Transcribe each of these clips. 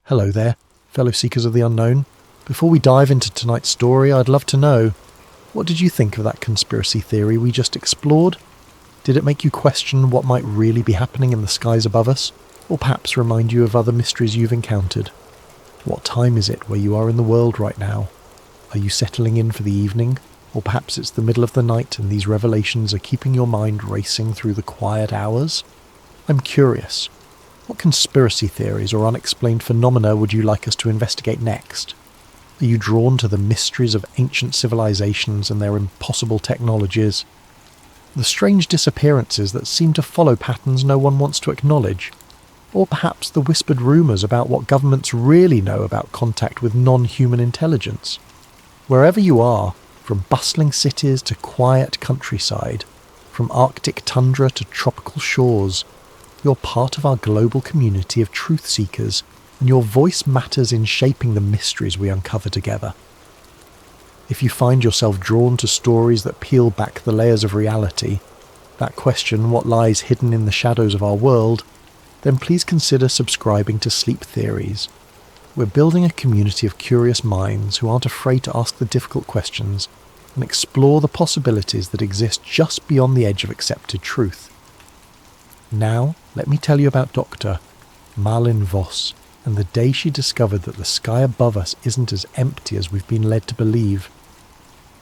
Hello there, fellow seekers of the unknown. Before we dive into tonight's story, I'd love to know, what did you think of that conspiracy theory we just explored? Did it make you question what might really be happening in the skies above us? Or perhaps remind you of other mysteries you've encountered? What time is it where you are in the world right now? Are you settling in for the evening? Or perhaps it's the middle of the night and these revelations are keeping your mind racing through the quiet hours? I'm curious. What conspiracy theories or unexplained phenomena would you like us to investigate next? Are you drawn to the mysteries of ancient civilizations and their impossible technologies? The strange disappearances that seem to follow patterns no one wants to acknowledge? Or perhaps the whispered rumours about what governments really know about contact with non-human intelligence? Wherever you are, from bustling cities to quiet countryside, from Arctic tundra to tropical shores, you're part of our global community of truth seekers, and your voice matters in shaping the mysteries we uncover together. If you find yourself drawn to stories that peel back the layers of reality, that question what lies hidden in the shadows of our world, then please consider subscribing to Sleep Theories. We're building a community of curious minds who aren't afraid to ask the difficult questions and explore the possibilities that exist just beyond the edge of accepted truth. Now, let me tell you about Dr. Malin Voss and the day she discovered that the sky above us isn't as empty as we've been led to believe.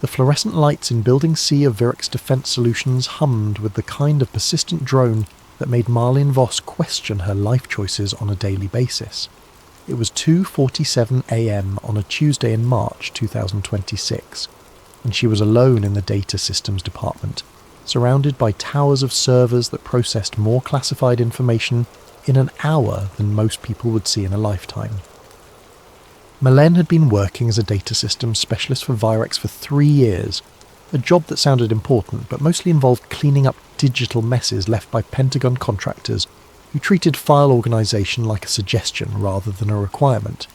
The fluorescent lights in Building C of Virick's Defence Solutions hummed with the kind of persistent drone that made Malin Voss question her life choices on a daily basis. It was 2:47 a.m. on a Tuesday in March 2026, and she was alone in the data systems department, surrounded by towers of servers that processed more classified information in an hour than most people would see in a lifetime. Malin had been working as a data systems specialist for Virex for 3 years, a job that sounded important but mostly involved cleaning up digital messes left by Pentagon contractors who treated file organisation like a suggestion rather than a requirement.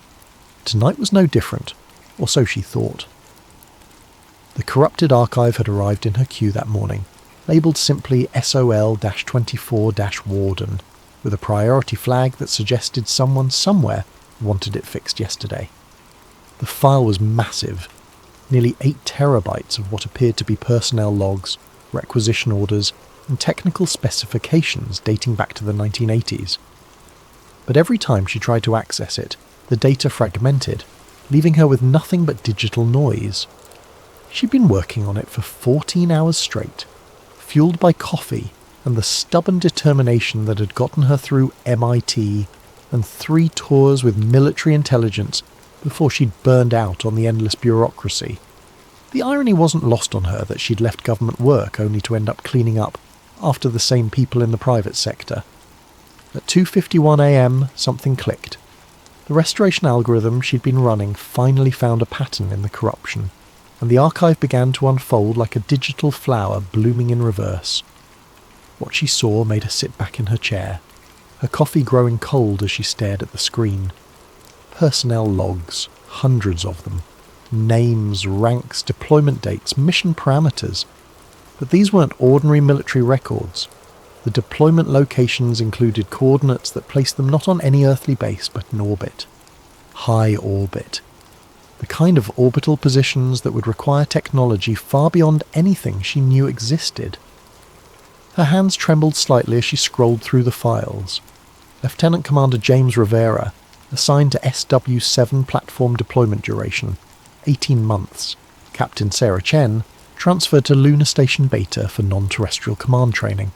Tonight was no different, or so she thought. The corrupted archive had arrived in her queue that morning, labelled simply SOL-24-Warden, with a priority flag that suggested someone somewhere wanted it fixed yesterday. The file was massive, nearly 8 terabytes of what appeared to be personnel logs, requisition orders, and technical specifications dating back to the 1980s. But every time she tried to access it, the data fragmented, leaving her with nothing but digital noise. She'd been working on it for 14 hours straight, fueled by coffee and the stubborn determination that had gotten her through MIT and 3 tours with military intelligence before she'd burned out on the endless bureaucracy. The irony wasn't lost on her that she'd left government work only to end up cleaning up after the same people in the private sector. At 2:51 a.m, something clicked. The restoration algorithm she'd been running finally found a pattern in the corruption, and the archive began to unfold like a digital flower blooming in reverse. What she saw made her sit back in her chair, her coffee growing cold as she stared at the screen. Personnel logs, hundreds of them. Names, ranks, deployment dates, mission parameters. But these weren't ordinary military records. The deployment locations included coordinates that placed them not on any earthly base but in orbit. High orbit. The kind of orbital positions that would require technology far beyond anything she knew existed. Her hands trembled slightly as she scrolled through the files. Lieutenant Commander James Rivera, assigned to SW-7 platform deployment duration, 18 months. Captain Sarah Chen, transferred to Lunar Station Beta for non-terrestrial command training.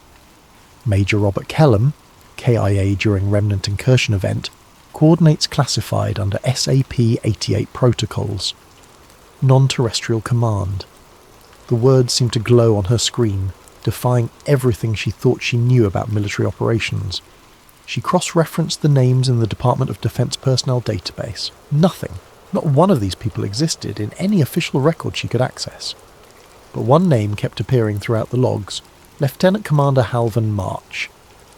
Major Robert Kellum, KIA during Remnant Incursion event, coordinates classified under SAP-88 protocols. Non-terrestrial command. The words seemed to glow on her screen, defying everything she thought she knew about military operations. She cross-referenced the names in the Department of Defense personnel database. Nothing, not one of these people existed in any official record she could access. But one name kept appearing throughout the logs, Lieutenant Commander Halvan March.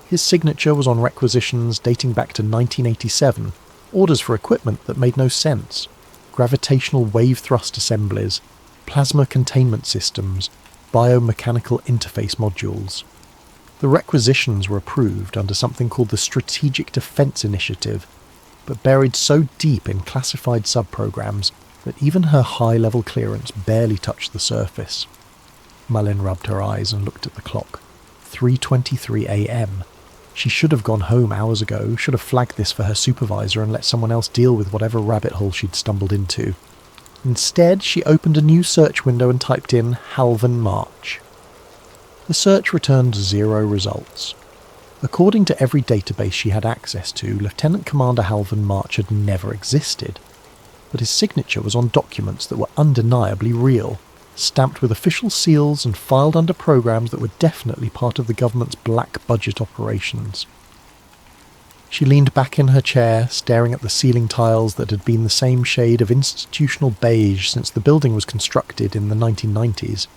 His signature was on requisitions dating back to 1987, orders for equipment that made no sense, gravitational wave thrust assemblies, plasma containment systems, biomechanical interface modules. The requisitions were approved under something called the Strategic Defense Initiative, but buried so deep in classified subprograms that even her high-level clearance barely touched the surface. Malin rubbed her eyes and looked at the clock. 3:23 a.m. She should have gone home hours ago, should have flagged this for her supervisor and let someone else deal with whatever rabbit hole she'd stumbled into. Instead, she opened a new search window and typed in Halvan March. The search returned 0 results. According to every database she had access to, Lieutenant Commander Halvan March had never existed. But his signature was on documents that were undeniably real, stamped with official seals and filed under programs that were definitely part of the government's black budget operations. She leaned back in her chair, staring at the ceiling tiles that had been the same shade of institutional beige since the building was constructed in the 1990s.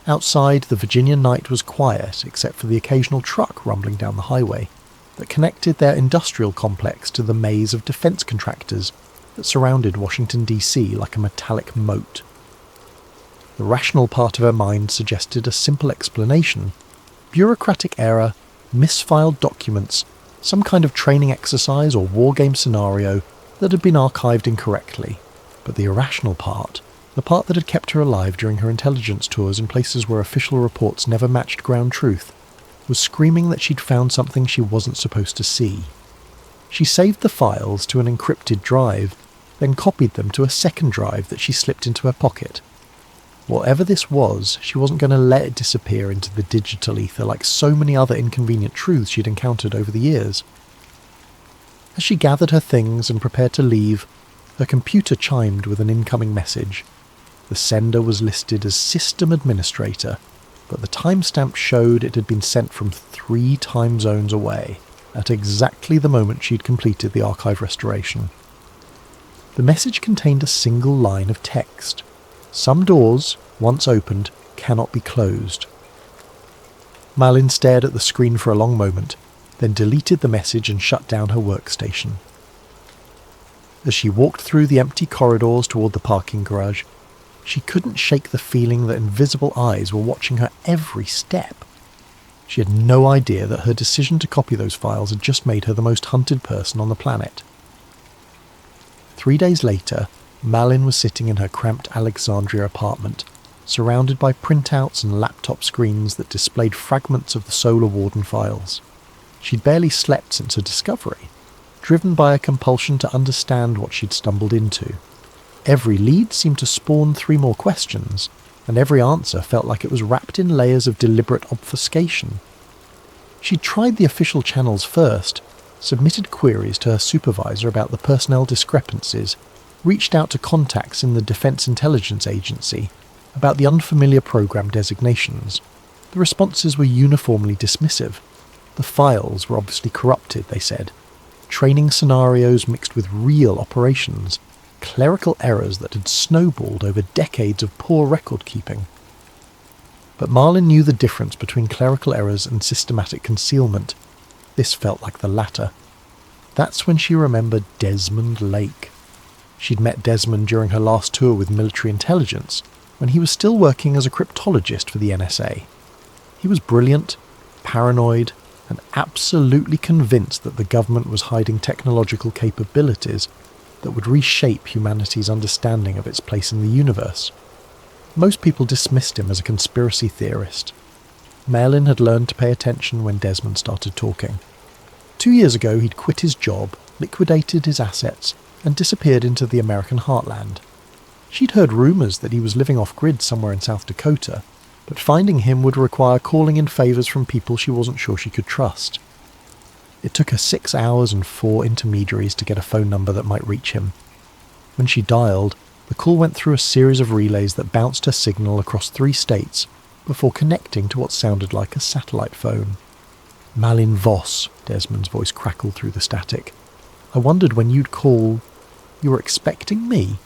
Outside, the Virginia night was quiet except for the occasional truck rumbling down the highway that connected their industrial complex to the maze of defense contractors that surrounded Washington, D.C. like a metallic moat. The rational part of her mind suggested a simple explanation: bureaucratic error, misfiled documents, some kind of training exercise or wargame scenario that had been archived incorrectly. But the irrational part, the part that had kept her alive during her intelligence tours in places where official reports never matched ground truth, was screaming that she'd found something she wasn't supposed to see. She saved the files to an encrypted drive, then copied them to a second drive that she slipped into her pocket. Whatever this was, she wasn't going to let it disappear into the digital ether like so many other inconvenient truths she'd encountered over the years. As she gathered her things and prepared to leave, her computer chimed with an incoming message. The sender was listed as System Administrator, but the timestamp showed it had been sent from 3 time zones away, at exactly the moment she'd completed the archive restoration. The message contained a single line of text. Some doors, once opened, cannot be closed. Malin stared at the screen for a long moment, then deleted the message and shut down her workstation. As she walked through the empty corridors toward the parking garage, she couldn't shake the feeling that invisible eyes were watching her every step. She had no idea that her decision to copy those files had just made her the most hunted person on the planet. 3 days later, Malin was sitting in her cramped Alexandria apartment, surrounded by printouts and laptop screens that displayed fragments of the Solar Warden files. She'd barely slept since her discovery, driven by a compulsion to understand what she'd stumbled into. Every lead seemed to spawn 3 more questions, and every answer felt like it was wrapped in layers of deliberate obfuscation. She'd tried the official channels first, submitted queries to her supervisor about the personnel discrepancies, reached out to contacts in the Defense Intelligence Agency about the unfamiliar program designations. The responses were uniformly dismissive. The files were obviously corrupted, they said. Training scenarios mixed with real operations. Clerical errors that had snowballed over decades of poor record-keeping. But Malin knew the difference between clerical errors and systematic concealment. This felt like the latter. That's when she remembered Desmond Lake. She'd met Desmond during her last tour with military intelligence, when he was still working as a cryptologist for the NSA. He was brilliant, paranoid, and absolutely convinced that the government was hiding technological capabilities that would reshape humanity's understanding of its place in the universe. Most people dismissed him as a conspiracy theorist. Malin had learned to pay attention when Desmond started talking. 2 years ago he'd quit his job, liquidated his assets, and disappeared into the American heartland. She'd heard rumours that he was living off-grid somewhere in South Dakota, but finding him would require calling in favours from people she wasn't sure she could trust. It took her 6 hours and 4 intermediaries to get a phone number that might reach him. When she dialed, the call went through a series of relays that bounced her signal across 3 states before connecting to what sounded like a satellite phone. "Malin Voss," Desmond's voice crackled through the static. "I wondered when you'd call. You were expecting me?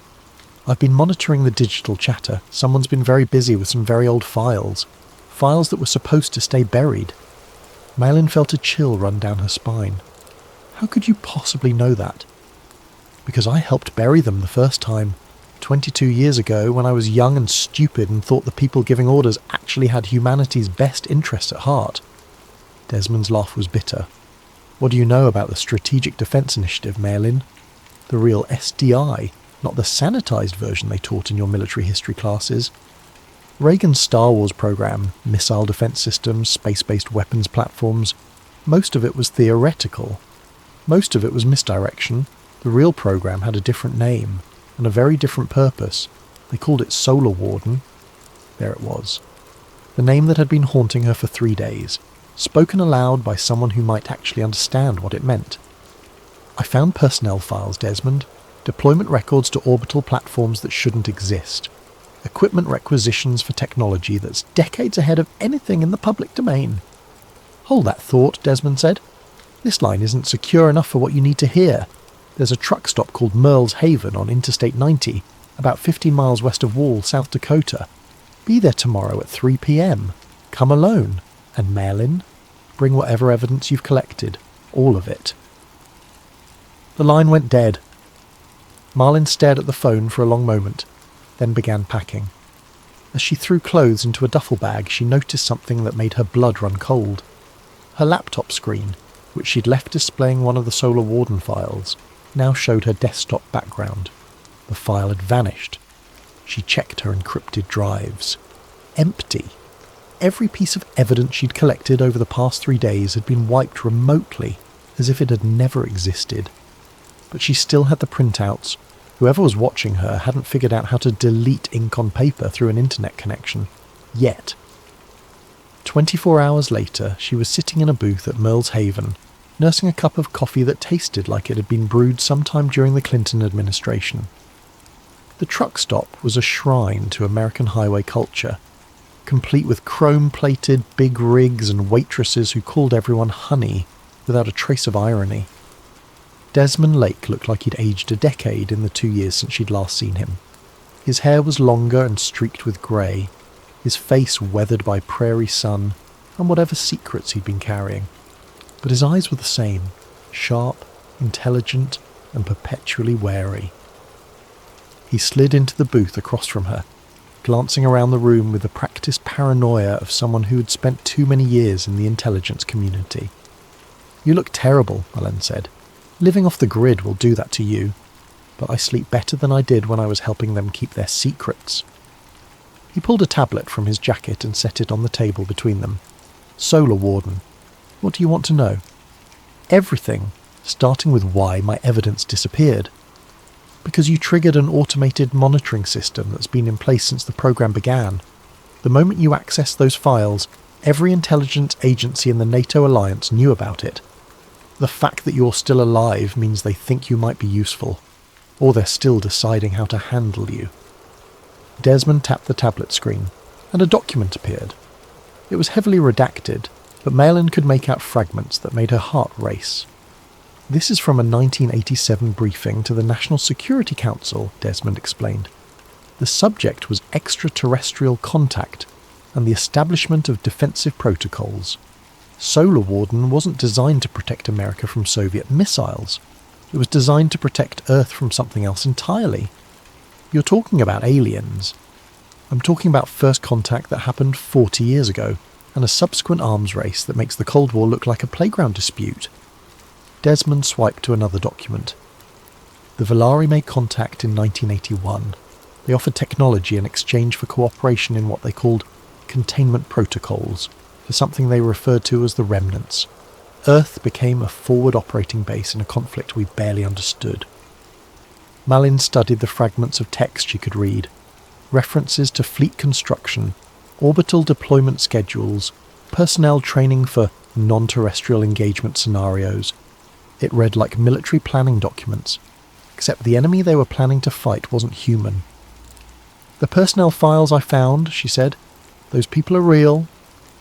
I've been monitoring the digital chatter. Someone's been very busy with some very old files. Files that were supposed to stay buried." Malin felt a chill run down her spine. "How could you possibly know that?" "Because I helped bury them the first time, 22 years ago, when I was young and stupid and thought the people giving orders actually had humanity's best interests at heart." Desmond's laugh was bitter. What do you know about the Strategic Defense Initiative, Malin? The real SDI, not the sanitized version they taught in your military history classes. Reagan's Star Wars program, missile defense systems, space-based weapons platforms, most of it was theoretical. Most of it was misdirection. The real program had a different name, and a very different purpose. They called it Solar Warden. There it was. The name that had been haunting her for 3 days, spoken aloud by someone who might actually understand what it meant. I found personnel files, Desmond. Deployment records to orbital platforms that shouldn't exist. Equipment requisitions for technology that's decades ahead of anything in the public domain. Hold that thought, Desmond said. This line isn't secure enough for what you need to hear. There's a truck stop called Merle's Haven on Interstate 90, about 15 miles west of Wall, South Dakota. Be there tomorrow at 3 p.m. Come alone. And mail in. Bring whatever evidence you've collected. All of it. The line went dead. Marlin stared at the phone for a long moment, then began packing. As she threw clothes into a duffel bag, she noticed something that made her blood run cold. Her laptop screen, which she'd left displaying one of the Solar Warden files, now showed her desktop background. The file had vanished. She checked her encrypted drives. Empty. Every piece of evidence she'd collected over the past 3 days had been wiped remotely, as if it had never existed. But she still had the printouts. Whoever was watching her hadn't figured out how to delete ink on paper through an internet connection. Yet. 24 hours later, she was sitting in a booth at Merle's Haven, nursing a cup of coffee that tasted like it had been brewed sometime during the Clinton administration. The truck stop was a shrine to American highway culture, complete with chrome-plated big rigs and waitresses who called everyone honey, without a trace of irony. Desmond Lake looked like he'd aged a decade in the 2 years since she'd last seen him. His hair was longer and streaked with grey, his face weathered by prairie sun and whatever secrets he'd been carrying. But his eyes were the same, sharp, intelligent, and perpetually wary. He slid into the booth across from her, glancing around the room with the practiced paranoia of someone who had spent too many years in the intelligence community. "You look terrible," Ellen said. "Living off the grid will do that to you. But I sleep better than I did when I was helping them keep their secrets." He pulled a tablet from his jacket and set it on the table between them. "Solar Warden. What do you want to know?" "Everything, starting with why my evidence disappeared." "Because you triggered an automated monitoring system that's been in place since the program began. The moment you accessed those files, every intelligence agency in the NATO alliance knew about it. The fact that you're still alive means they think you might be useful, or they're still deciding how to handle you." Desmond tapped the tablet screen, and a document appeared. It was heavily redacted, but Malin could make out fragments that made her heart race. "This is from a 1987 briefing to the National Security Council," Desmond explained. "The subject was extraterrestrial contact and the establishment of defensive protocols. Solar Warden wasn't designed to protect America from Soviet missiles. It was designed to protect Earth from something else entirely. You're talking about aliens. I'm talking about first contact that happened 40 years ago, and a subsequent arms race that makes the Cold War look like a playground dispute." Desmond swiped to another document. "The Volari made contact in 1981. They offered technology in exchange for cooperation in what they called containment protocols, for something they referred to as the remnants. Earth became a forward operating base in a conflict we barely understood." Malin studied the fragments of text she could read. References to fleet construction, orbital deployment schedules, personnel training for non-terrestrial engagement scenarios. It read like military planning documents, except the enemy they were planning to fight wasn't human. "The personnel files I found," she said, "those people are real."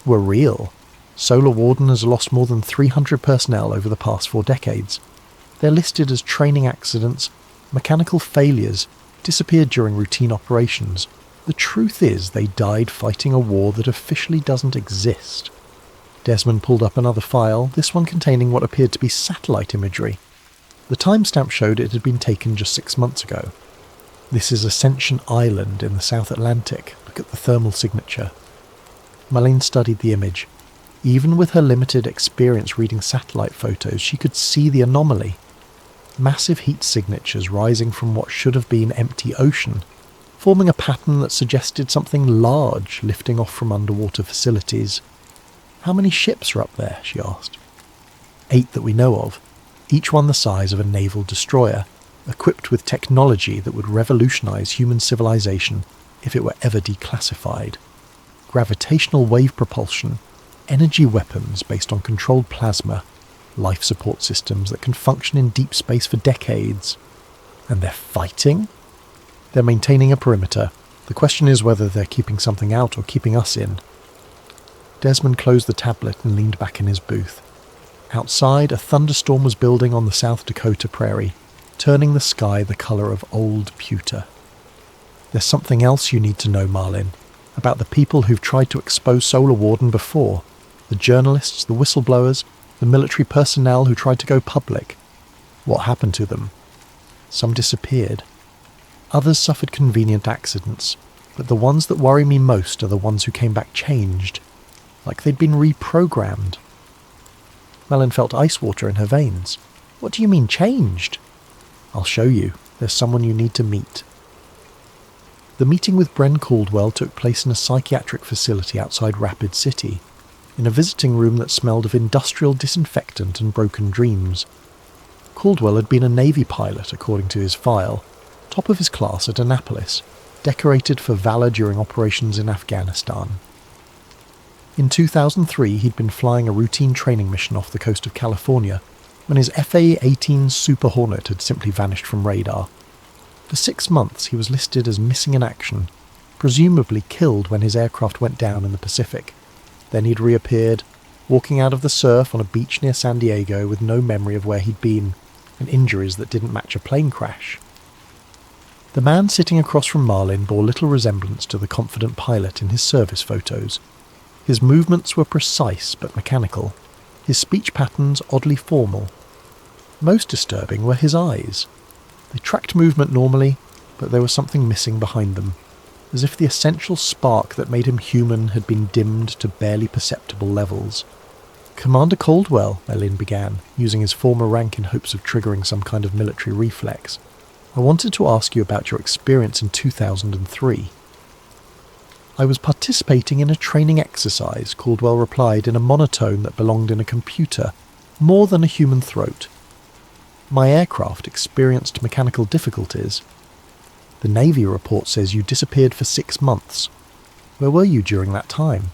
Were real. Solar Warden has lost more than 300 personnel over the past 4 decades. They're listed as training accidents, mechanical failures, disappeared during routine operations. The truth is they died fighting a war that officially doesn't exist. Desmond pulled up another file, this one containing what appeared to be satellite imagery. The timestamp showed it had been taken just 6 months ago. "This is Ascension Island in the South Atlantic. Look at the thermal signature." Malin studied the image. Even with her limited experience reading satellite photos, she could see the anomaly. Massive heat signatures rising from what should have been empty ocean, forming a pattern that suggested something large lifting off from underwater facilities. "How many ships are up there?" she asked. 8 that we know of, each one the size of a naval destroyer, equipped with technology that would revolutionize human civilization if it were ever declassified. Gravitational wave propulsion, energy weapons based on controlled plasma, life support systems that can function in deep space for decades. And they're fighting? They're maintaining a perimeter. The question is whether they're keeping something out or keeping us in. Desmond closed the tablet and leaned back in his booth. Outside, a thunderstorm was building on the South Dakota prairie, turning the sky the colour of old pewter. "There's something else you need to know, Marlin, about the people who've tried to expose Solar Warden before. The journalists, the whistleblowers, the military personnel who tried to go public. What happened to them? Some disappeared. Others suffered convenient accidents, but the ones that worry me most are the ones who came back changed, like they'd been reprogrammed." Melon felt ice water in her veins. "What do you mean changed?" "I'll show you. There's someone you need to meet." The meeting with Bren Caldwell took place in a psychiatric facility outside Rapid City, in a visiting room that smelled of industrial disinfectant and broken dreams. Caldwell had been a Navy pilot, according to his file, top of his class at Annapolis, decorated for valour during operations in Afghanistan. In 2003, he'd been flying a routine training mission off the coast of California when his FA-18 Super Hornet had simply vanished from radar. For 6 months, he was listed as missing in action, presumably killed when his aircraft went down in the Pacific. Then he'd reappeared, walking out of the surf on a beach near San Diego with no memory of where he'd been, and injuries that didn't match a plane crash. The man sitting across from Marlin bore little resemblance to the confident pilot in his service photos. His movements were precise but mechanical, his speech patterns oddly formal. Most disturbing were his eyes. They tracked movement normally, but there was something missing behind them, as if the essential spark that made him human had been dimmed to barely perceptible levels. "Commander Caldwell," Melin began, using his former rank in hopes of triggering some kind of military reflex, "I wanted to ask you about your experience in 2003. "I was participating in a training exercise," Caldwell replied in a monotone that belonged in a computer, more than a human throat. "My aircraft experienced mechanical difficulties. The Navy report says you disappeared for 6 months. Where were you during that time?"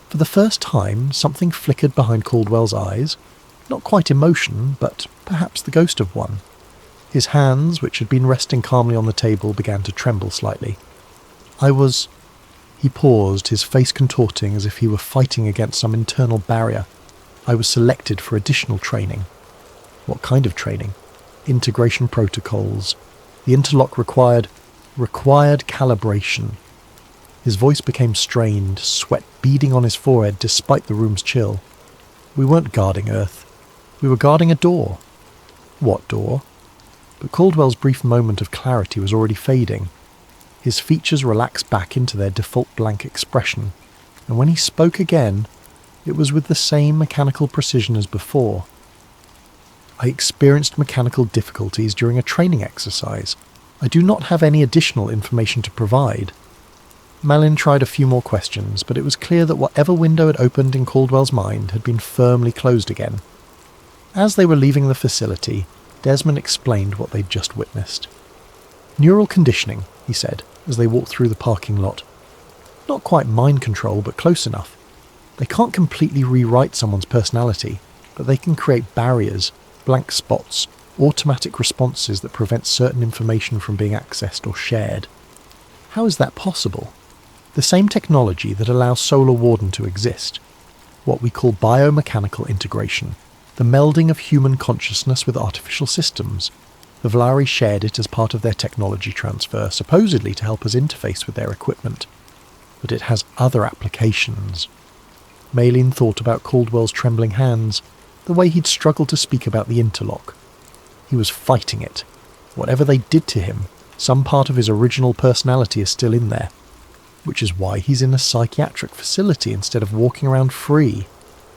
For the first time, something flickered behind Caldwell's eyes. Not quite emotion, but perhaps the ghost of one. His hands, which had been resting calmly on the table, began to tremble slightly. He paused, his face contorting as if he were fighting against some internal barrier. "I was selected for additional training." "What kind of training?" "Integration protocols. The interlock required calibration." His voice became strained, sweat beading on his forehead despite the room's chill. "We weren't guarding Earth. We were guarding a door." "What door?" But Caldwell's brief moment of clarity was already fading. His features relaxed back into their default blank expression, and when he spoke again, it was with the same mechanical precision as before. "I experienced mechanical difficulties during a training exercise. I do not have any additional information to provide." Malin tried a few more questions, but it was clear that whatever window had opened in Caldwell's mind had been firmly closed again. As they were leaving the facility, Desmond explained what they'd just witnessed. "Neural conditioning," he said, as they walked through the parking lot. "Not quite mind control, but close enough. They can't completely rewrite someone's personality, but they can create barriers, blank spots, automatic responses that prevent certain information from being accessed or shared." "How is that possible?" "The same technology that allows Solar Warden to exist. What we call biomechanical integration, the melding of human consciousness with artificial systems. The Valari shared it as part of their technology transfer, supposedly to help us interface with their equipment. But it has other applications." Maylene thought about Caldwell's trembling hands, the way he'd struggled to speak about the interlock. He was fighting it. Whatever they did to him, some part of his original personality is still in there. which is why he's in a psychiatric facility instead of walking around free.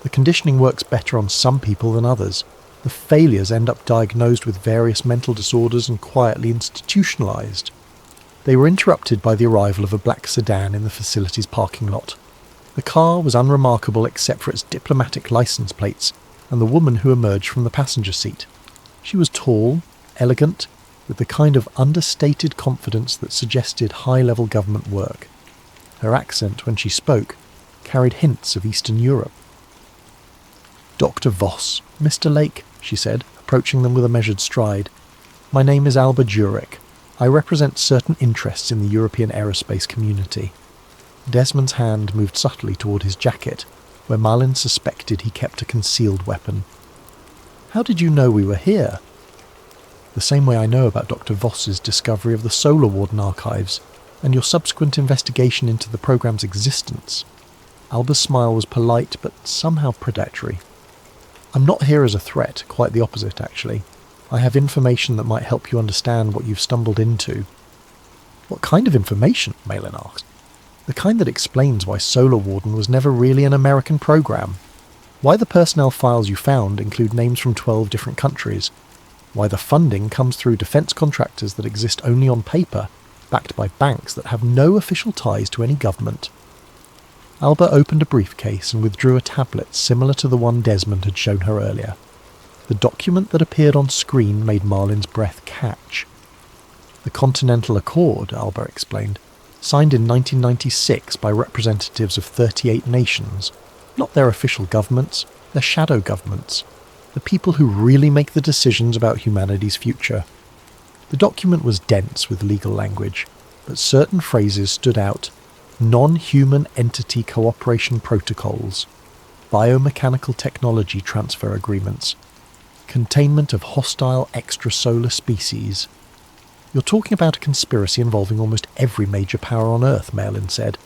The conditioning works better on some people than others. The failures end up diagnosed with various mental disorders and quietly institutionalized. They were interrupted by the arrival of a black sedan in the facility's parking lot. The car was unremarkable except for its diplomatic license plates and the woman who emerged from the passenger seat. She was tall, elegant, with the kind of understated confidence that suggested high-level government work. Her accent, when she spoke, carried hints of Eastern Europe. "Dr. Voss, Mr. Lake," she said, approaching them with a measured stride. "My name is Alba Jurek. I represent certain interests in the European aerospace community." Desmond's hand moved subtly toward his jacket, where Marlin suspected he kept a concealed weapon. "How did you know we were here?" "The same way I know about Dr. Voss's discovery of the Solar Warden archives, and your subsequent investigation into the program's existence." Alba's smile was polite but somehow predatory. "I'm not here as a threat, quite the opposite, actually. I have information that might help you understand what you've stumbled into." "What kind of information?" Malin asked. "The kind that explains why Solar Warden was never really an American program. Why the personnel files you found include names from 12 different countries. Why the funding comes through defense contractors that exist only on paper, backed by banks that have no official ties to any government." Alba opened a briefcase and withdrew a tablet similar to the one Desmond had shown her earlier. The document that appeared on screen made Marlin's breath catch. "The Continental Accord," Alba explained, "signed in 1996 by representatives of 38 nations. Not their official governments, their shadow governments. The people who really make the decisions about humanity's future." The document was dense with legal language, but certain phrases stood out. Non-human entity cooperation protocols, biomechanical technology transfer agreements, containment of hostile extrasolar species. "You're talking about a conspiracy involving almost every major power on Earth," Malin said.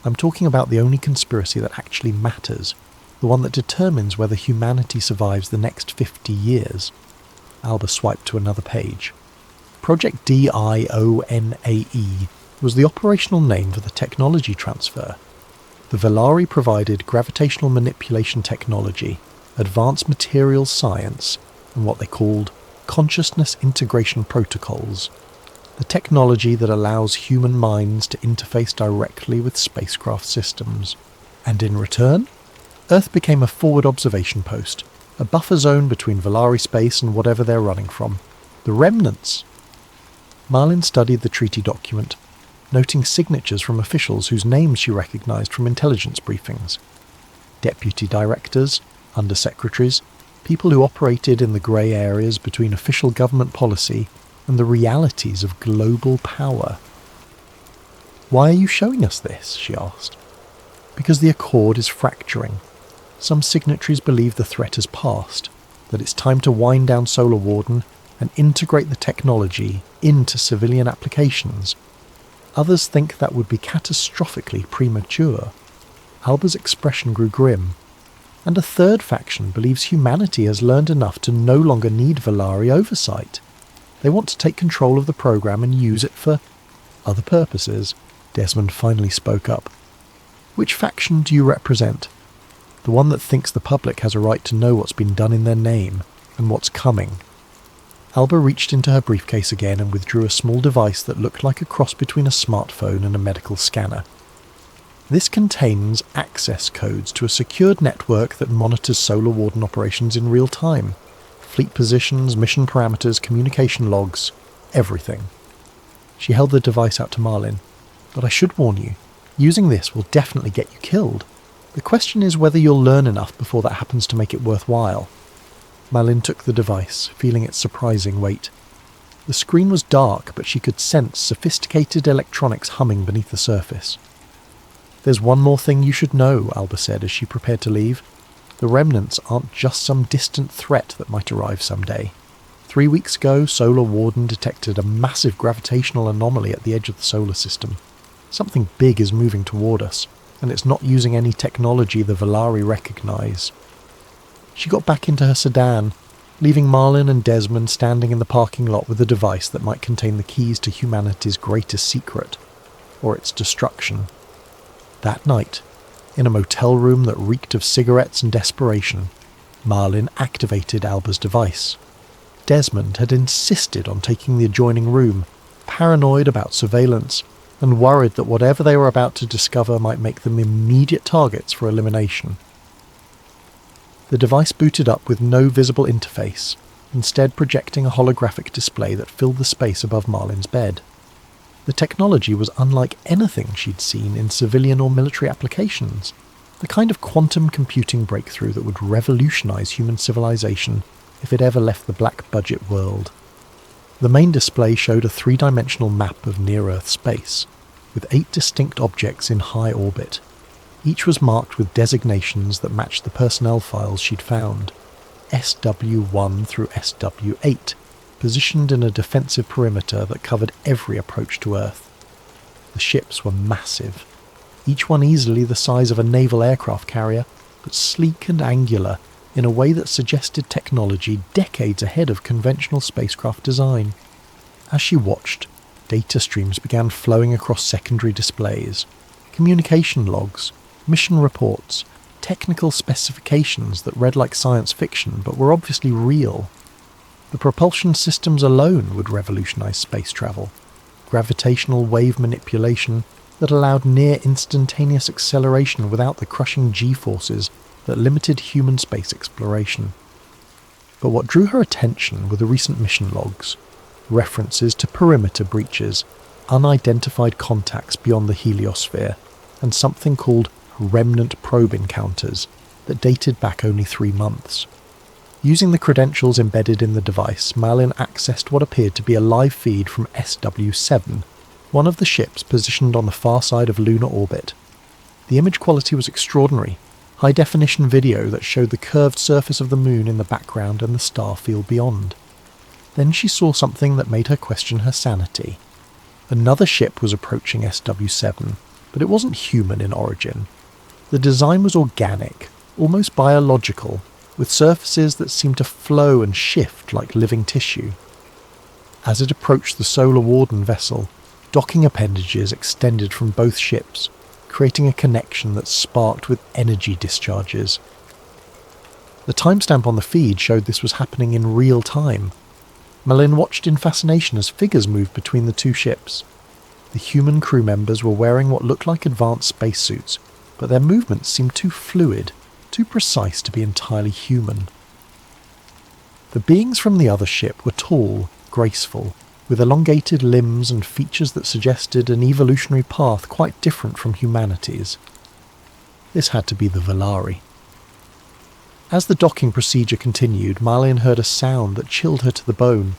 "I'm talking about the only conspiracy that actually matters, the one that determines whether humanity survives the next 50 years. Alba swiped to another page. Project DIONAE was the operational name for the technology transfer. The Velari provided gravitational manipulation technology, advanced materials science, and what they called consciousness integration protocols, the technology that allows human minds to interface directly with spacecraft systems. And in return, Earth became a forward observation post, a buffer zone between Velari space and whatever they're running from. The remnants. Marlin studied the treaty document, noting signatures from officials whose names she recognised from intelligence briefings. Deputy directors, undersecretaries, people who operated in the grey areas between official government policy and the realities of global power. "Why are you showing us this?" she asked. "Because the Accord is fracturing. Some signatories believe the threat has passed, that it's time to wind down Solar Warden and integrate the technology into civilian applications. Others think that would be catastrophically premature." Alba's expression grew grim. "And a third faction believes humanity has learned enough to no longer need Velari oversight. They want to take control of the program and use it for other purposes." Desmond finally spoke up. "Which faction do you represent? The one that thinks the public has a right to know what's been done in their name, and what's coming." Alba reached into her briefcase again and withdrew a small device that looked like a cross between a smartphone and a medical scanner. "This contains access codes to a secured network that monitors Solar Warden operations in real time. Fleet positions, mission parameters, communication logs, everything." She held the device out to Marlin. "But I should warn you, using this will definitely get you killed. The question is whether you'll learn enough before that happens to make it worthwhile." Marlin took the device, feeling its surprising weight. The screen was dark, but she could sense sophisticated electronics humming beneath the surface. "There's one more thing you should know," Alba said as she prepared to leave. "The remnants aren't just some distant threat that might arrive someday. 3 weeks ago, Solar Warden detected a massive gravitational anomaly at the edge of the solar system. Something big is moving toward us, and it's not using any technology the Velari recognise." She got back into her sedan, leaving Marlin and Desmond standing in the parking lot with a device that might contain the keys to humanity's greatest secret, or its destruction. That night, in a motel room that reeked of cigarettes and desperation, Marlin activated Alba's device. Desmond had insisted on taking the adjoining room, paranoid about surveillance, and worried that whatever they were about to discover might make them immediate targets for elimination. The device booted up with no visible interface, instead projecting a holographic display that filled the space above Marlin's bed. The technology was unlike anything she'd seen in civilian or military applications, the kind of quantum computing breakthrough that would revolutionize human civilization if it ever left the black-budget world. The main display showed a three-dimensional map of near-Earth space, with 8 distinct objects in high orbit. Each was marked with designations that matched the personnel files she'd found, SW1 through SW8, positioned in a defensive perimeter that covered every approach to Earth. The ships were massive, each one easily the size of a naval aircraft carrier, but sleek and angular in a way that suggested technology decades ahead of conventional spacecraft design. As she watched, data streams began flowing across secondary displays, communication logs, mission reports, technical specifications that read like science fiction but were obviously real. The propulsion systems alone would revolutionize space travel. Gravitational wave manipulation that allowed near instantaneous acceleration without the crushing G-forces that limited human space exploration. But what drew her attention were the recent mission logs, references to perimeter breaches, unidentified contacts beyond the heliosphere, and something called remnant probe encounters that dated back only 3 months. Using the credentials embedded in the device, Marlin accessed what appeared to be a live feed from SW7, one of the ships positioned on the far side of lunar orbit. The image quality was extraordinary, high-definition video that showed the curved surface of the moon in the background and the star field beyond. Then she saw something that made her question her sanity. Another ship was approaching SW7, but it wasn't human in origin. The design was organic, almost biological, with surfaces that seemed to flow and shift like living tissue. As it approached the Solar Warden vessel, docking appendages extended from both ships, creating a connection that sparked with energy discharges. The timestamp on the feed showed this was happening in real time. Marlin watched in fascination as figures moved between the two ships. The human crew members were wearing what looked like advanced spacesuits, but their movements seemed too fluid, too precise to be entirely human. The beings from the other ship were tall, graceful, with elongated limbs and features that suggested an evolutionary path quite different from humanity's. This had to be the Valari. As the docking procedure continued, Marlin heard a sound that chilled her to the bone,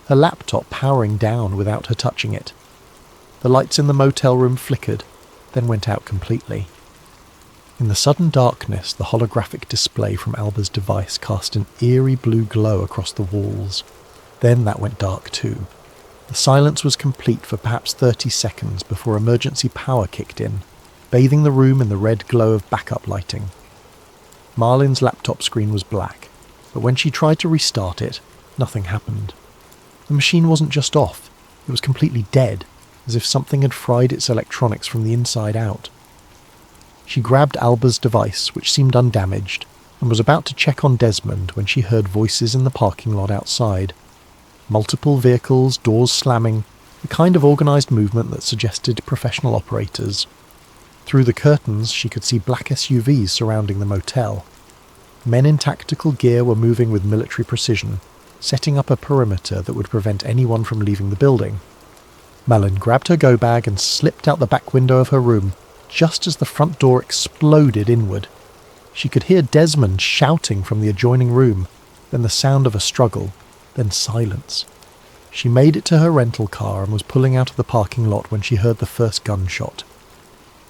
her laptop powering down without her touching it. The lights in the motel room flickered, then went out completely. In the sudden darkness, the holographic display from Alba's device cast an eerie blue glow across the walls. Then that went dark too. The silence was complete for perhaps 30 seconds before emergency power kicked in, bathing the room in the red glow of backup lighting. Marlin's laptop screen was black, but when she tried to restart it, nothing happened. The machine wasn't just off, it was completely dead, as if something had fried its electronics from the inside out. She grabbed Alba's device, which seemed undamaged, and was about to check on Desmond when she heard voices in the parking lot outside. Multiple vehicles, doors slamming, the kind of organised movement that suggested professional operators. Through the curtains, she could see black SUVs surrounding the motel. Men in tactical gear were moving with military precision, setting up a perimeter that would prevent anyone from leaving the building. Marlin grabbed her go-bag and slipped out the back window of her room, just as the front door exploded inward. She could hear Desmond shouting from the adjoining room, then the sound of a struggle, then silence. She made it to her rental car and was pulling out of the parking lot when she heard the first gunshot.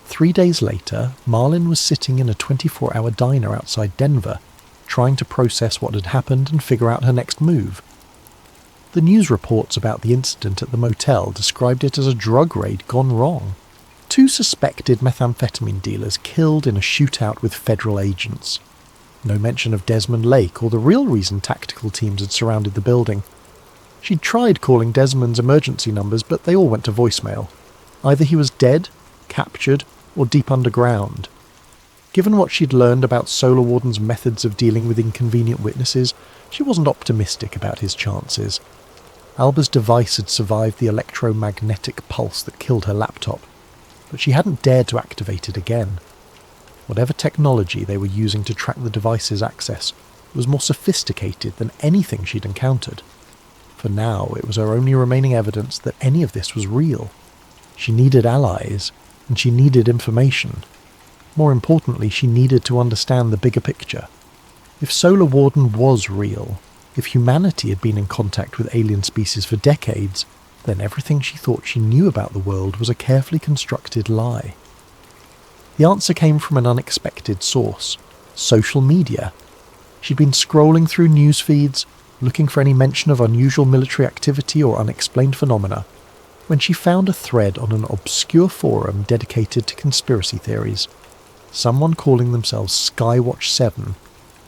3 days later, Marlin was sitting in a 24-hour diner outside Denver, trying to process what had happened and figure out her next move. The news reports about the incident at the motel described it as a drug raid gone wrong. 2 suspected methamphetamine dealers killed in a shootout with federal agents. No mention of Desmond Lake or the real reason tactical teams had surrounded the building. She'd tried calling Desmond's emergency numbers, but they all went to voicemail. Either he was dead, captured, or deep underground. Given what she'd learned about Solar Warden's methods of dealing with inconvenient witnesses, she wasn't optimistic about his chances. Alba's device had survived the electromagnetic pulse that killed her laptop, but she hadn't dared to activate it again. Whatever technology they were using to track the device's access was more sophisticated than anything she'd encountered. For now, it was her only remaining evidence that any of this was real. She needed allies, and she needed information. More importantly, she needed to understand the bigger picture. If Solar Warden was real, if humanity had been in contact with alien species for decades, then everything she thought she knew about the world was a carefully constructed lie. The answer came from an unexpected source: social media. She'd been scrolling through news feeds, looking for any mention of unusual military activity or unexplained phenomena, when she found a thread on an obscure forum dedicated to conspiracy theories. Someone calling themselves Skywatch 7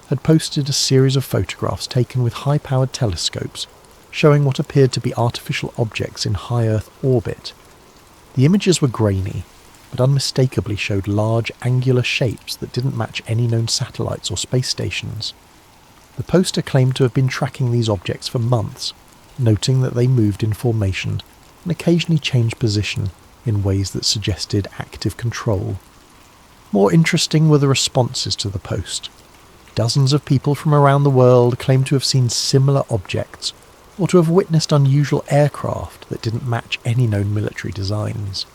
had posted a series of photographs taken with high-powered telescopes showing what appeared to be artificial objects in high Earth orbit. The images were grainy, but unmistakably showed large angular shapes that didn't match any known satellites or space stations. The poster claimed to have been tracking these objects for months, noting that they moved in formation and occasionally changed position in ways that suggested active control. More interesting were the responses to the post. Dozens of people from around the world claimed to have seen similar objects, or to have witnessed unusual aircraft that didn't match any known military designs.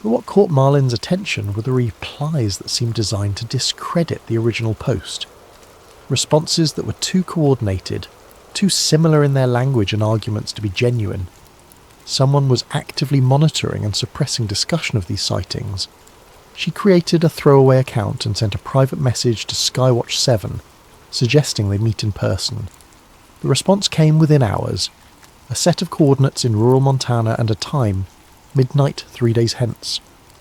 But what caught Marlin's attention were the replies that seemed designed to discredit the original post. Responses that were too coordinated, too similar in their language and arguments to be genuine. Someone was actively monitoring and suppressing discussion of these sightings. She created a throwaway account and sent a private message to Skywatch 7, suggesting they meet in person. The response came within hours: a set of coordinates in rural Montana and a time, midnight 3 days hence.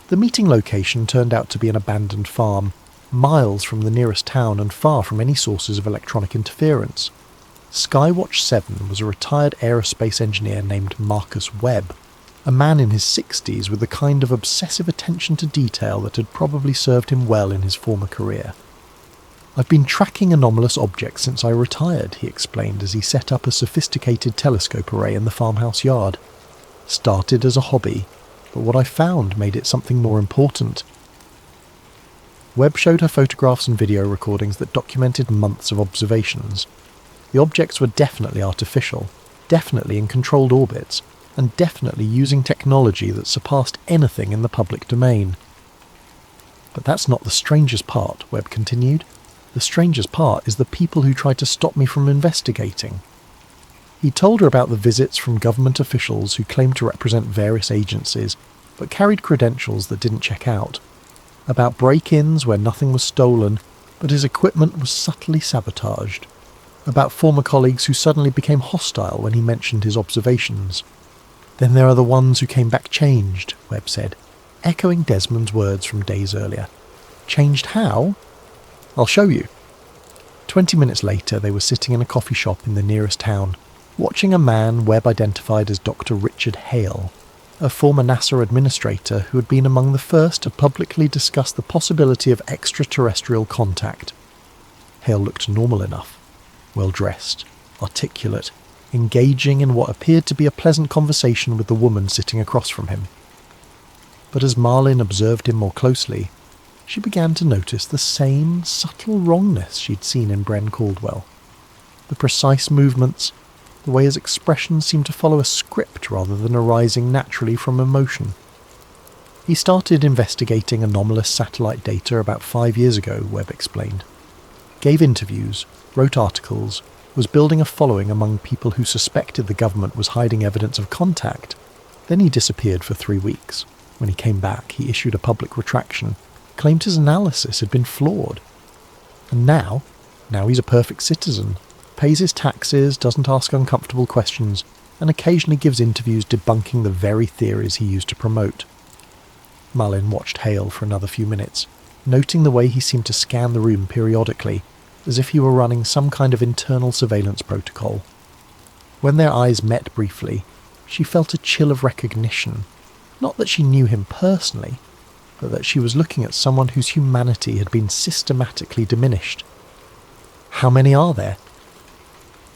The meeting location turned out to be an abandoned farm, miles from the nearest town and far from any sources of electronic interference. Skywatch 7 was a retired aerospace engineer named Marcus Webb, a man in his 60s with the kind of obsessive attention to detail that had probably served him well in his former career. "I've been tracking anomalous objects since I retired," he explained as he set up a sophisticated telescope array in the farmhouse yard. "Started as a hobby, but what I found made it something more important." Webb showed her photographs and video recordings that documented months of observations. The objects were definitely artificial, definitely in controlled orbits, and definitely using technology that surpassed anything in the public domain. "But that's not the strangest part," Webb continued. "The strangest part is the people who tried to stop me from investigating." He told her about the visits from government officials who claimed to represent various agencies, but carried credentials that didn't check out. About break-ins where nothing was stolen, but his equipment was subtly sabotaged. About former colleagues who suddenly became hostile when he mentioned his observations. "Then there are the ones who came back changed," Webb said, echoing Desmond's words from days earlier. "Changed how?" "I'll show you." 20 minutes later, they were sitting in a coffee shop in the nearest town, watching a man Webb identified as Dr. Richard Hale, a former NASA administrator who had been among the first to publicly discuss the possibility of extraterrestrial contact. Hale looked normal enough, well-dressed, articulate, engaging in what appeared to be a pleasant conversation with the woman sitting across from him. But as Marlin observed him more closely, she began to notice the same subtle wrongness she'd seen in Bren Caldwell. The precise movements, the way his expressions seemed to follow a script rather than arising naturally from emotion. He started investigating anomalous satellite data about 5 years ago, Webb explained. Gave interviews, wrote articles, was building a following among people who suspected the government was hiding evidence of contact. Then he disappeared for 3 weeks. When he came back, he issued a public retraction, claimed his analysis had been flawed. And now he's a perfect citizen, pays his taxes, doesn't ask uncomfortable questions, and occasionally gives interviews debunking the very theories he used to promote. Marlin watched Hale for another few minutes, noting the way he seemed to scan the room periodically, as if he were running some kind of internal surveillance protocol. When their eyes met briefly, she felt a chill of recognition. Not that she knew him personally, but that she was looking at someone whose humanity had been systematically diminished. How many are there?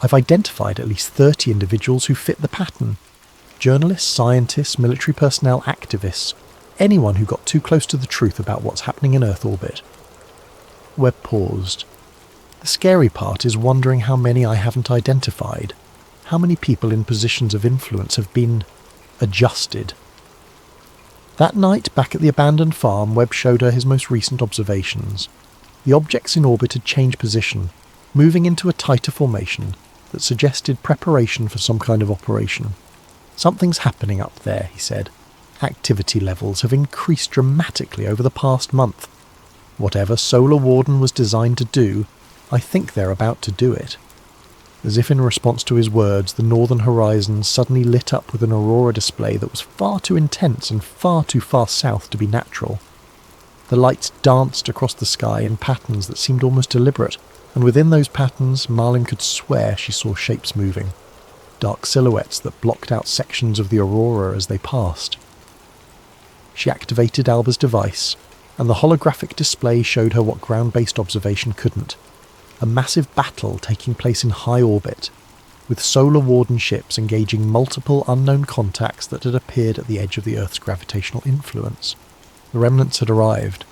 I've identified at least 30 individuals who fit the pattern. Journalists, scientists, military personnel, activists, anyone who got too close to the truth about what's happening in Earth orbit. Webb paused. The scary part is wondering how many I haven't identified, how many people in positions of influence have been adjusted. That night, back at the abandoned farm, Webb showed her his most recent observations. The objects in orbit had changed position, moving into a tighter formation that suggested preparation for some kind of operation. Something's happening up there, he said. Activity levels have increased dramatically over the past month. Whatever Solar Warden was designed to do, I think they're about to do it. As if in response to his words, the northern horizon suddenly lit up with an aurora display that was far too intense and far too far south to be natural. The lights danced across the sky in patterns that seemed almost deliberate, and within those patterns Marlin could swear she saw shapes moving, dark silhouettes that blocked out sections of the aurora as they passed. She activated Alba's device, and the holographic display showed her what ground-based observation couldn't. A massive battle taking place in high orbit, with Solar Warden ships engaging multiple unknown contacts that had appeared at the edge of the Earth's gravitational influence. The remnants had arrived.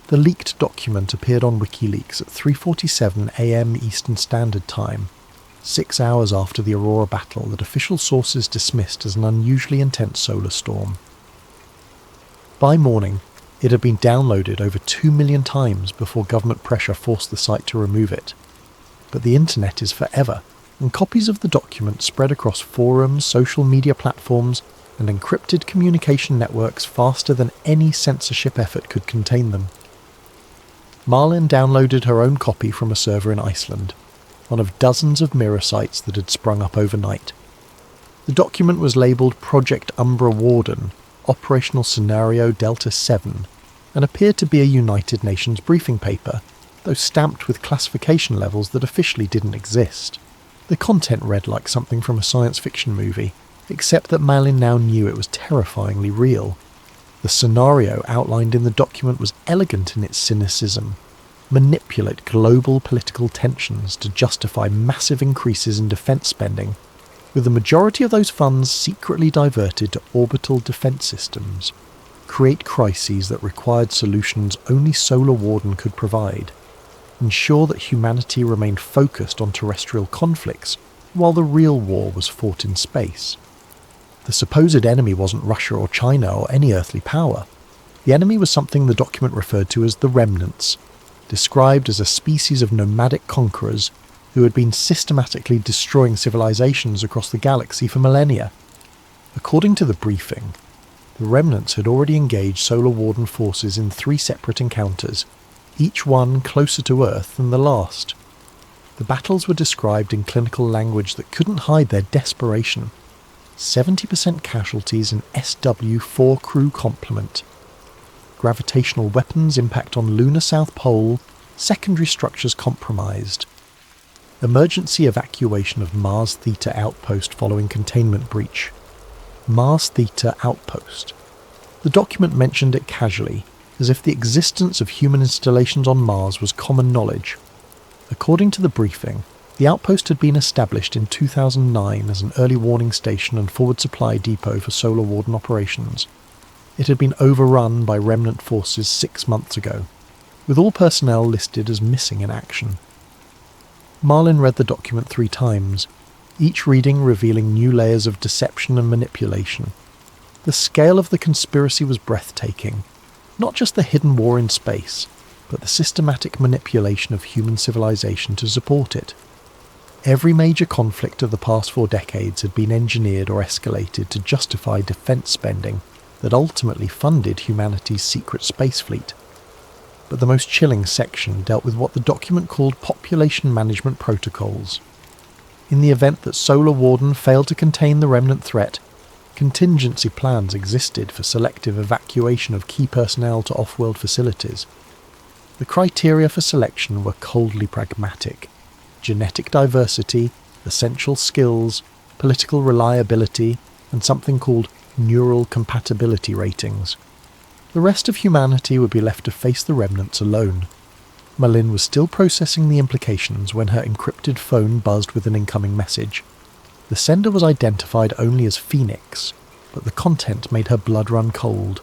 The leaked document appeared on WikiLeaks at 3:47 a.m. Eastern Standard Time, 6 hours after the Aurora battle that official sources dismissed as an unusually intense solar storm. By morning, it had been downloaded over 2 million times before government pressure forced the site to remove it. But the internet is forever, and copies of the document spread across forums, social media platforms, and encrypted communication networks faster than any censorship effort could contain them. Marlin downloaded her own copy from a server in Iceland, one of dozens of mirror sites that had sprung up overnight. The document was labelled Project Umbra Warden, Operational Scenario Delta 7, and appeared to be a United Nations briefing paper, though stamped with classification levels that officially didn't exist. The content read like something from a science fiction movie, except that Marlin now knew it was terrifyingly real. The scenario outlined in the document was elegant in its cynicism. Manipulate global political tensions to justify massive increases in defence spending, with the majority of those funds secretly diverted to orbital defence systems, create crises that required solutions only Solar Warden could provide, ensure that humanity remained focused on terrestrial conflicts while the real war was fought in space. The supposed enemy wasn't Russia or China or any earthly power. The enemy was something the document referred to as the remnants, described as a species of nomadic conquerors who had been systematically destroying civilizations across the galaxy for millennia. According to the briefing, the remnants had already engaged Solar Warden forces in 3 separate encounters, each one closer to Earth than the last. The battles were described in clinical language that couldn't hide their desperation. 70% casualties in SW-4 crew complement. Gravitational weapons impact on lunar South Pole, secondary structures compromised. Emergency evacuation of Mars Theta outpost following containment breach. Mars Theta outpost. The document mentioned it casually, as if the existence of human installations on Mars was common knowledge. According to the briefing, the outpost had been established in 2009 as an early warning station and forward supply depot for Solar Warden operations. It had been overrun by remnant forces 6 months ago, with all personnel listed as missing in action. Marlin read the document 3 times, each reading revealing new layers of deception and manipulation. The scale of the conspiracy was breathtaking, not just the hidden war in space, but the systematic manipulation of human civilization to support it. Every major conflict of the past 4 decades had been engineered or escalated to justify defence spending that ultimately funded humanity's secret space fleet. But the most chilling section dealt with what the document called population management protocols. In the event that Solar Warden failed to contain the remnant threat, contingency plans existed for selective evacuation of key personnel to off-world facilities. The criteria for selection were coldly pragmatic: genetic diversity, essential skills, political reliability, and something called neural compatibility ratings. The rest of humanity would be left to face the remnants alone. Malin was still processing the implications when her encrypted phone buzzed with an incoming message. The sender was identified only as Phoenix, but the content made her blood run cold.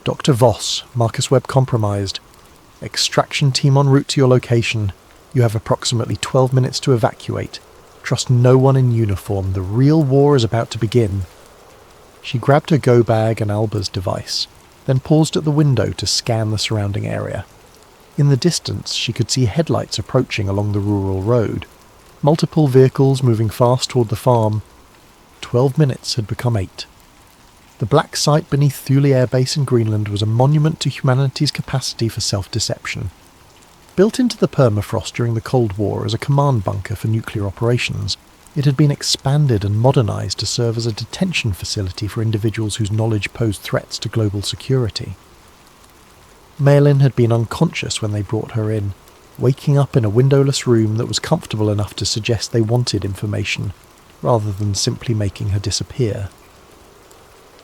Dr. Voss, Marcus Webb compromised. Extraction team en route to your location. You have approximately 12 minutes to evacuate. Trust no one in uniform. The real war is about to begin. She grabbed her go bag and Alba's device, then paused at the window to scan the surrounding area. In the distance, she could see headlights approaching along the rural road. Multiple vehicles moving fast toward the farm. 12 minutes had become 8. The black site beneath Thule Air Base in Greenland was a monument to humanity's capacity for self-deception. Built into the permafrost during the Cold War as a command bunker for nuclear operations, it had been expanded and modernised to serve as a detention facility for individuals whose knowledge posed threats to global security. Malin had been unconscious when they brought her in, waking up in a windowless room that was comfortable enough to suggest they wanted information, rather than simply making her disappear.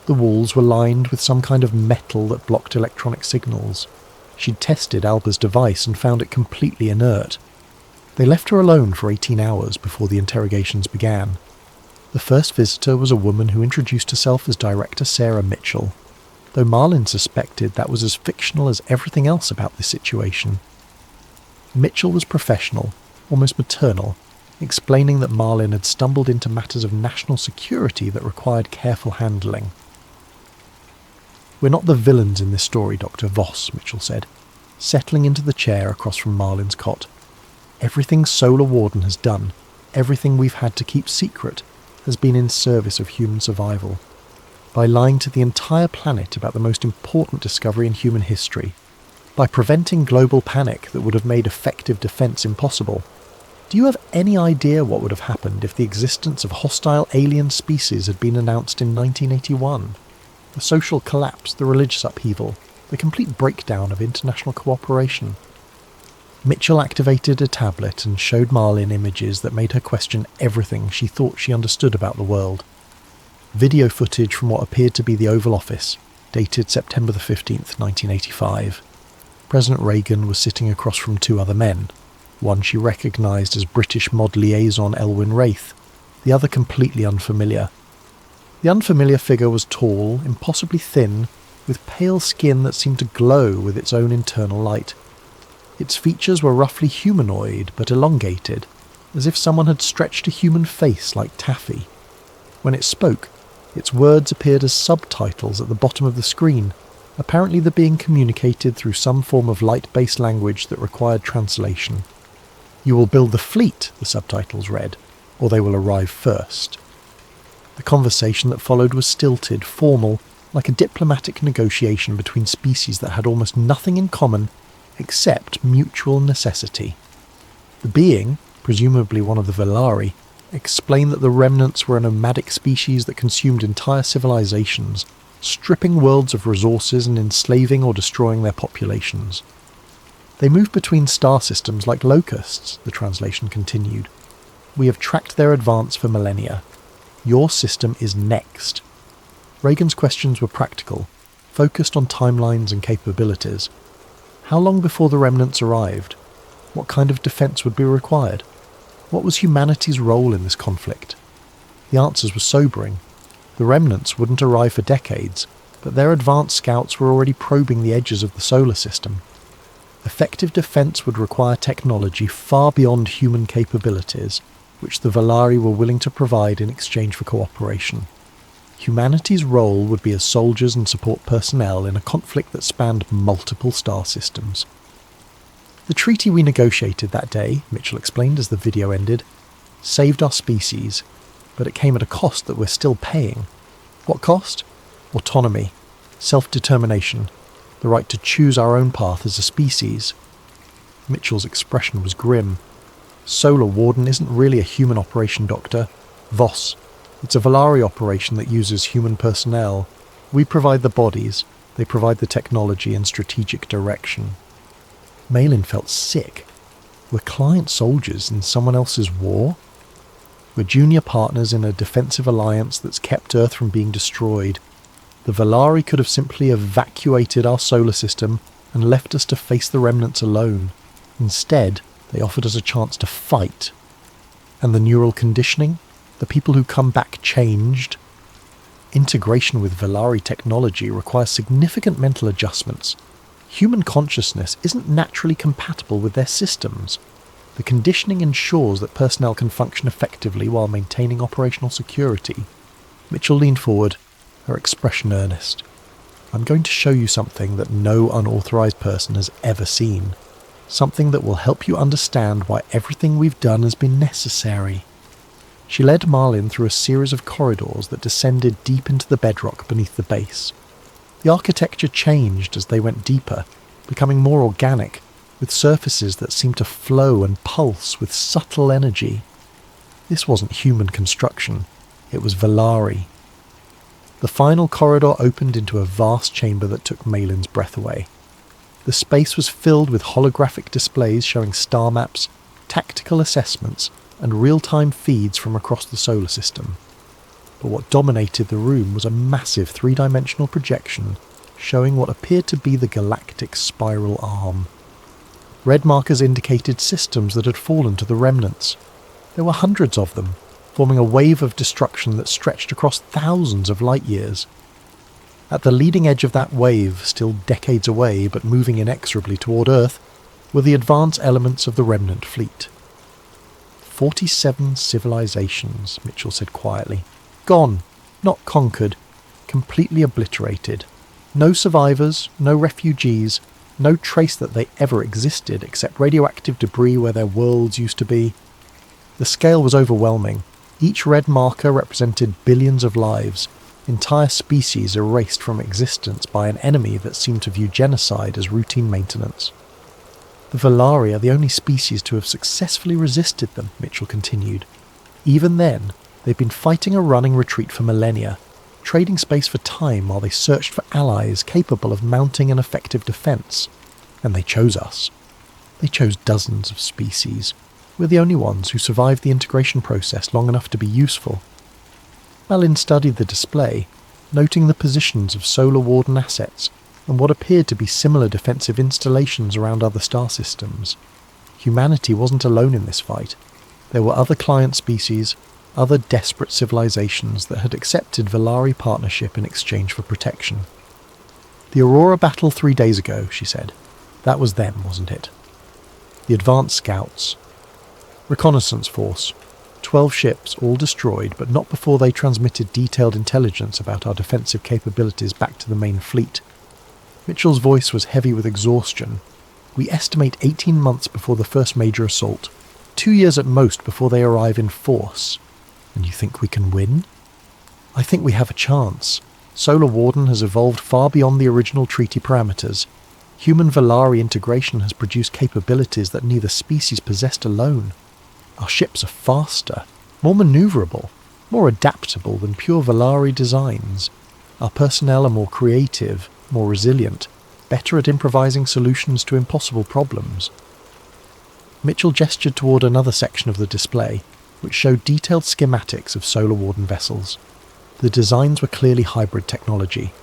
The walls were lined with some kind of metal that blocked electronic signals. She'd tested Alba's device and found it completely inert. They left her alone for 18 hours before the interrogations began. The first visitor was a woman who introduced herself as Director Sarah Mitchell, though Marlin suspected that was as fictional as everything else about this situation. Mitchell was professional, almost maternal, explaining that Marlin had stumbled into matters of national security that required careful handling. "We're not the villains in this story, Dr. Voss," Mitchell said, settling into the chair across from Marlin's cot. "Everything Solar Warden has done, everything we've had to keep secret, has been in service of human survival. By lying to the entire planet about the most important discovery in human history, by preventing global panic that would have made effective defense impossible. Do you have any idea what would have happened if the existence of hostile alien species had been announced in 1981? The social collapse, the religious upheaval, the complete breakdown of international cooperation." Mitchell activated a tablet and showed Marlin images that made her question everything she thought she understood about the world. Video footage from what appeared to be the Oval Office, dated September the 15th, 1985. President Reagan was sitting across from 2 other men, one she recognised as British Mod liaison Elwyn Wraith, the other completely unfamiliar. The unfamiliar figure was tall, impossibly thin, with pale skin that seemed to glow with its own internal light. Its features were roughly humanoid but elongated, as if someone had stretched a human face like taffy. When it spoke, its words appeared as subtitles at the bottom of the screen. Apparently they're being communicated through some form of light-based language that required translation. "You will build the fleet," the subtitles read, "or they will arrive first." The conversation that followed was stilted, formal, like a diplomatic negotiation between species that had almost nothing in common except mutual necessity. The being, presumably one of the Velari, explained that the remnants were a nomadic species that consumed entire civilizations, stripping worlds of resources and enslaving or destroying their populations. "They move between star systems like locusts," the translation continued. "We have tracked their advance for millennia. Your system is next." Reagan's questions were practical, focused on timelines and capabilities. How long before the remnants arrived? What kind of defense would be required? What was humanity's role in this conflict? The answers were sobering. The remnants wouldn't arrive for decades, but their advanced scouts were already probing the edges of the solar system. Effective defense would require technology far beyond human capabilities, which the Velari were willing to provide in exchange for cooperation. Humanity's role would be as soldiers and support personnel in a conflict that spanned multiple star systems. "The treaty we negotiated that day," Mitchell explained as the video ended, "saved our species, but it came at a cost that we're still paying." "What cost?" "Autonomy, self-determination, the right to choose our own path as a species." Mitchell's expression was grim. "Solar Warden isn't really a human operation, Doctor. Voss. It's a Velari operation that uses human personnel. We provide the bodies, they provide the technology and strategic direction." Malin felt sick. Were client soldiers in someone else's war? We're junior partners in a defensive alliance that's kept Earth from being destroyed. The Valari could have simply evacuated our solar system and left us to face the remnants alone. Instead, they offered us a chance to fight. And the neural conditioning? The people who come back changed? Integration with Valari technology requires significant mental adjustments. Human consciousness isn't naturally compatible with their systems. The conditioning ensures that personnel can function effectively while maintaining operational security. Mitchell leaned forward, her expression earnest. I'm going to show you something that no unauthorized person has ever seen. Something that will help you understand why everything we've done has been necessary. She led Marlin through a series of corridors that descended deep into the bedrock beneath the base. The architecture changed as they went deeper, becoming more organic, with surfaces that seemed to flow and pulse with subtle energy. This wasn't human construction, it was Valari. The final corridor opened into a vast chamber that took Malin's breath away. The space was filled with holographic displays showing star maps, tactical assessments, and real-time feeds from across the solar system. But what dominated the room was a massive three-dimensional projection showing what appeared to be the galactic spiral arm. Red markers indicated systems that had fallen to the remnants. There were hundreds of them, forming a wave of destruction that stretched across thousands of light years. At the leading edge of that wave, still decades away but moving inexorably toward Earth, were the advanced elements of the remnant fleet. 47 civilizations, Mitchell said quietly. Gone, not conquered, completely obliterated. No survivors, no refugees, no trace that they ever existed except radioactive debris where their worlds used to be. The scale was overwhelming. Each red marker represented billions of lives, entire species erased from existence by an enemy that seemed to view genocide as routine maintenance. The Valari are the only species to have successfully resisted them, Mitchell continued. Even then, they've been fighting a running retreat for millennia, trading space for time while they searched for allies capable of mounting an effective defence. And they chose us. They chose dozens of species. We're the only ones who survived the integration process long enough to be useful. Malin studied the display, noting the positions of Solar Warden assets and what appeared to be similar defensive installations around other star systems. Humanity wasn't alone in this fight. There were other client species, other desperate civilizations that had accepted Valari partnership in exchange for protection. The Aurora battle 3 days ago, she said. That was them, wasn't it? The advanced scouts. Reconnaissance force. 12 ships, all destroyed, but not before they transmitted detailed intelligence about our defensive capabilities back to the main fleet. Mitchell's voice was heavy with exhaustion. We estimate 18 months before the first major assault. 2 years at most before they arrive in force. And you think we can win? I think we have a chance. Solar Warden has evolved far beyond the original treaty parameters. Human Valari integration has produced capabilities that neither species possessed alone. Our ships are faster, more manoeuvrable, more adaptable than pure Valari designs. Our personnel are more creative, more resilient, better at improvising solutions to impossible problems. Mitchell gestured toward another section of the display, which showed detailed schematics of Solar Warden vessels. The designs were clearly hybrid technology.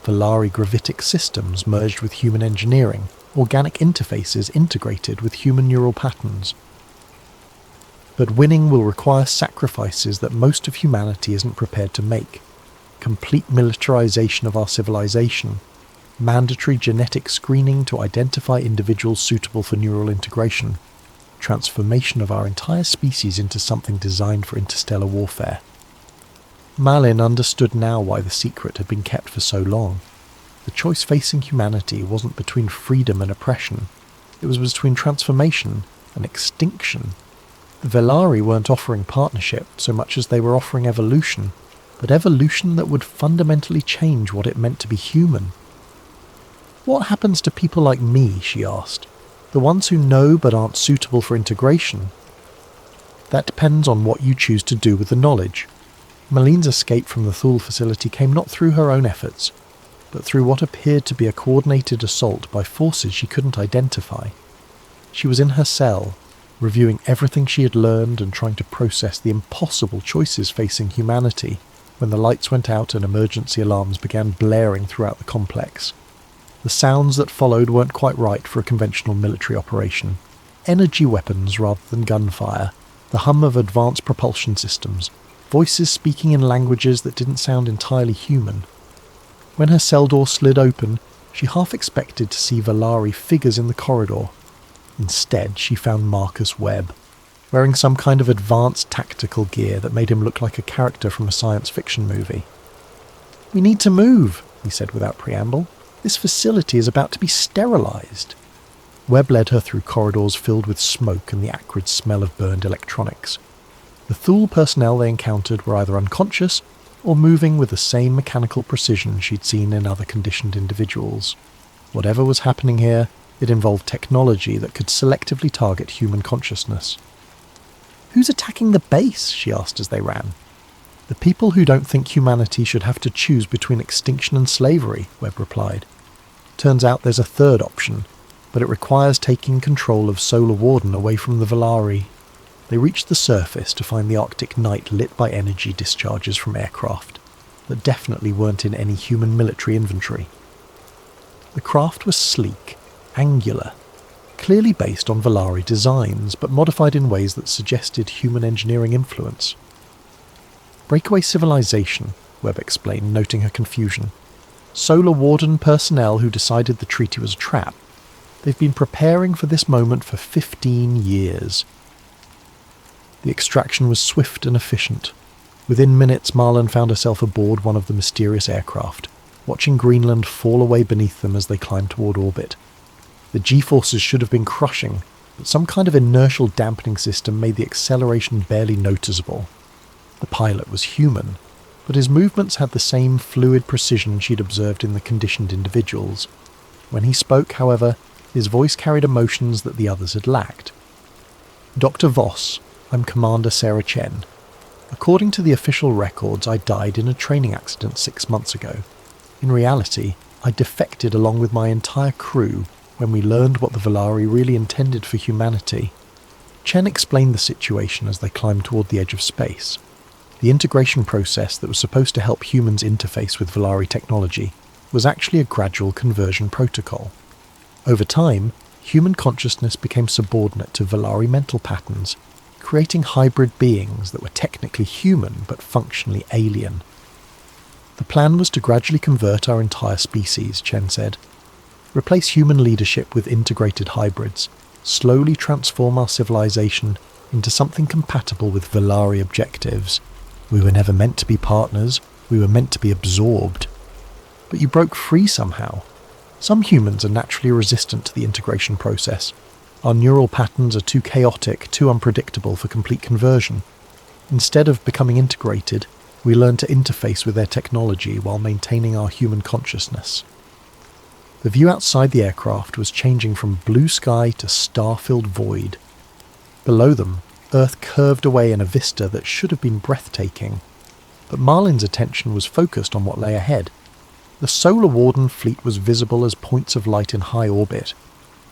Valari gravitic systems merged with human engineering, organic interfaces integrated with human neural patterns. But winning will require sacrifices that most of humanity isn't prepared to make. Complete militarization of our civilization, mandatory genetic screening to identify individuals suitable for neural integration, transformation of our entire species into something designed for interstellar warfare. Malin understood now why the secret had been kept for so long. The choice facing humanity wasn't between freedom and oppression, it was between transformation and extinction. The Valari weren't offering partnership so much as they were offering evolution, but evolution that would fundamentally change what it meant to be human. What happens to people like me, she asked, the ones who know but aren't suitable for integration? That depends on what you choose to do with the knowledge. Malin's escape from the Thule facility came not through her own efforts, but through what appeared to be a coordinated assault by forces she couldn't identify. She was in her cell, reviewing everything she had learned and trying to process the impossible choices facing humanity. when the lights went out and emergency alarms began blaring throughout the complex. The sounds that followed weren't quite right for a conventional military operation. Energy weapons rather than gunfire, the hum of advanced propulsion systems, voices speaking in languages that didn't sound entirely human. When her cell door slid open, she half expected to see Valari figures in the corridor. Instead, she found Marcus Webb, wearing some kind of advanced tactical gear that made him look like a character from a science fiction movie. "We need to move," he said without preamble. "This facility is about to be sterilized." Webb led her through corridors filled with smoke and the acrid smell of burned electronics. The Thule personnel they encountered were either unconscious or moving with the same mechanical precision she'd seen in other conditioned individuals. Whatever was happening here, it involved technology that could selectively target human consciousness. "Who's attacking the base?" she asked as they ran. "The people who don't think humanity should have to choose between extinction and slavery," Webb replied. "Turns out there's a third option, but it requires taking control of Solar Warden away from the Valari." They reached the surface to find the Arctic night lit by energy discharges from aircraft that definitely weren't in any human military inventory. The craft was sleek, angular, clearly based on Valari designs, but modified in ways that suggested human engineering influence. "Breakaway civilization," Webb explained, noting her confusion. "Solar Warden personnel who decided the treaty was a trap. They've been preparing for this moment for 15 years. The extraction was swift and efficient. Within minutes, Marlon found herself aboard one of the mysterious aircraft, watching Greenland fall away beneath them as they climbed toward orbit. The G-forces should have been crushing, but some kind of inertial dampening system made the acceleration barely noticeable. The pilot was human, but his movements had the same fluid precision she'd observed in the conditioned individuals. When he spoke, however, his voice carried emotions that the others had lacked. "Dr. Voss, I'm Commander Sarah Chen. According to the official records, I died in a training accident 6 months ago. In reality, I defected along with my entire crew when we learned what the Valari really intended for humanity." Chen explained the situation as they climbed toward the edge of space. The integration process that was supposed to help humans interface with Valari technology was actually a gradual conversion protocol. Over time, human consciousness became subordinate to Valari mental patterns, creating hybrid beings that were technically human but functionally alien. "The plan was to gradually convert our entire species," Chen said. "Replace human leadership with integrated hybrids, slowly transform our civilization into something compatible with Valari objectives. We were never meant to be partners, we were meant to be absorbed. But you broke free somehow. Some humans are naturally resistant to the integration process. Our neural patterns are too chaotic, too unpredictable for complete conversion. Instead of becoming integrated, we learn to interface with their technology while maintaining our human consciousness." The view outside the aircraft was changing from blue sky to star-filled void. Below them, Earth curved away in a vista that should have been breathtaking. But Marlin's attention was focused on what lay ahead. The Solar Warden fleet was visible as points of light in high orbit,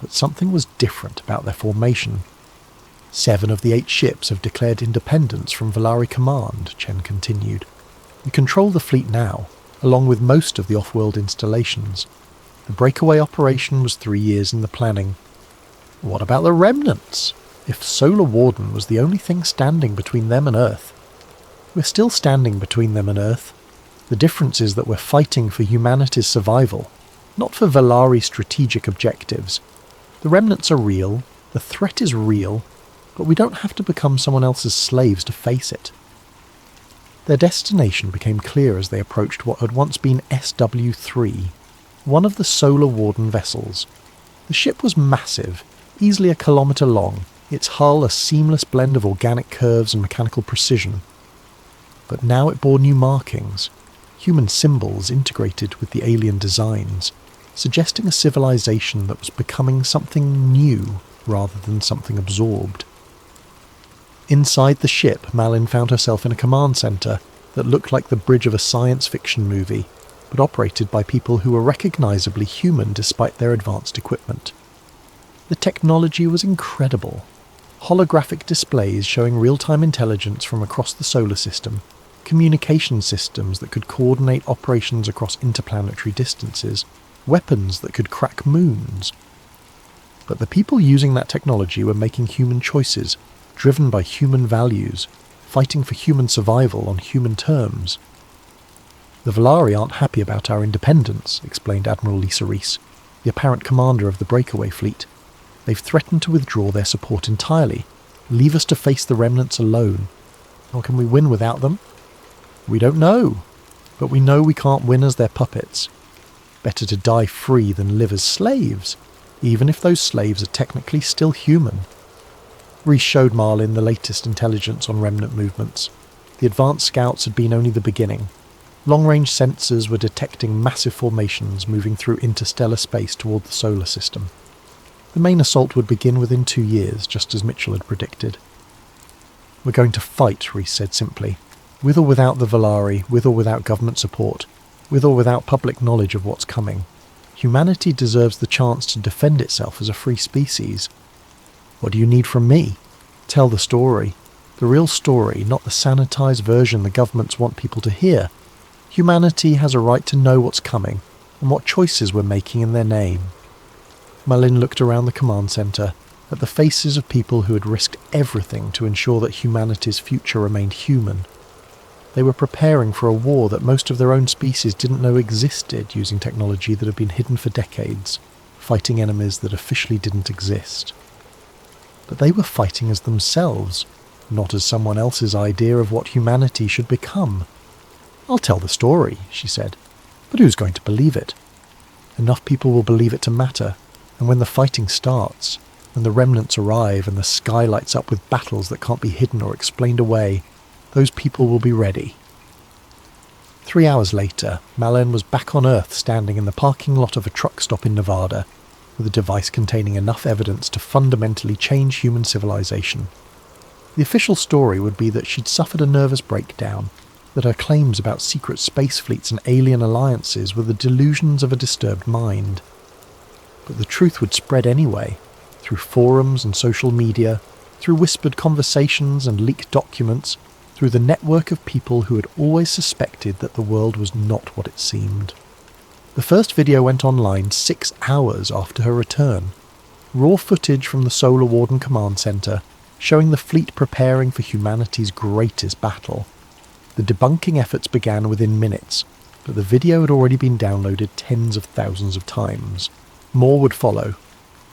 but something was different about their formation. 7 of the 8 ships have declared independence from Valari Command, Chen continued. "We control the fleet now, along with most of the off-world installations. The breakaway operation was 3 years in the planning." "What about the remnants? If Solar Warden was the only thing standing between them and Earth?" "We're still standing between them and Earth. The difference is that we're fighting for humanity's survival, not for Valari strategic objectives. The remnants are real, the threat is real, but we don't have to become someone else's slaves to face it." Their destination became clear as they approached what had once been SW-3, one of the Solar Warden vessels. The ship was massive, easily a kilometre long, its hull a seamless blend of organic curves and mechanical precision. But now it bore new markings, human symbols integrated with the alien designs, suggesting a civilization that was becoming something new rather than something absorbed. Inside the ship, Malin found herself in a command centre that looked like the bridge of a science fiction movie, but operated by people who were recognisably human despite their advanced equipment. The technology was incredible. Holographic displays showing real-time intelligence from across the solar system, communication systems that could coordinate operations across interplanetary distances, weapons that could crack moons. But the people using that technology were making human choices, driven by human values, fighting for human survival on human terms. "The Volari aren't happy about our independence," explained Admiral Lisa Reese, the apparent commander of the breakaway fleet. "They've threatened to withdraw their support entirely, leave us to face the remnants alone. Or can we win without them? We don't know, but we know we can't win as their puppets. Better to die free than live as slaves, even if those slaves are technically still human." Reese showed Marlin the latest intelligence on remnant movements. The advanced scouts had been only the beginning. Long-range sensors were detecting massive formations moving through interstellar space toward the solar system. The main assault would begin within 2 years, just as Mitchell had predicted. "We're going to fight," Reese said simply. "With or without the Volari, with or without government support, with or without public knowledge of what's coming. Humanity deserves the chance to defend itself as a free species. What do you need from me? Tell the story. The real story, not the sanitized version the governments want people to hear. Humanity has a right to know what's coming and what choices we're making in their name." Malin looked around the command centre, at the faces of people who had risked everything to ensure that humanity's future remained human. They were preparing for a war that most of their own species didn't know existed, using technology that had been hidden for decades, fighting enemies that officially didn't exist. But they were fighting as themselves, not as someone else's idea of what humanity should become. "I'll tell the story," she said, "but who's going to believe it? Enough people will believe it to matter, and when the fighting starts, when the remnants arrive and the sky lights up with battles that can't be hidden or explained away, those people will be ready." 3 hours later, Malin was back on Earth, standing in the parking lot of a truck stop in Nevada, with a device containing enough evidence to fundamentally change human civilization. The official story would be that she'd suffered a nervous breakdown, that her claims about secret space fleets and alien alliances were the delusions of a disturbed mind. But the truth would spread anyway, through forums and social media, through whispered conversations and leaked documents, through the network of people who had always suspected that the world was not what it seemed. The first video went online 6 hours after her return. Raw footage from the Solar Warden command centre, showing the fleet preparing for humanity's greatest battle. The debunking efforts began within minutes, but the video had already been downloaded tens of thousands of times. More would follow.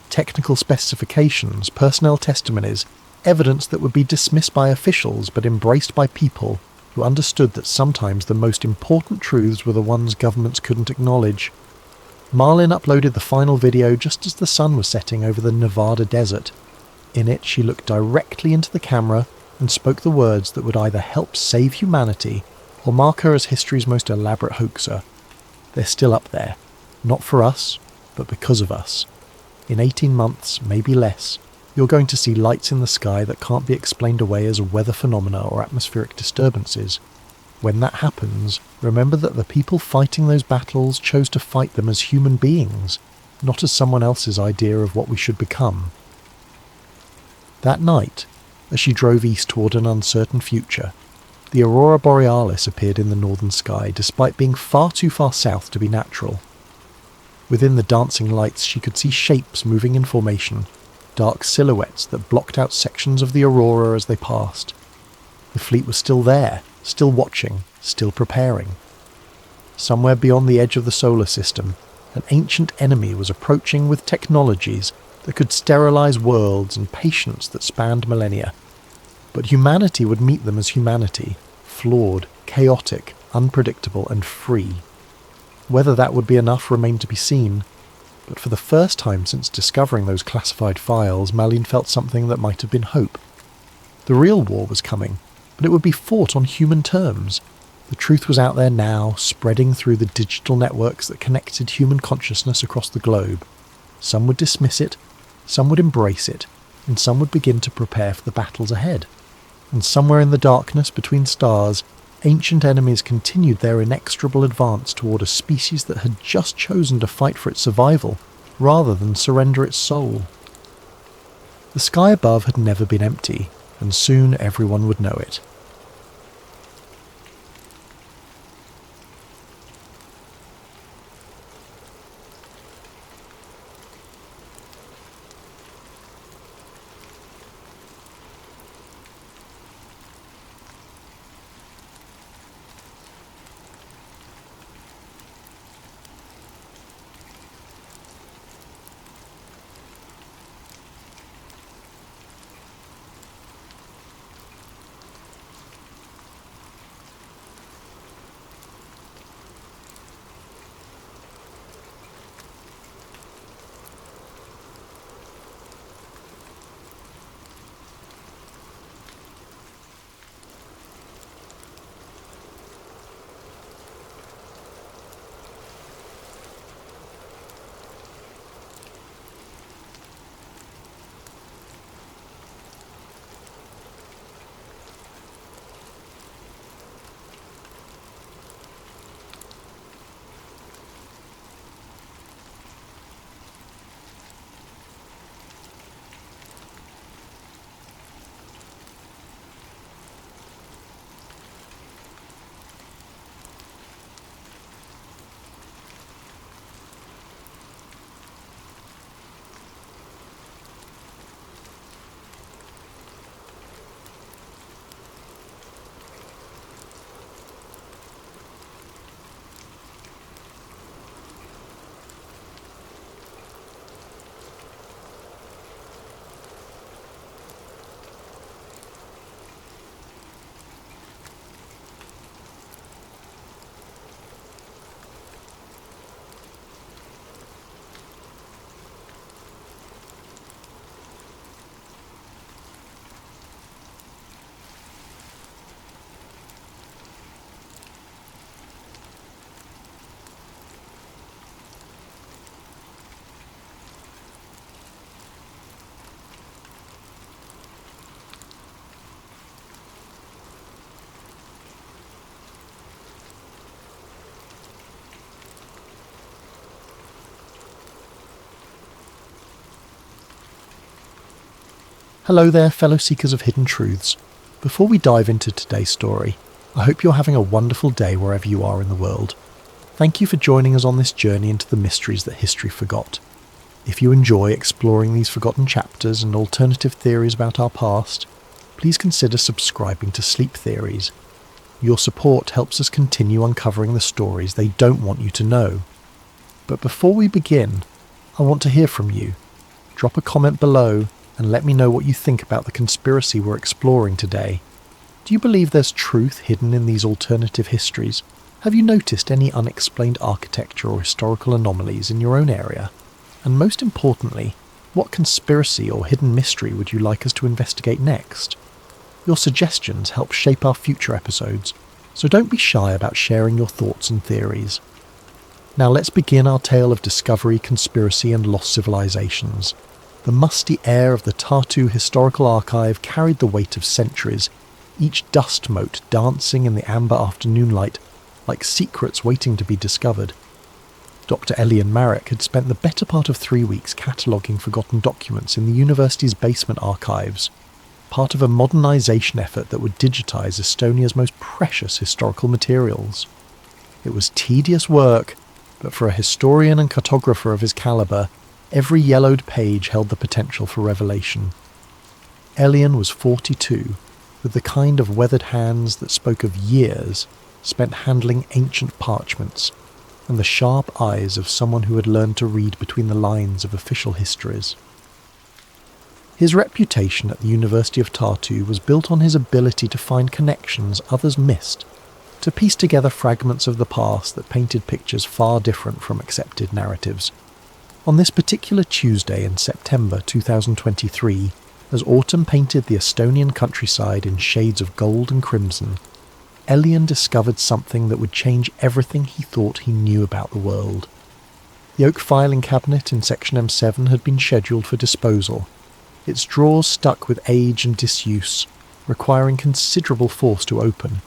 Technical specifications, personnel testimonies, evidence that would be dismissed by officials but embraced by people who understood that sometimes the most important truths were the ones governments couldn't acknowledge. Marlin uploaded the final video just as the sun was setting over the Nevada desert. In it, she looked directly into the camera and spoke the words that would either help save humanity or mark her as history's most elaborate hoaxer. They're still up there, not for us, but because of us. In 18 months, maybe less, you're going to see lights in the sky that can't be explained away as weather phenomena or atmospheric disturbances. When that happens, remember that the people fighting those battles chose to fight them as human beings, not as someone else's idea of what we should become. That night, as she drove east toward an uncertain future, the aurora borealis appeared in the northern sky despite being far too far south to be natural. Within the dancing lights she could see shapes moving in formation, dark silhouettes that blocked out sections of the aurora as they passed. The fleet was still there, still watching, still preparing. Somewhere beyond the edge of the solar system, an ancient enemy was approaching with technologies that could sterilize worlds and patience that spanned millennia. But humanity would meet them as humanity, flawed, chaotic, unpredictable, and free. Whether that would be enough remained to be seen, but for the first time since discovering those classified files, Malin felt something that might have been hope. The real war was coming, but it would be fought on human terms. The truth was out there now, spreading through the digital networks that connected human consciousness across the globe. Some would dismiss it, some would embrace it, and some would begin to prepare for the battles ahead. And somewhere in the darkness between stars, ancient enemies continued their inexorable advance toward a species that had just chosen to fight for its survival, rather than surrender its soul. The sky above had never been empty, and soon everyone would know it. Hello there, fellow seekers of hidden truths. Before we dive into today's story, I hope you're having a wonderful day wherever you are in the world. Thank you for joining us on this journey into the mysteries that history forgot. If you enjoy exploring these forgotten chapters and alternative theories about our past, please consider subscribing to Sleep Theories. Your support helps us continue uncovering the stories they don't want you to know. But before we begin, I want to hear from you. Drop a comment below and let me know what you think about the conspiracy we're exploring today. Do you believe there's truth hidden in these alternative histories? Have you noticed any unexplained architecture or historical anomalies in your own area? And most importantly, what conspiracy or hidden mystery would you like us to investigate next? Your suggestions help shape our future episodes, so don't be shy about sharing your thoughts and theories. Now let's begin our tale of discovery, conspiracy and lost civilizations. The musty air of the Tartu Historical Archive carried the weight of centuries, each dust mote dancing in the amber afternoon light like secrets waiting to be discovered. Dr. Elian Marek had spent the better part of 3 weeks cataloguing forgotten documents in the university's basement archives, part of a modernisation effort that would digitise Estonia's most precious historical materials. It was tedious work, but for a historian and cartographer of his calibre, every yellowed page held the potential for revelation. Elian was 42, with the kind of weathered hands that spoke of years spent handling ancient parchments, and the sharp eyes of someone who had learned to read between the lines of official histories. His reputation at the University of Tartu was built on his ability to find connections others missed, to piece together fragments of the past that painted pictures far different from accepted narratives. On this particular Tuesday in September 2023, as autumn painted the Estonian countryside in shades of gold and crimson, Elian discovered something that would change everything he thought he knew about the world. The oak filing cabinet in section M7 had been scheduled for disposal, its drawers stuck with age and disuse, requiring considerable force to open.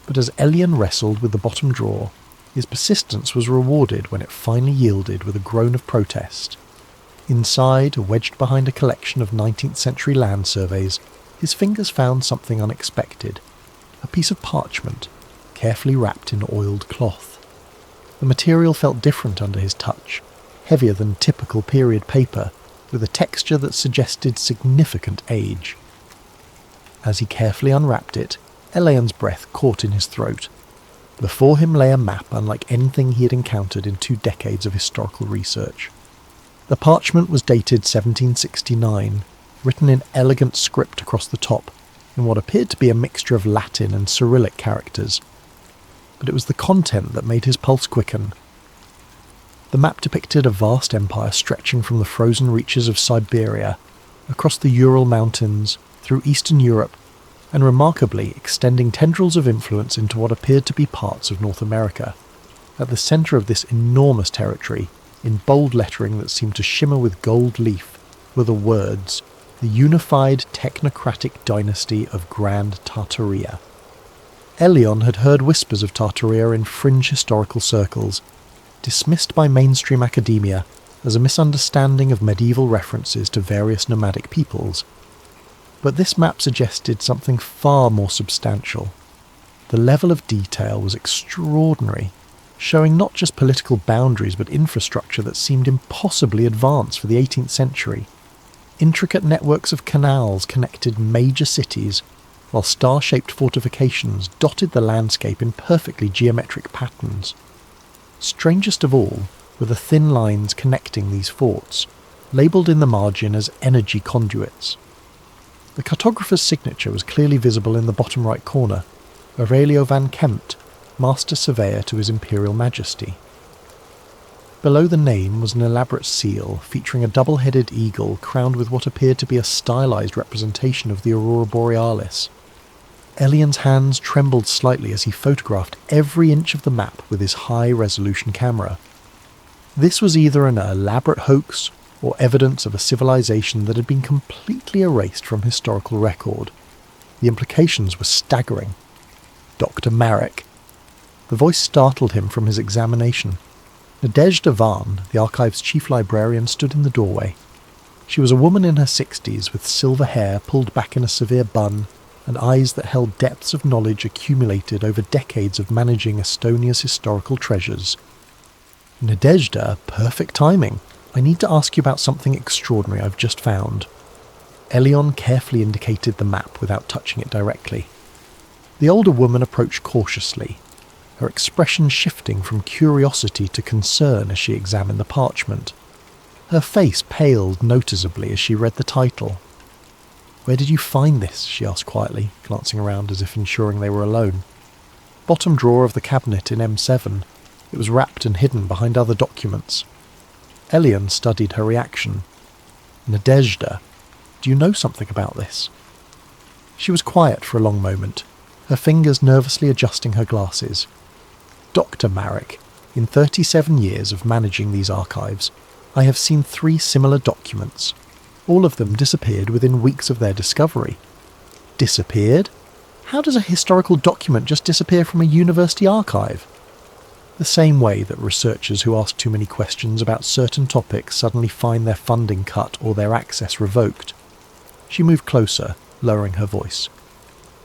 But as Elian wrestled with the bottom drawer, his persistence was rewarded when it finally yielded with a groan of protest. Inside, wedged behind a collection of 19th century land surveys, his fingers found something unexpected. A piece of parchment, carefully wrapped in oiled cloth. The material felt different under his touch, heavier than typical period paper, with a texture that suggested significant age. As he carefully unwrapped it, Elian's breath caught in his throat. Before him lay a map unlike anything he had encountered in 2 decades of historical research. The parchment was dated 1769, written in elegant script across the top, in what appeared to be a mixture of Latin and Cyrillic characters. But it was the content that made his pulse quicken. The map depicted a vast empire stretching from the frozen reaches of Siberia, across the Ural Mountains, through Eastern Europe, and remarkably extending tendrils of influence into what appeared to be parts of North America. At the centre of this enormous territory, in bold lettering that seemed to shimmer with gold leaf, were the words, "The Unified Technocratic Dynasty of Grand Tartaria." Elian had heard whispers of Tartaria in fringe historical circles, dismissed by mainstream academia as a misunderstanding of medieval references to various nomadic peoples. But this map suggested something far more substantial. The level of detail was extraordinary, showing not just political boundaries but infrastructure that seemed impossibly advanced for the 18th century. Intricate networks of canals connected major cities, while star-shaped fortifications dotted the landscape in perfectly geometric patterns. Strangest of all were the thin lines connecting these forts, labelled in the margin as energy conduits. The cartographer's signature was clearly visible in the bottom right corner, Aurelio van Kempt, Master Surveyor to His Imperial Majesty. Below the name was an elaborate seal featuring a double-headed eagle crowned with what appeared to be a stylized representation of the Aurora Borealis. Elian's hands trembled slightly as he photographed every inch of the map with his high-resolution camera. This was either an elaborate hoax or evidence of a civilization that had been completely erased from historical record. The implications were staggering. Dr. Marek. The voice startled him from his examination. Nadezhda Van, the archive's chief librarian, stood in the doorway. She was a woman in her 60s with silver hair pulled back in a severe bun and eyes that held depths of knowledge accumulated over decades of managing Estonia's historical treasures. Nadezhda, perfect timing. I need to ask you about something extraordinary I've just found. Elion carefully indicated the map without touching it directly. The older woman approached cautiously, her expression shifting from curiosity to concern as she examined the parchment. Her face paled noticeably as she read the title. "Where did you find this?" she asked quietly, glancing around as if ensuring they were alone. "Bottom drawer of the cabinet in M7. It was wrapped and hidden behind other documents." Elion studied her reaction. "Nadezhda, do you know something about this?" She was quiet for a long moment, her fingers nervously adjusting her glasses. "Dr. Marek, in 37 years of managing these archives, I have seen 3 similar documents. All of them disappeared within weeks of their discovery." "Disappeared? How does a historical document just disappear from a university archive?" "The same way that researchers who ask too many questions about certain topics suddenly find their funding cut or their access revoked." She moved closer, lowering her voice.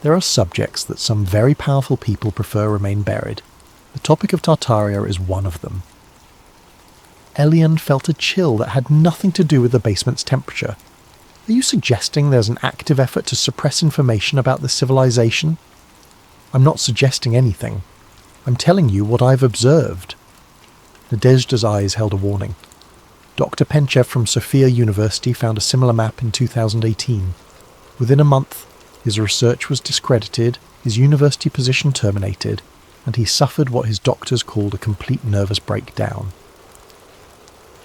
"There are subjects that some very powerful people prefer remain buried. The topic of Tartaria is one of them." Elion felt a chill that had nothing to do with the basement's temperature. "Are you suggesting there's an active effort to suppress information about the civilization?" "I'm not suggesting anything. I'm telling you what I've observed." Nadezhda's eyes held a warning. "Dr. Penchev from Sofia University found a similar map in 2018. Within a month, his research was discredited, his university position terminated, and he suffered what his doctors called a complete nervous breakdown.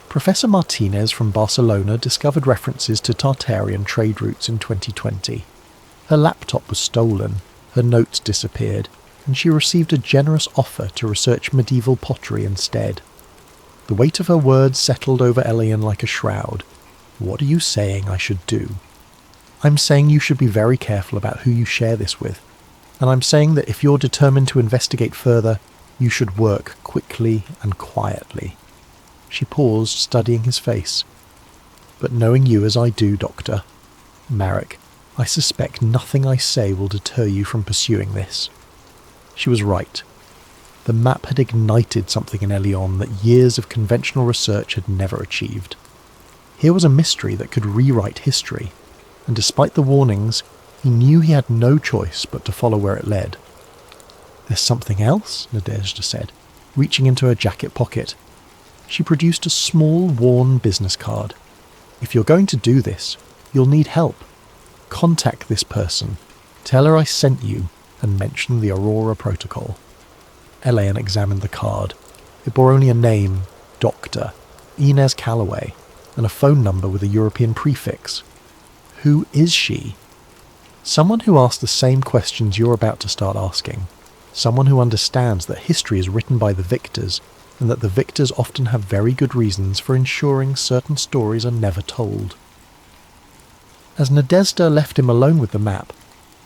Professor Martinez from Barcelona discovered references to Tartarian trade routes in 2020. Her laptop was stolen, her notes disappeared, and she received a generous offer to research medieval pottery instead." The weight of her words settled over Elion like a shroud. "What are you saying I should do?" "I'm saying you should be very careful about who you share this with. And I'm saying that if you're determined to investigate further, you should work quickly and quietly." She paused, studying his face. "But knowing you as I do, Doctor Marek, I suspect nothing I say will deter you from pursuing this." She was right. The map had ignited something in Elion that years of conventional research had never achieved. Here was a mystery that could rewrite history, and despite the warnings, he knew he had no choice but to follow where it led. "There's something else," Nadezhda said, reaching into her jacket pocket. She produced a small, worn business card. "If you're going to do this, you'll need help. Contact this person, tell her I sent you, and mention the Aurora Protocol." Elion examined the card. It bore only a name, Dr. Inez Calloway, and a phone number with a European prefix. Who is she? Someone who asks the same questions you're about to start asking. Someone who understands that history is written by the victors, and that the victors often have very good reasons for ensuring certain stories are never told. As Nadezhda left him alone with the map,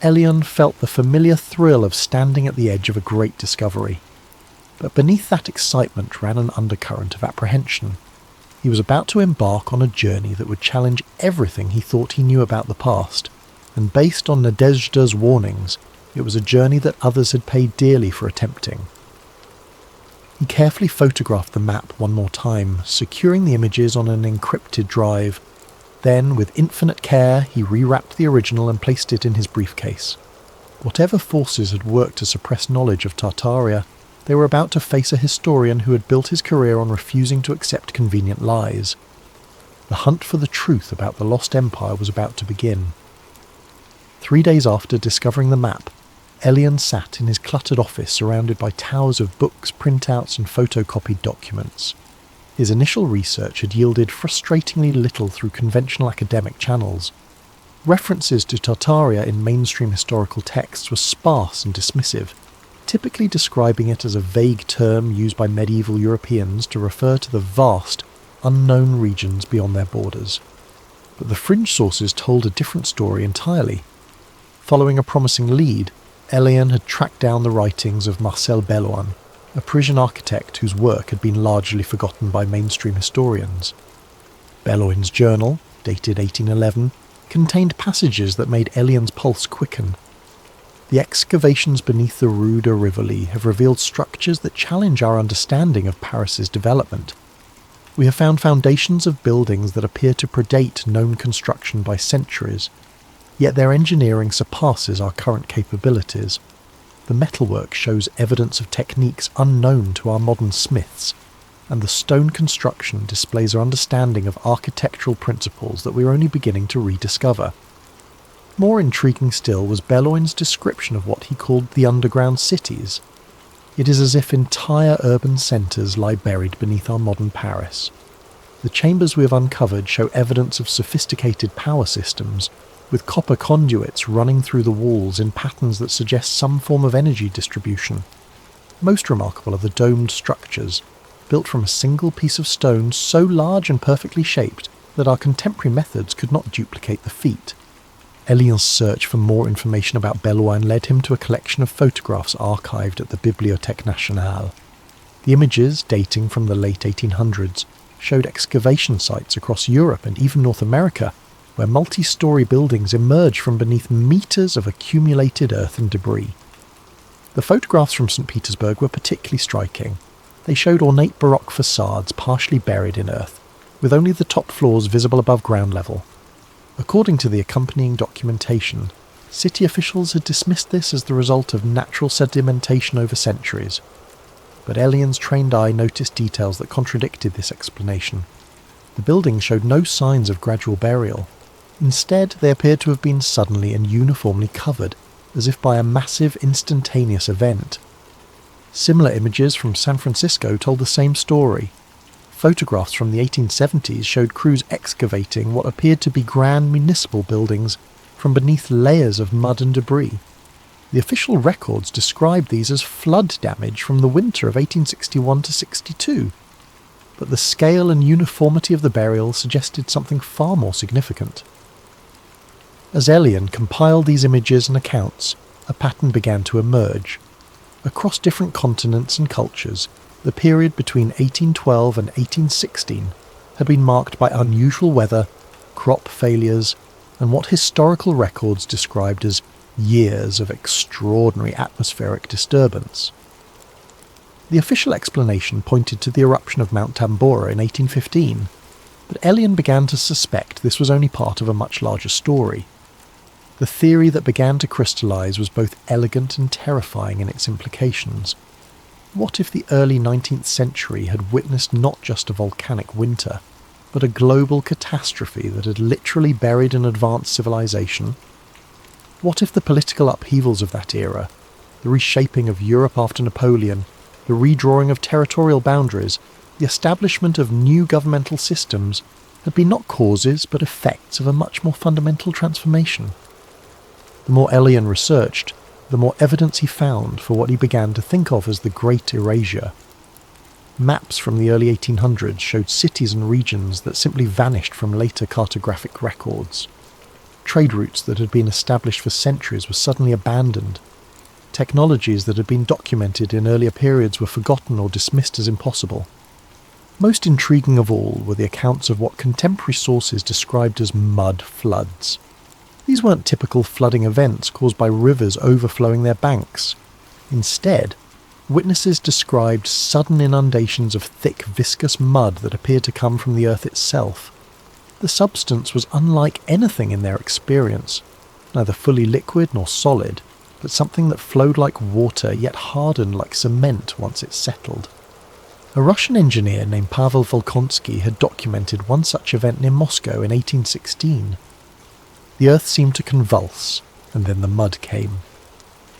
Elion felt the familiar thrill of standing at the edge of a great discovery. But beneath that excitement ran an undercurrent of apprehension. He was about to embark on a journey that would challenge everything he thought he knew about the past, and based on Nadezhda's warnings, it was a journey that others had paid dearly for attempting. He carefully photographed the map one more time, securing the images on an encrypted drive. Then, with infinite care, he rewrapped the original and placed it in his briefcase. Whatever forces had worked to suppress knowledge of Tartaria, they were about to face a historian who had built his career on refusing to accept convenient lies. The hunt for the truth about the lost empire was about to begin. 3 days after discovering the map, Elion sat in his cluttered office surrounded by towers of books, printouts and photocopied documents. His initial research had yielded frustratingly little through conventional academic channels. References to Tartaria in mainstream historical texts were sparse and dismissive, typically describing it as a vague term used by medieval Europeans to refer to the vast, unknown regions beyond their borders. But the fringe sources told a different story entirely. Following a promising lead, Elion had tracked down the writings of Marcel Belloin, a Parisian architect whose work had been largely forgotten by mainstream historians. Belloin's journal, dated 1811, contained passages that made Elian's pulse quicken. The excavations beneath the Rue de Rivoli have revealed structures that challenge our understanding of Paris's development. We have found foundations of buildings that appear to predate known construction by centuries, yet their engineering surpasses our current capabilities. The metalwork shows evidence of techniques unknown to our modern smiths, and the stone construction displays our understanding of architectural principles that we are only beginning to rediscover. More intriguing still was Belloin's description of what he called the underground cities. It is as if entire urban centres lie buried beneath our modern Paris. The chambers we have uncovered show evidence of sophisticated power systems, with copper conduits running through the walls in patterns that suggest some form of energy distribution. Most remarkable are the domed structures, built from a single piece of stone so large and perfectly shaped that our contemporary methods could not duplicate the feat. Elian's search for more information about Belloin led him to a collection of photographs archived at the Bibliothèque Nationale. The images, dating from the late 1800s, showed excavation sites across Europe and even North America, where multi-storey buildings emerge from beneath meters of accumulated earth and debris. The photographs from St. Petersburg were particularly striking. They showed ornate Baroque facades partially buried in earth, with only the top floors visible above ground level. According to the accompanying documentation, city officials had dismissed this as the result of natural sedimentation over centuries. But Elian's trained eye noticed details that contradicted this explanation. The buildings showed no signs of gradual burial. Instead, they appeared to have been suddenly and uniformly covered, as if by a massive instantaneous event. Similar images from San Francisco told the same story. Photographs from the 1870s showed crews excavating what appeared to be grand municipal buildings from beneath layers of mud and debris. The official records described these as flood damage from the winter of 1861 to 62, but the scale and uniformity of the burial suggested something far more significant. As Elian compiled these images and accounts, a pattern began to emerge. Across different continents and cultures, the period between 1812 and 1816 had been marked by unusual weather, crop failures, and what historical records described as years of extraordinary atmospheric disturbance. The official explanation pointed to the eruption of Mount Tambora in 1815, but Elian began to suspect this was only part of a much larger story. The theory that began to crystallize was both elegant and terrifying in its implications. What if the early 19th century had witnessed not just a volcanic winter, but a global catastrophe that had literally buried an advanced civilization? What if the political upheavals of that era, the reshaping of Europe after Napoleon, the redrawing of territorial boundaries, the establishment of new governmental systems, had been not causes but effects of a much more fundamental transformation? The more Elian researched, the more evidence he found for what he began to think of as the Great Erasure. Maps from the early 1800s showed cities and regions that simply vanished from later cartographic records. Trade routes that had been established for centuries were suddenly abandoned. Technologies that had been documented in earlier periods were forgotten or dismissed as impossible. Most intriguing of all were the accounts of what contemporary sources described as mud floods. These weren't typical flooding events caused by rivers overflowing their banks. Instead, witnesses described sudden inundations of thick, viscous mud that appeared to come from the earth itself. The substance was unlike anything in their experience, neither fully liquid nor solid, but something that flowed like water yet hardened like cement once it settled. A Russian engineer named Pavel Volkonsky had documented one such event near Moscow in 1816. The earth seemed to convulse, and then the mud came.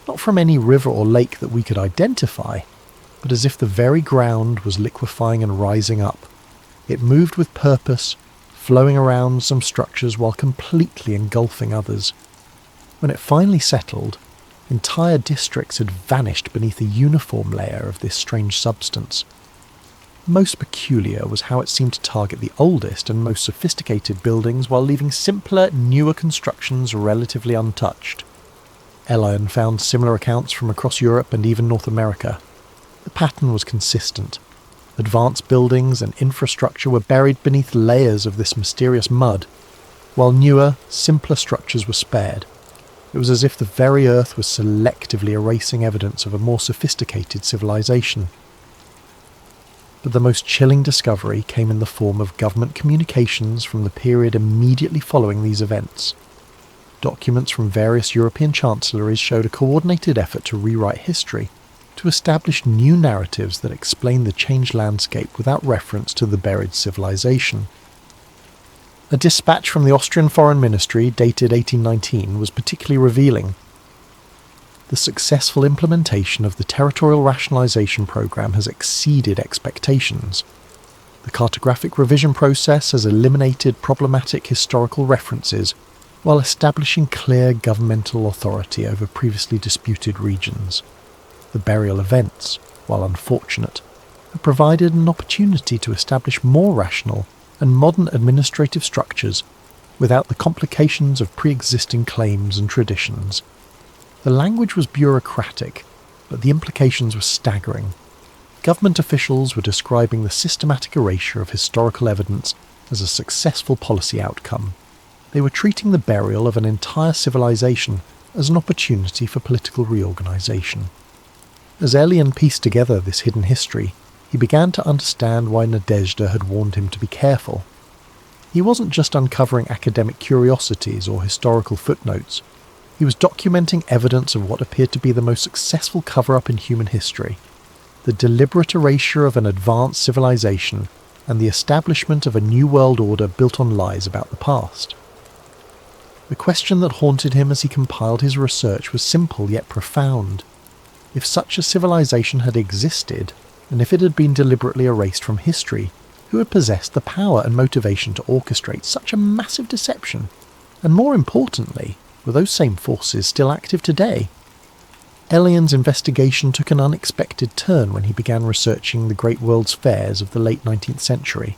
Not from any river or lake that we could identify, but as if the very ground was liquefying and rising up. It moved with purpose, flowing around some structures while completely engulfing others. When it finally settled, entire districts had vanished beneath a uniform layer of this strange substance. Most peculiar was how it seemed to target the oldest and most sophisticated buildings while leaving simpler, newer constructions relatively untouched. Elian found similar accounts from across Europe and even North America. The pattern was consistent. Advanced buildings and infrastructure were buried beneath layers of this mysterious mud, while newer, simpler structures were spared. It was as if the very earth was selectively erasing evidence of a more sophisticated civilization. But the most chilling discovery came in the form of government communications from the period immediately following these events. Documents from various European chancelleries showed a coordinated effort to rewrite history, to establish new narratives that explain the changed landscape without reference to the buried civilization. A dispatch from the Austrian Foreign Ministry, dated 1819, was particularly revealing. The successful implementation of the territorial rationalisation programme has exceeded expectations. The cartographic revision process has eliminated problematic historical references while establishing clear governmental authority over previously disputed regions. The burial events, while unfortunate, have provided an opportunity to establish more rational and modern administrative structures without the complications of pre-existing claims and traditions. The language was bureaucratic, but the implications were staggering. Government officials were describing the systematic erasure of historical evidence as a successful policy outcome. They were treating the burial of an entire civilization as an opportunity for political reorganization. As Elian pieced together this hidden history, he began to understand why Nadezhda had warned him to be careful. He wasn't just uncovering academic curiosities or historical footnotes. He was documenting evidence of what appeared to be the most successful cover-up in human history, the deliberate erasure of an advanced civilization and the establishment of a new world order built on lies about the past. The question that haunted him as he compiled his research was simple yet profound. If such a civilization had existed, and if it had been deliberately erased from history, who had possessed the power and motivation to orchestrate such a massive deception? And more importantly, were those same forces still active today? Elian's investigation took an unexpected turn when he began researching the great world's fairs of the late 19th century.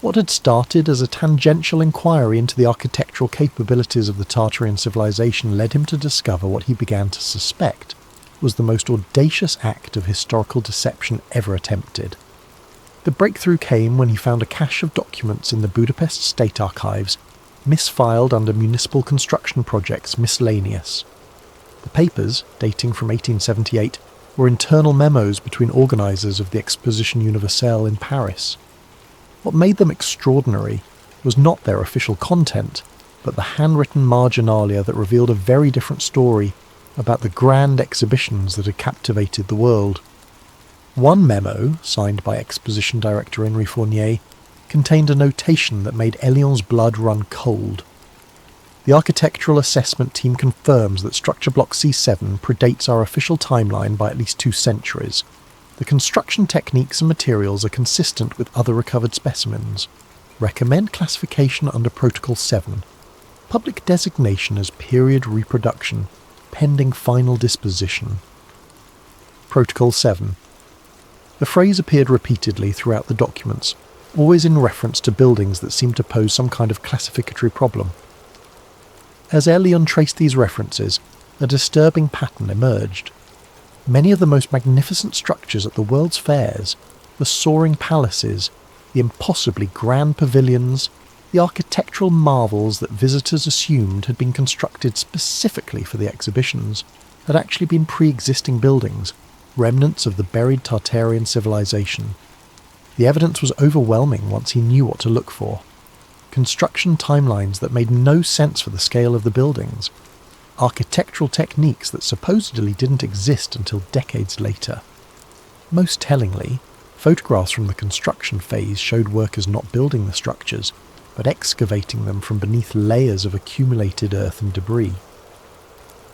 What had started as a tangential inquiry into the architectural capabilities of the Tartarian civilization led him to discover what he began to suspect was the most audacious act of historical deception ever attempted. The breakthrough came when he found a cache of documents in the Budapest State Archives, misfiled under Municipal Construction Projects Miscellaneous. The papers, dating from 1878, were internal memos between organisers of the Exposition Universelle in Paris. What made them extraordinary was not their official content, but the handwritten marginalia that revealed a very different story about the grand exhibitions that had captivated the world. One memo, signed by Exposition Director Henri Fournier, contained a notation that made Elian's blood run cold. The architectural assessment team confirms that structure block C7 predates our official timeline by at least 2 centuries. The construction techniques and materials are consistent with other recovered specimens. Recommend classification under Protocol 7. Public designation as period reproduction, pending final disposition. Protocol 7. The phrase appeared repeatedly throughout the documents, always in reference to buildings that seemed to pose some kind of classificatory problem. As Elian traced these references, a disturbing pattern emerged. Many of the most magnificent structures at the world's fairs, the soaring palaces, the impossibly grand pavilions, the architectural marvels that visitors assumed had been constructed specifically for the exhibitions, had actually been pre-existing buildings, remnants of the buried Tartarian civilization. The evidence was overwhelming once he knew what to look for. Construction timelines that made no sense for the scale of the buildings. Architectural techniques that supposedly didn't exist until decades later. Most tellingly, photographs from the construction phase showed workers not building the structures, but excavating them from beneath layers of accumulated earth and debris.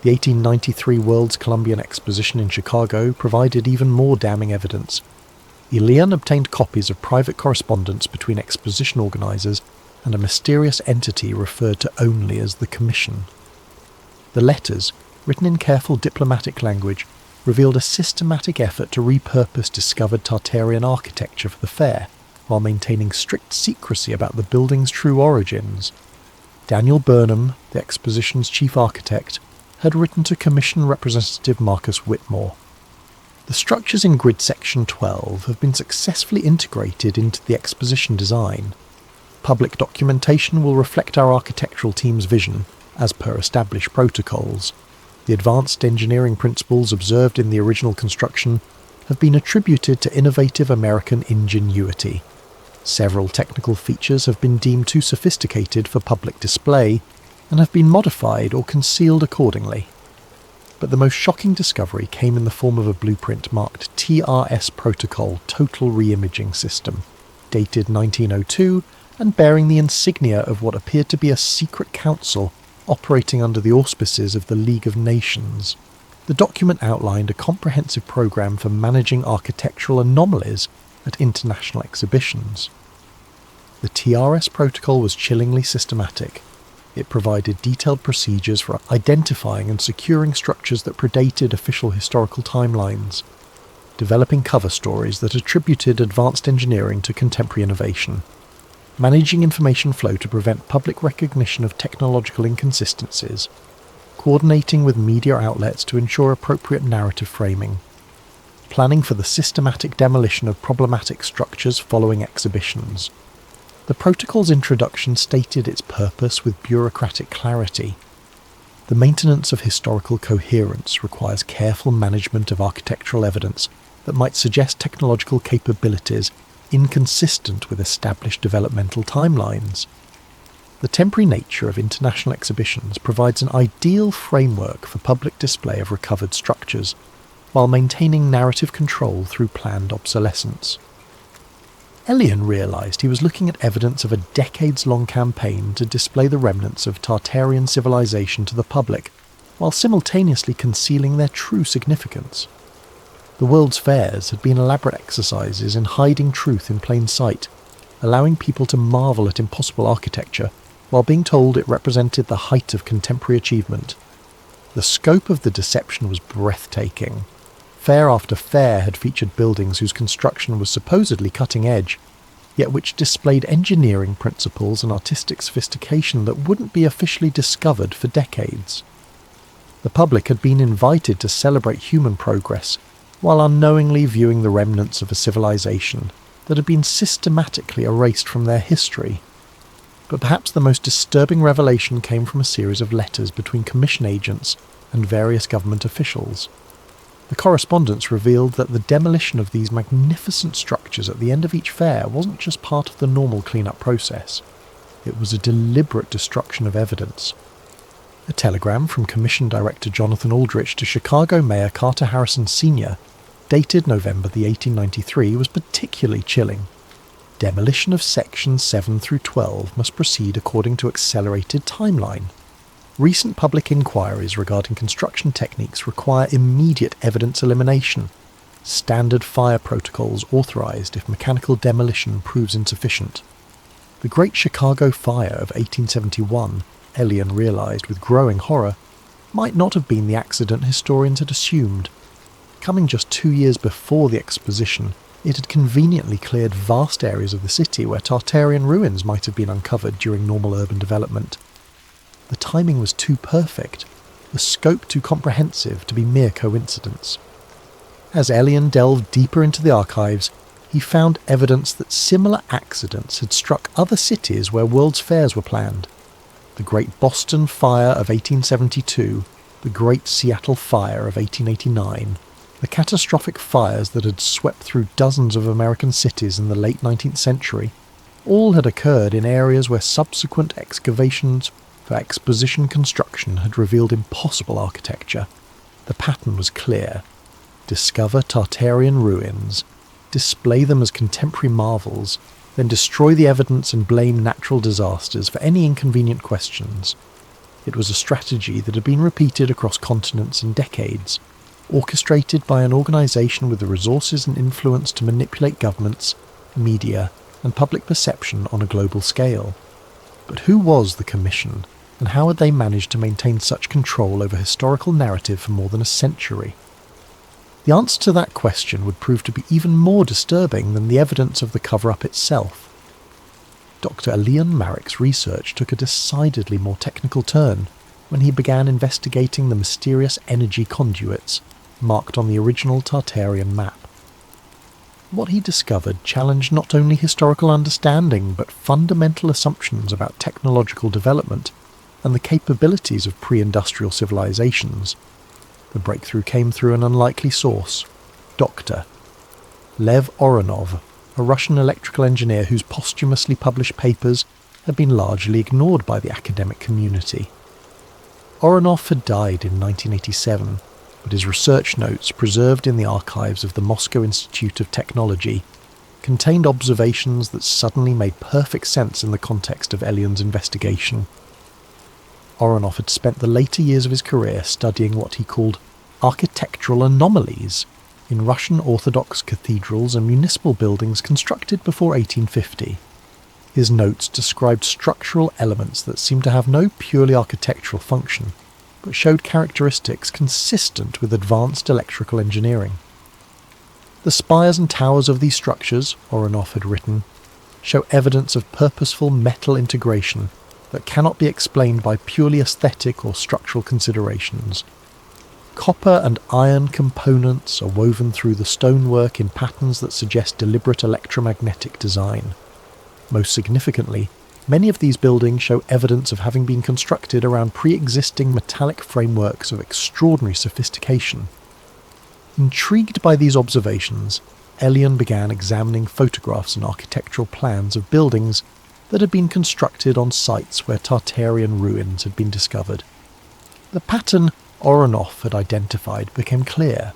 The 1893 World's Columbian Exposition in Chicago provided even more damning evidence. Elian obtained copies of private correspondence between exposition organisers and a mysterious entity referred to only as the Commission. The letters, written in careful diplomatic language, revealed a systematic effort to repurpose discovered Tartarian architecture for the fair, while maintaining strict secrecy about the building's true origins. Daniel Burnham, the exposition's chief architect, had written to Commission Representative Marcus Whitmore. The structures in Grid Section 12 have been successfully integrated into the exposition design. Public documentation will reflect our architectural team's vision, as per established protocols. The advanced engineering principles observed in the original construction have been attributed to innovative American ingenuity. Several technical features have been deemed too sophisticated for public display and have been modified or concealed accordingly. But the most shocking discovery came in the form of a blueprint marked TRS Protocol Total Reimaging System, dated 1902 and bearing the insignia of what appeared to be a secret council operating under the auspices of the League of Nations. The document outlined a comprehensive program for managing architectural anomalies at international exhibitions. The TRS protocol was chillingly systematic. It provided detailed procedures for identifying and securing structures that predated official historical timelines, developing cover stories that attributed advanced engineering to contemporary innovation, managing information flow to prevent public recognition of technological inconsistencies, coordinating with media outlets to ensure appropriate narrative framing, planning for the systematic demolition of problematic structures following exhibitions. The protocol's introduction stated its purpose with bureaucratic clarity. The maintenance of historical coherence requires careful management of architectural evidence that might suggest technological capabilities inconsistent with established developmental timelines. The temporary nature of international exhibitions provides an ideal framework for public display of recovered structures, while maintaining narrative control through planned obsolescence. Elian realised he was looking at evidence of a decades-long campaign to display the remnants of Tartarian civilization to the public, while simultaneously concealing their true significance. The World's Fairs had been elaborate exercises in hiding truth in plain sight, allowing people to marvel at impossible architecture, while being told it represented the height of contemporary achievement. The scope of the deception was breathtaking. Fair after fair had featured buildings whose construction was supposedly cutting edge, yet which displayed engineering principles and artistic sophistication that wouldn't be officially discovered for decades. The public had been invited to celebrate human progress, while unknowingly viewing the remnants of a civilization that had been systematically erased from their history. But perhaps the most disturbing revelation came from a series of letters between commission agents and various government officials. The correspondence revealed that the demolition of these magnificent structures at the end of each fair wasn't just part of the normal clean-up process. It was a deliberate destruction of evidence. A telegram from Commission Director Jonathan Aldrich to Chicago Mayor Carter Harrison Sr., dated November 1893, was particularly chilling. Demolition of sections 7 through 12 must proceed according to accelerated timeline. Recent public inquiries regarding construction techniques require immediate evidence elimination. Standard fire protocols authorized if mechanical demolition proves insufficient. The Great Chicago Fire of 1871, Elian realized with growing horror, might not have been the accident historians had assumed. Coming just 2 years before the exposition, it had conveniently cleared vast areas of the city where Tartarian ruins might have been uncovered during normal urban development. The timing was too perfect, the scope too comprehensive to be mere coincidence. As Elian delved deeper into the archives, he found evidence that similar accidents had struck other cities where World's Fairs were planned. The Great Boston Fire of 1872, the Great Seattle Fire of 1889, the catastrophic fires that had swept through dozens of American cities in the late 19th century, all had occurred in areas where subsequent excavations for exposition construction had revealed impossible architecture. The pattern was clear. Discover Tartarian ruins, display them as contemporary marvels, then destroy the evidence and blame natural disasters for any inconvenient questions. It was a strategy that had been repeated across continents and decades, orchestrated by an organisation with the resources and influence to manipulate governments, media, and public perception on a global scale. But who was the Commission, and how had they managed to maintain such control over historical narrative for more than a century? The answer to that question would prove to be even more disturbing than the evidence of the cover-up itself. Dr. Elian Marrick's research took a decidedly more technical turn when he began investigating the mysterious energy conduits marked on the original Tartarian map. What he discovered challenged not only historical understanding but fundamental assumptions about technological development and the capabilities of pre-industrial civilizations. The breakthrough came through an unlikely source: Dr. Lev Oronov, a Russian electrical engineer whose posthumously published papers had been largely ignored by the academic community. Oronov had died in 1987, but his research notes, preserved in the archives of the Moscow Institute of Technology, contained observations that suddenly made perfect sense in the context of Elian's investigation. Oronov had spent the later years of his career studying what he called architectural anomalies in Russian Orthodox cathedrals and municipal buildings constructed before 1850. His notes described structural elements that seemed to have no purely architectural function, but showed characteristics consistent with advanced electrical engineering. The spires and towers of these structures, Oronov had written, show evidence of purposeful metal integration that cannot be explained by purely aesthetic or structural considerations. Copper and iron components are woven through the stonework in patterns that suggest deliberate electromagnetic design. Most significantly, many of these buildings show evidence of having been constructed around pre-existing metallic frameworks of extraordinary sophistication. Intrigued by these observations, Elian began examining photographs and architectural plans of buildings that had been constructed on sites where Tartarian ruins had been discovered. The pattern Oronov had identified became clear.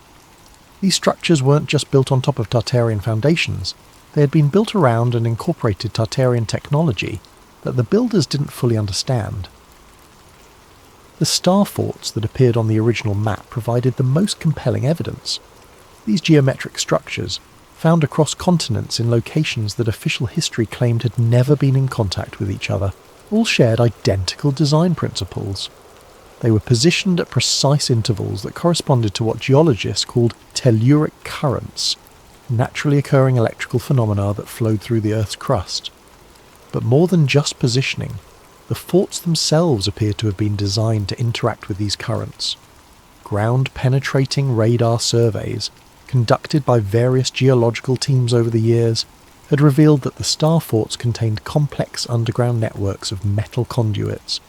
These structures weren't just built on top of Tartarian foundations, they had been built around and incorporated Tartarian technology that the builders didn't fully understand. The star forts that appeared on the original map provided the most compelling evidence. These geometric structures, found across continents in locations that official history claimed had never been in contact with each other, all shared identical design principles. They were positioned at precise intervals that corresponded to what geologists called telluric currents, naturally occurring electrical phenomena that flowed through the Earth's crust. But more than just positioning, the forts themselves appeared to have been designed to interact with these currents. Ground-penetrating radar surveys, conducted by various geological teams over the years, had revealed that the star forts contained complex underground networks of metal conduits,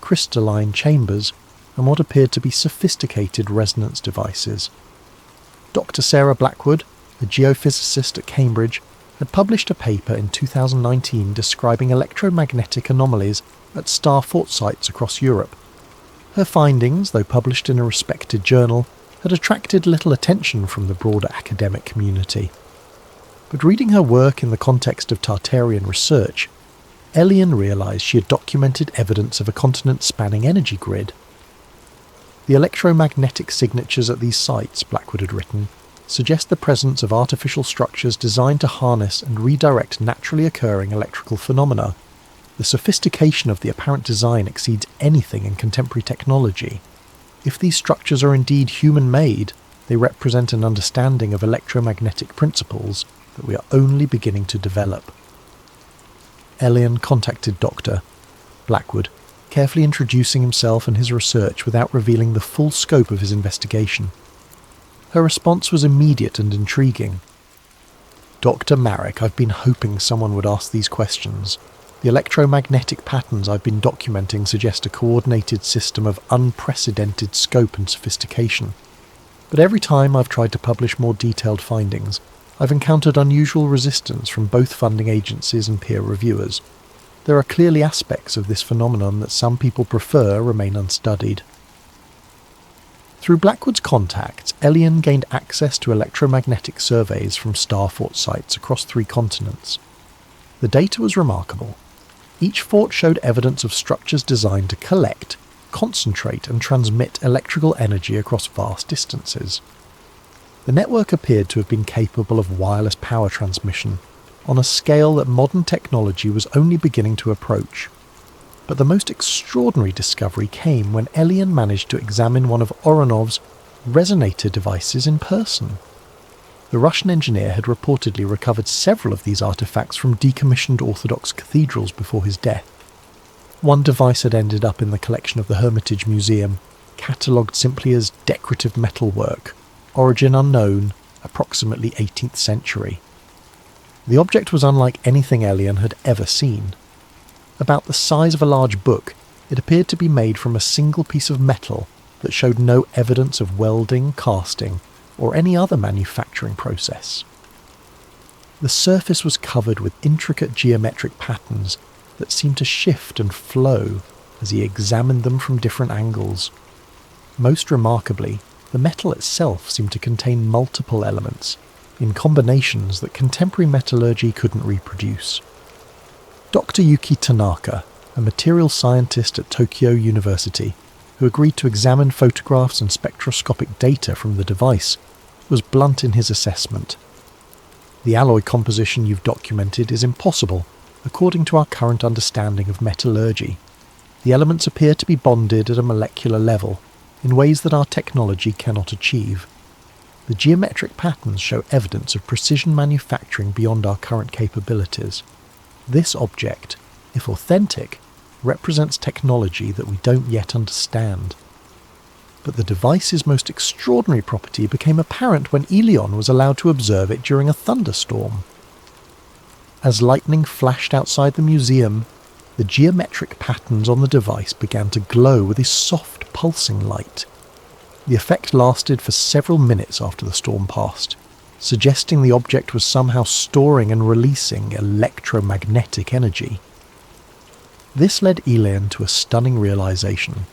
crystalline chambers, and what appeared to be sophisticated resonance devices. Dr. Sarah Blackwood, a geophysicist at Cambridge, had published a paper in 2019 describing electromagnetic anomalies at star fort sites across Europe. Her findings, though published in a respected journal, had attracted little attention from the broader academic community. But reading her work in the context of Tartarian research, Elian realised she had documented evidence of a continent-spanning energy grid. The electromagnetic signatures at these sites, Blackwood had written, suggest the presence of artificial structures designed to harness and redirect naturally occurring electrical phenomena. The sophistication of the apparent design exceeds anything in contemporary technology. If these structures are indeed human-made, they represent an understanding of electromagnetic principles that we are only beginning to develop. Elian contacted Dr. Blackwood, carefully introducing himself and his research without revealing the full scope of his investigation. Her response was immediate and intriguing. "Dr. Marek, I've been hoping someone would ask these questions. The electromagnetic patterns I've been documenting suggest a coordinated system of unprecedented scope and sophistication. But every time I've tried to publish more detailed findings, I've encountered unusual resistance from both funding agencies and peer reviewers. There are clearly aspects of this phenomenon that some people prefer remain unstudied." Through Blackwood's contacts, Elian gained access to electromagnetic surveys from star fort sites across 3 continents. The data was remarkable. Each fort showed evidence of structures designed to collect, concentrate and transmit electrical energy across vast distances. The network appeared to have been capable of wireless power transmission, on a scale that modern technology was only beginning to approach. But the most extraordinary discovery came when Elian managed to examine one of Oronov's resonator devices in person. The Russian engineer had reportedly recovered several of these artifacts from decommissioned Orthodox cathedrals before his death. One device had ended up in the collection of the Hermitage Museum, catalogued simply as decorative metalwork, origin unknown, approximately 18th century. The object was unlike anything Elian had ever seen. About the size of a large book, it appeared to be made from a single piece of metal that showed no evidence of welding, casting, or any other manufacturing process. The surface was covered with intricate geometric patterns that seemed to shift and flow as he examined them from different angles. Most remarkably, the metal itself seemed to contain multiple elements, in combinations that contemporary metallurgy couldn't reproduce. Dr. Yuki Tanaka, a material scientist at Tokyo University, who agreed to examine photographs and spectroscopic data from the device, was blunt in his assessment. The alloy composition you've documented is impossible, according to our current understanding of metallurgy. The elements appear to be bonded at a molecular level, in ways that our technology cannot achieve. The geometric patterns show evidence of precision manufacturing beyond our current capabilities. This object, if authentic, represents technology that we don't yet understand. But the device's most extraordinary property became apparent when Elion was allowed to observe it during a thunderstorm. As lightning flashed outside the museum, the geometric patterns on the device began to glow with a soft, pulsing light. The effect lasted for several minutes after the storm passed, suggesting the object was somehow storing and releasing electromagnetic energy. This led Elian to a stunning realization.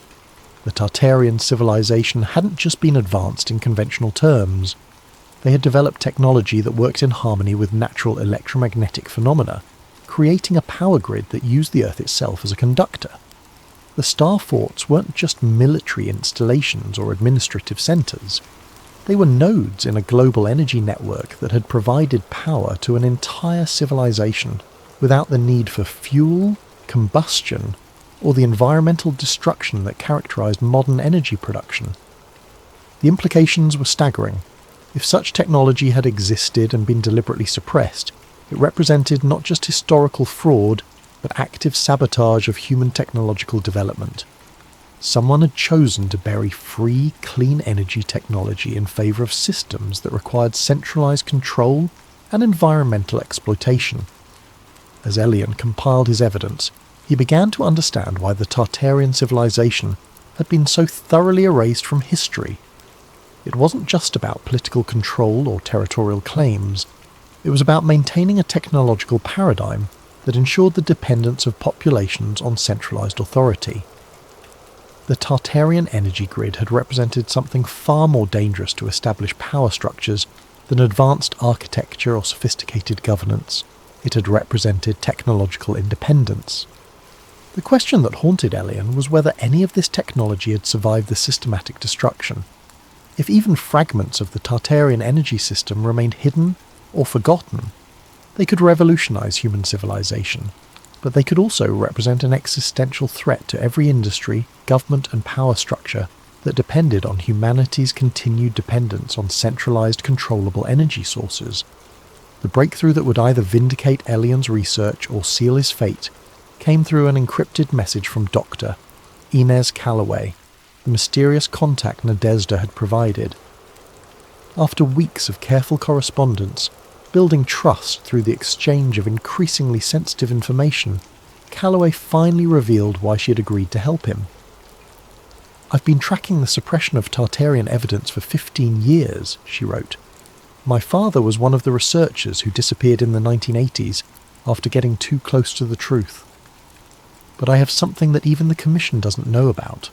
The Tartarian civilization hadn't just been advanced in conventional terms. They had developed technology that worked in harmony with natural electromagnetic phenomena, creating a power grid that used the Earth itself as a conductor. The star forts weren't just military installations or administrative centres. They were nodes in a global energy network that had provided power to an entire civilization without the need for fuel, combustion, or the environmental destruction that characterized modern energy production. The implications were staggering. If such technology had existed and been deliberately suppressed, it represented not just historical fraud, but active sabotage of human technological development. Someone had chosen to bury free, clean energy technology in favour of systems that required centralised control and environmental exploitation. As Elian compiled his evidence, he began to understand why the Tartarian civilization had been so thoroughly erased from history. It wasn't just about political control or territorial claims. It was about maintaining a technological paradigm that ensured the dependence of populations on centralised authority. The Tartarian energy grid had represented something far more dangerous to establish power structures than advanced architecture or sophisticated governance. It had represented technological independence. The question that haunted Elian was whether any of this technology had survived the systematic destruction. If even fragments of the Tartarian energy system remained hidden or forgotten, they could revolutionise human civilization, but they could also represent an existential threat to every industry, government and power structure that depended on humanity's continued dependence on centralised controllable energy sources. The breakthrough that would either vindicate Elian's research or seal his fate came through an encrypted message from Dr. Inez Calloway, the mysterious contact Nadezhda had provided. After weeks of careful correspondence, building trust through the exchange of increasingly sensitive information, Calloway finally revealed why she had agreed to help him. "I've been tracking the suppression of Tartarian evidence for 15 years, she wrote. "My father was one of the researchers who disappeared in the 1980s after getting too close to the truth. But I have something that even the Commission doesn't know about: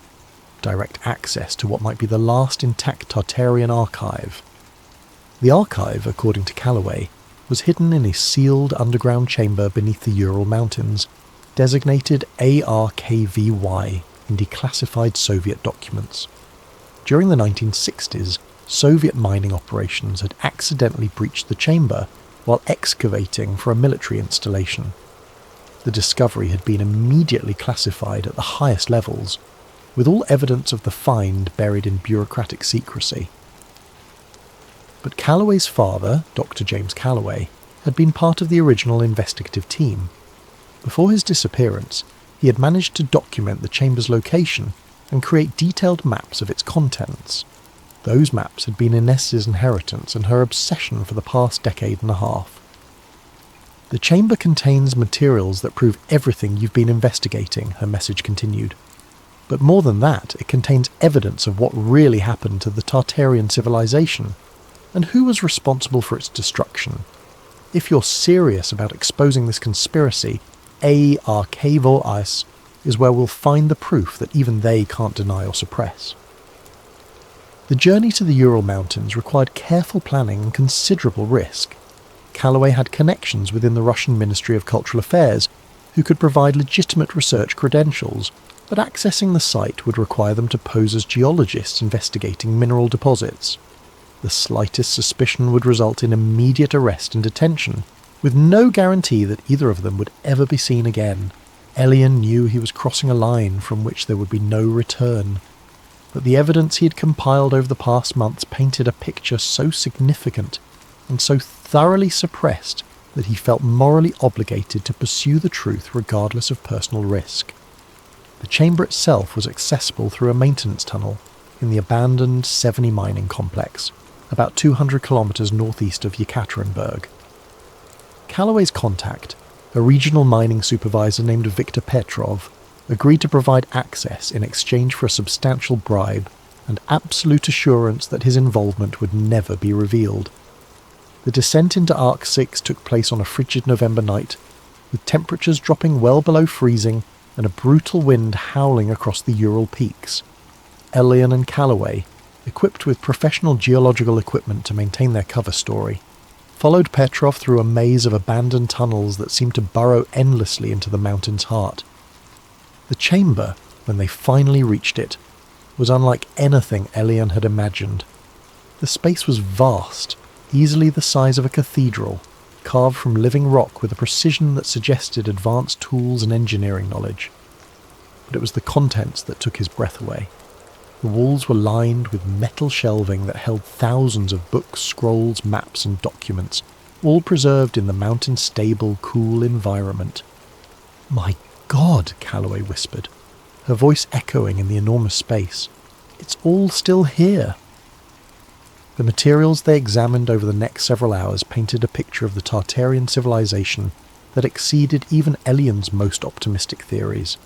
direct access to what might be the last intact Tartarian archive." The archive, according to Calloway, was hidden in a sealed underground chamber beneath the Ural Mountains, designated ARKVY in declassified Soviet documents. During the 1960s, Soviet mining operations had accidentally breached the chamber while excavating for a military installation. The discovery had been immediately classified at the highest levels, with all evidence of the find buried in bureaucratic secrecy. But Calloway's father, Dr. James Calloway, had been part of the original investigative team. Before his disappearance, he had managed to document the chamber's location and create detailed maps of its contents. Those maps had been Inez's inheritance and her obsession for the past decade and a half. The chamber contains materials that prove everything you've been investigating, her message continued. But more than that, it contains evidence of what really happened to the Tartarian civilization, and who was responsible for its destruction. If you're serious about exposing this conspiracy, Archivo Ice is where we'll find the proof that even they can't deny or suppress. The journey to the Ural Mountains required careful planning and considerable risk. Calloway had connections within the Russian Ministry of Cultural Affairs who could provide legitimate research credentials, but accessing the site would require them to pose as geologists investigating mineral deposits. The slightest suspicion would result in immediate arrest and detention, with no guarantee that either of them would ever be seen again. Elian knew he was crossing a line from which there would be no return, but the evidence he had compiled over the past months painted a picture so significant and so thoroughly suppressed that he felt morally obligated to pursue the truth regardless of personal risk. The chamber itself was accessible through a maintenance tunnel in the abandoned Seveny mining complex, about 200 kilometres northeast of Yekaterinburg. Calloway's contact, a regional mining supervisor named Viktor Petrov, agreed to provide access in exchange for a substantial bribe and absolute assurance that his involvement would never be revealed. The descent into Arc 6 took place on a frigid November night, with temperatures dropping well below freezing and a brutal wind howling across the Ural peaks. Elian and Calloway, equipped with professional geological equipment to maintain their cover story, followed Petrov through a maze of abandoned tunnels that seemed to burrow endlessly into the mountain's heart. The chamber, when they finally reached it, was unlike anything Elian had imagined. The space was vast, easily the size of a cathedral, carved from living rock with a precision that suggested advanced tools and engineering knowledge. But it was the contents that took his breath away. The walls were lined with metal shelving that held thousands of books, scrolls, maps and documents, all preserved in the mountain's stable, cool environment. "My God," Calloway whispered, her voice echoing in the enormous space. "It's all still here." The materials they examined over the next several hours painted a picture of the Tartarian civilization that exceeded even Elian's most optimistic theories.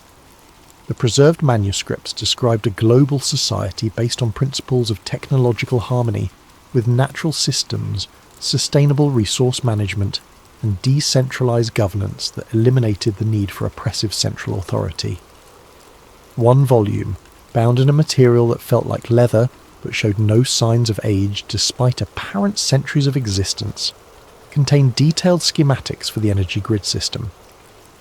The preserved manuscripts described a global society based on principles of technological harmony with natural systems, sustainable resource management, and decentralized governance that eliminated the need for oppressive central authority. One volume, bound in a material that felt like leather but showed no signs of age despite apparent centuries of existence, contained detailed schematics for the energy grid system.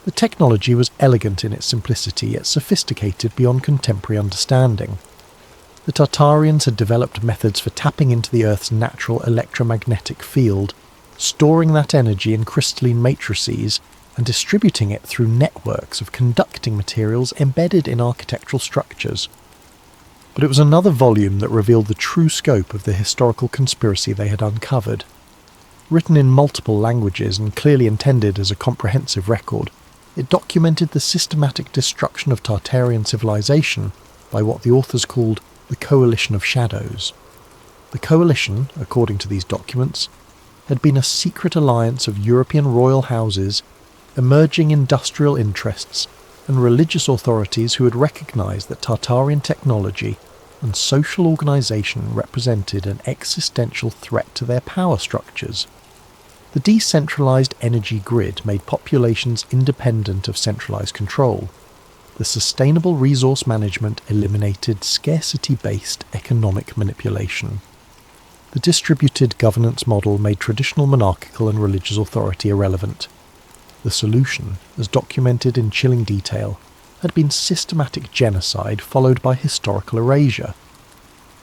The technology was elegant in its simplicity, yet sophisticated beyond contemporary understanding. The Tartarians had developed methods for tapping into the Earth's natural electromagnetic field, storing that energy in crystalline matrices, and distributing it through networks of conducting materials embedded in architectural structures. But it was another volume that revealed the true scope of the historical conspiracy they had uncovered. Written in multiple languages and clearly intended as a comprehensive record, it documented the systematic destruction of Tartarian civilization by what the authors called the Coalition of Shadows. The coalition, according to these documents, had been a secret alliance of European royal houses, emerging industrial interests, and religious authorities who had recognized that Tartarian technology and social organization represented an existential threat to their power structures. The decentralized energy grid made populations independent of centralized control. The sustainable resource management eliminated scarcity-based economic manipulation. The distributed governance model made traditional monarchical and religious authority irrelevant. The solution, as documented in chilling detail, had been systematic genocide followed by historical erasure.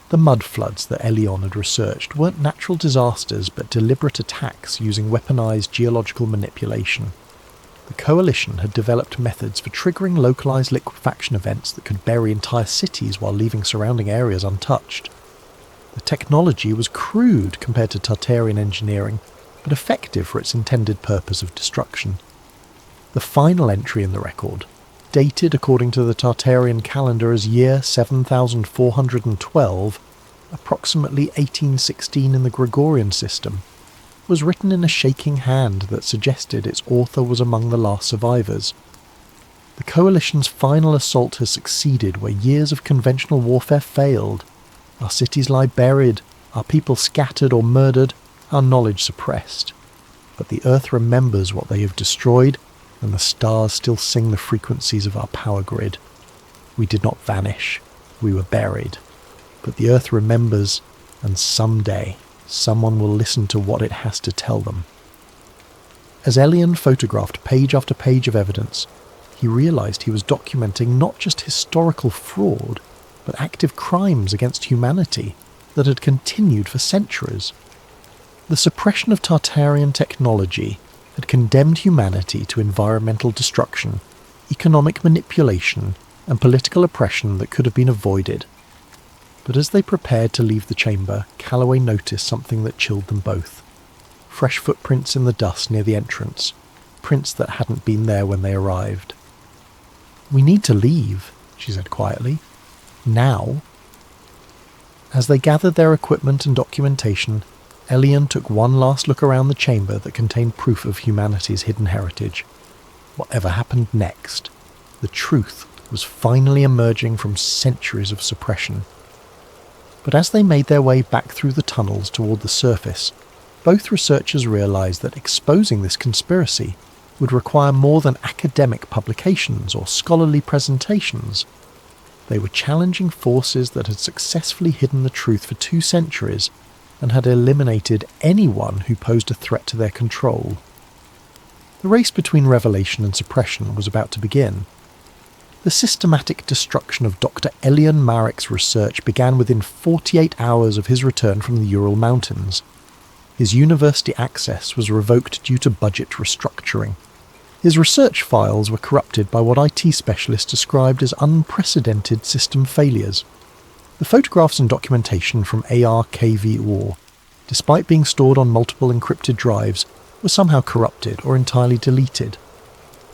The mud floods that Elion had researched weren't natural disasters but deliberate attacks using weaponized geological manipulation. The coalition had developed methods for triggering localized liquefaction events that could bury entire cities while leaving surrounding areas untouched. The technology was crude compared to Tartarian engineering, but effective for its intended purpose of destruction. The final entry in the record, dated according to the Tartarian calendar as year 7412, approximately 1816 in the Gregorian system, was written in a shaking hand that suggested its author was among the last survivors. The coalition's final assault has succeeded where years of conventional warfare failed. Our cities lie buried, our people scattered or murdered, our knowledge suppressed. But the Earth remembers what they have destroyed, and the stars still sing the frequencies of our power grid. We did not vanish, we were buried. But the Earth remembers, and someday someone will listen to what it has to tell them. As Elion photographed page after page of evidence, he realized he was documenting not just historical fraud, but active crimes against humanity that had continued for centuries. The suppression of Tartarian technology had condemned humanity to environmental destruction, economic manipulation, and political oppression that could have been avoided. But as they prepared to leave the chamber, Calloway noticed something that chilled them both. Fresh footprints in the dust near the entrance, prints that hadn't been there when they arrived. "We need to leave," she said quietly. "Now." As they gathered their equipment and documentation, Elion took one last look around the chamber that contained proof of humanity's hidden heritage. Whatever happened next, the truth was finally emerging from centuries of suppression. But as they made their way back through the tunnels toward the surface, both researchers realized that exposing this conspiracy would require more than academic publications or scholarly presentations. They were challenging forces that had successfully hidden the truth for 2 centuries and had eliminated anyone who posed a threat to their control. The race between revelation and suppression was about to begin. The systematic destruction of Dr. Elion Marek's research began within 48 hours of his return from the Ural Mountains. His university access was revoked due to budget restructuring. His research files were corrupted by what IT specialists described as unprecedented system failures. The photographs and documentation from ARKV-OR, despite being stored on multiple encrypted drives, were somehow corrupted or entirely deleted.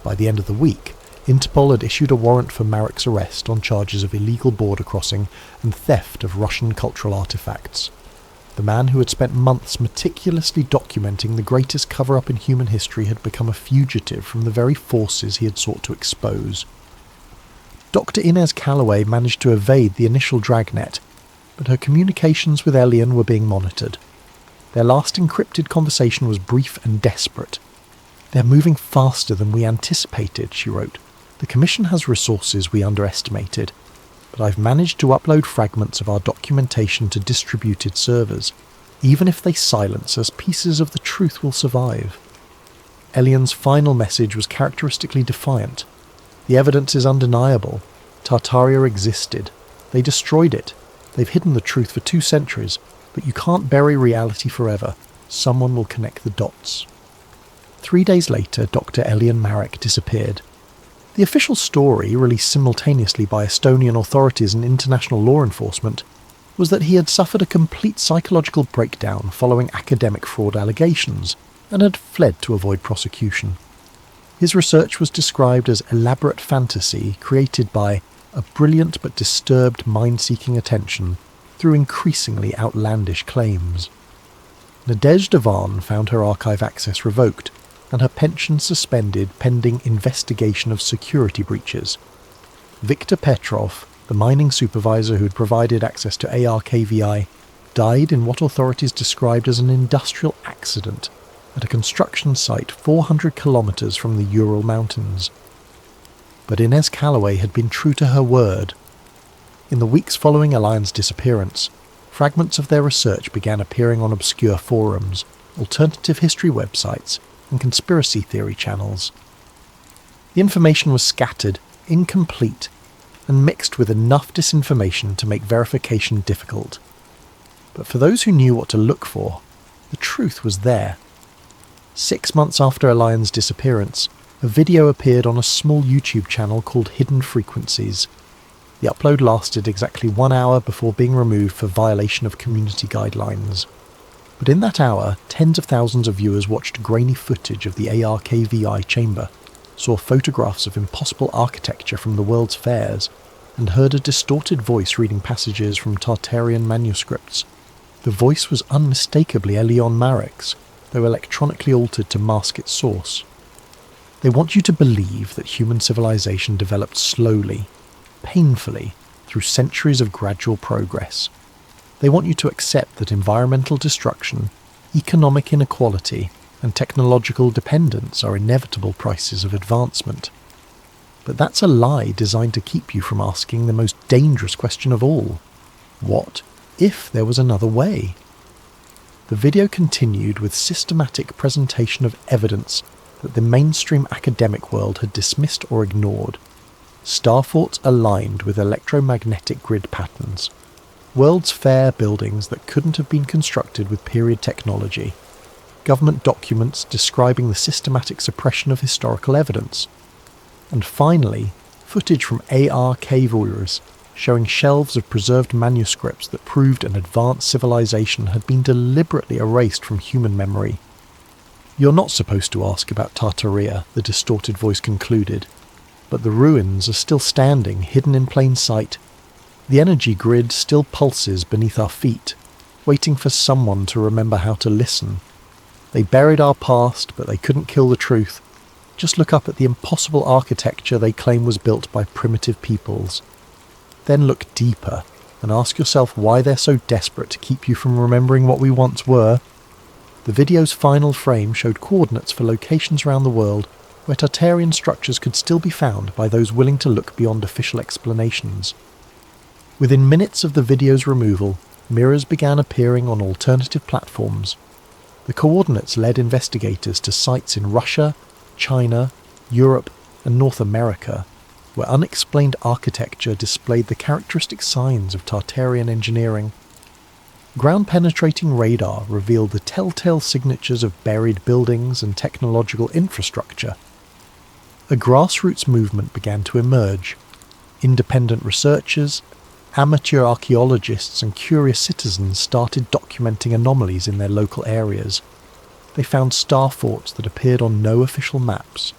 By the end of the week, Interpol had issued a warrant for Marek's arrest on charges of illegal border crossing and theft of Russian cultural artifacts. The man who had spent months meticulously documenting the greatest cover-up in human history had become a fugitive from the very forces he had sought to expose. Dr. Inez Calloway managed to evade the initial dragnet, but her communications with Elion were being monitored. Their last encrypted conversation was brief and desperate. "They're moving faster than we anticipated," she wrote. "The Commission has resources we underestimated, but I've managed to upload fragments of our documentation to distributed servers. Even if they silence us, pieces of the truth will survive." Elion's final message was characteristically defiant. "The evidence is undeniable. Tartaria existed. They destroyed it. They've hidden the truth for 2 centuries, but you can't bury reality forever. Someone will connect the dots." 3 days later, Dr. Elion Marek disappeared. The official story, released simultaneously by Estonian authorities and international law enforcement, was that he had suffered a complete psychological breakdown following academic fraud allegations and had fled to avoid prosecution. His research was described as elaborate fantasy created by a brilliant but disturbed mind-seeking attention through increasingly outlandish claims. Nadezhda Van found her archive access revoked and her pension suspended pending investigation of security breaches. Viktor Petrov, the mining supervisor who had provided access to ARKVI, died in what authorities described as an industrial accident at a construction site 400 kilometers from the Ural Mountains. But Inez Calloway had been true to her word. In the weeks following Elion's disappearance, fragments of their research began appearing on obscure forums, alternative history websites, and conspiracy theory channels. The information was scattered, incomplete, and mixed with enough disinformation to make verification difficult. But for those who knew what to look for, the truth was there. 6 months after Elion's disappearance, a video appeared on a small YouTube channel called Hidden Frequencies. The upload lasted exactly 1 hour before being removed for violation of community guidelines. But in that hour, tens of thousands of viewers watched grainy footage of the ARKVI chamber, saw photographs of impossible architecture from the world's fairs, and heard a distorted voice reading passages from Tartarian manuscripts. The voice was unmistakably Elion Marek's, though electronically altered to mask its source. They want you to believe that human civilization developed slowly, painfully, through centuries of gradual progress. They want you to accept that environmental destruction, economic inequality, and technological dependence are inevitable prices of advancement. But that's a lie designed to keep you from asking the most dangerous question of all. What if there was another way? The video continued with systematic presentation of evidence that the mainstream academic world had dismissed or ignored. Star forts aligned with electromagnetic grid patterns. World's Fair buildings that couldn't have been constructed with period technology. Government documents describing the systematic suppression of historical evidence. And finally, footage from AR cave rulers showing shelves of preserved manuscripts that proved an advanced civilization had been deliberately erased from human memory. "You're not supposed to ask about Tartaria," the distorted voice concluded, "but the ruins are still standing, hidden in plain sight. The energy grid still pulses beneath our feet, waiting for someone to remember how to listen. They buried our past, but they couldn't kill the truth. Just look up at the impossible architecture they claim was built by primitive peoples. Then look deeper and ask yourself why they're so desperate to keep you from remembering what we once were." The video's final frame showed coordinates for locations around the world where Tartarian structures could still be found by those willing to look beyond official explanations. Within minutes of the video's removal, mirrors began appearing on alternative platforms. The coordinates led investigators to sites in Russia, China, Europe, and North America, where unexplained architecture displayed the characteristic signs of Tartarian engineering. Ground-penetrating radar revealed the telltale signatures of buried buildings and technological infrastructure. A grassroots movement began to emerge. Independent researchers, amateur archaeologists, and curious citizens started documenting anomalies in their local areas. They found star forts that appeared on no official maps.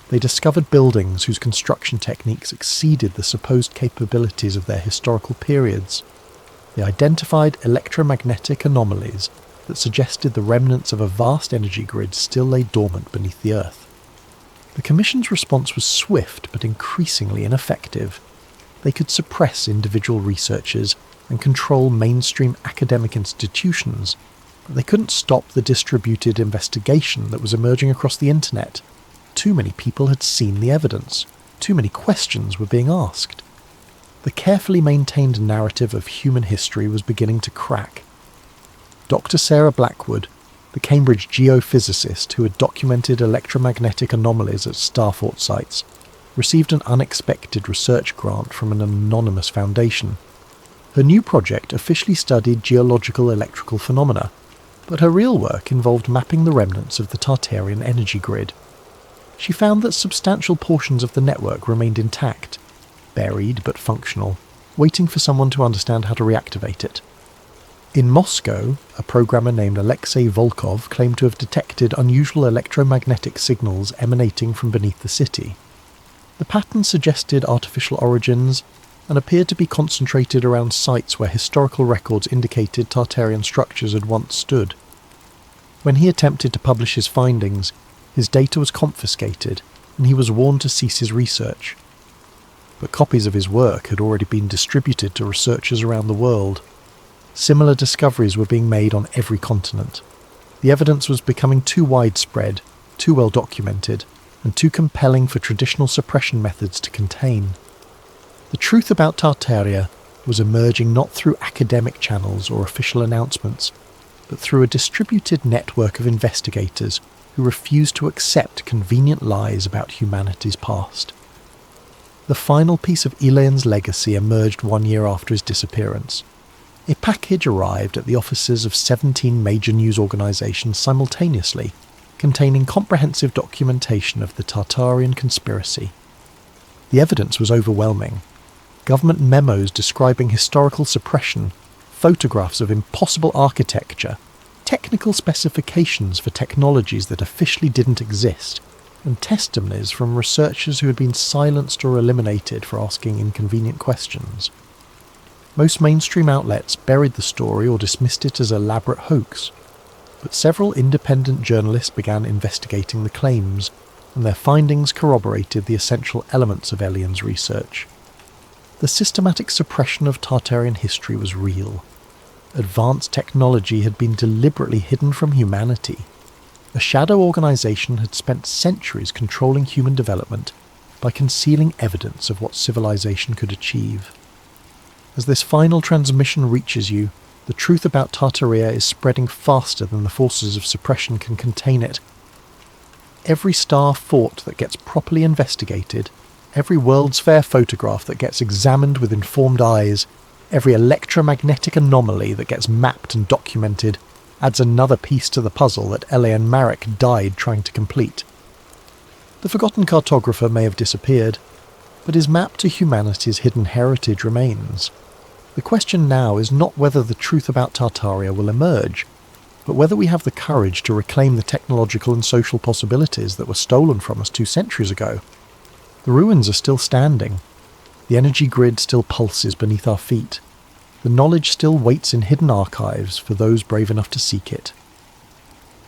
They discovered buildings whose construction techniques exceeded the supposed capabilities of their historical periods. They identified electromagnetic anomalies that suggested the remnants of a vast energy grid still lay dormant beneath the Earth. The Commission's response was swift but increasingly ineffective. They could suppress individual researchers and control mainstream academic institutions, but they couldn't stop the distributed investigation that was emerging across the internet. Too many people had seen the evidence. Too many questions were being asked. The carefully maintained narrative of human history was beginning to crack. Dr. Sarah Blackwood, the Cambridge geophysicist who had documented electromagnetic anomalies at starfort sites, received an unexpected research grant from an anonymous foundation. Her new project officially studied geological electrical phenomena, but her real work involved mapping the remnants of the Tartarian energy grid. She found that substantial portions of the network remained intact, buried but functional, waiting for someone to understand how to reactivate it. In Moscow, a programmer named Alexei Volkov claimed to have detected unusual electromagnetic signals emanating from beneath the city. The pattern suggested artificial origins and appeared to be concentrated around sites where historical records indicated Tartarian structures had once stood. When he attempted to publish his findings, his data was confiscated and he was warned to cease his research. But copies of his work had already been distributed to researchers around the world. Similar discoveries were being made on every continent. The evidence was becoming too widespread, too well documented, and too compelling for traditional suppression methods to contain. The truth about Tartaria was emerging not through academic channels or official announcements, but through a distributed network of investigators who refused to accept convenient lies about humanity's past. The final piece of Elane's legacy emerged 1 year after his disappearance. A package arrived at the offices of 17 major news organisations simultaneously, containing comprehensive documentation of the Tartarian conspiracy. The evidence was overwhelming. Government memos describing historical suppression, photographs of impossible architecture, technical specifications for technologies that officially didn't exist, and testimonies from researchers who had been silenced or eliminated for asking inconvenient questions. Most mainstream outlets buried the story or dismissed it as elaborate hoax. but several independent journalists began investigating the claims, and their findings corroborated the essential elements of Elian's research. The systematic suppression of Tartarian history was real. Advanced technology had been deliberately hidden from humanity. A shadow organisation had spent centuries controlling human development by concealing evidence of what civilization could achieve. As this final transmission reaches you, the truth about Tartaria is spreading faster than the forces of suppression can contain it. Every star fort that gets properly investigated, every World's Fair photograph that gets examined with informed eyes, every electromagnetic anomaly that gets mapped and documented adds another piece to the puzzle that Elian Marek died trying to complete. The forgotten cartographer may have disappeared, but his map to humanity's hidden heritage remains. The question now is not whether the truth about Tartaria will emerge, but whether we have the courage to reclaim the technological and social possibilities that were stolen from us 2 centuries ago. The ruins are still standing. The energy grid still pulses beneath our feet. The knowledge still waits in hidden archives for those brave enough to seek it.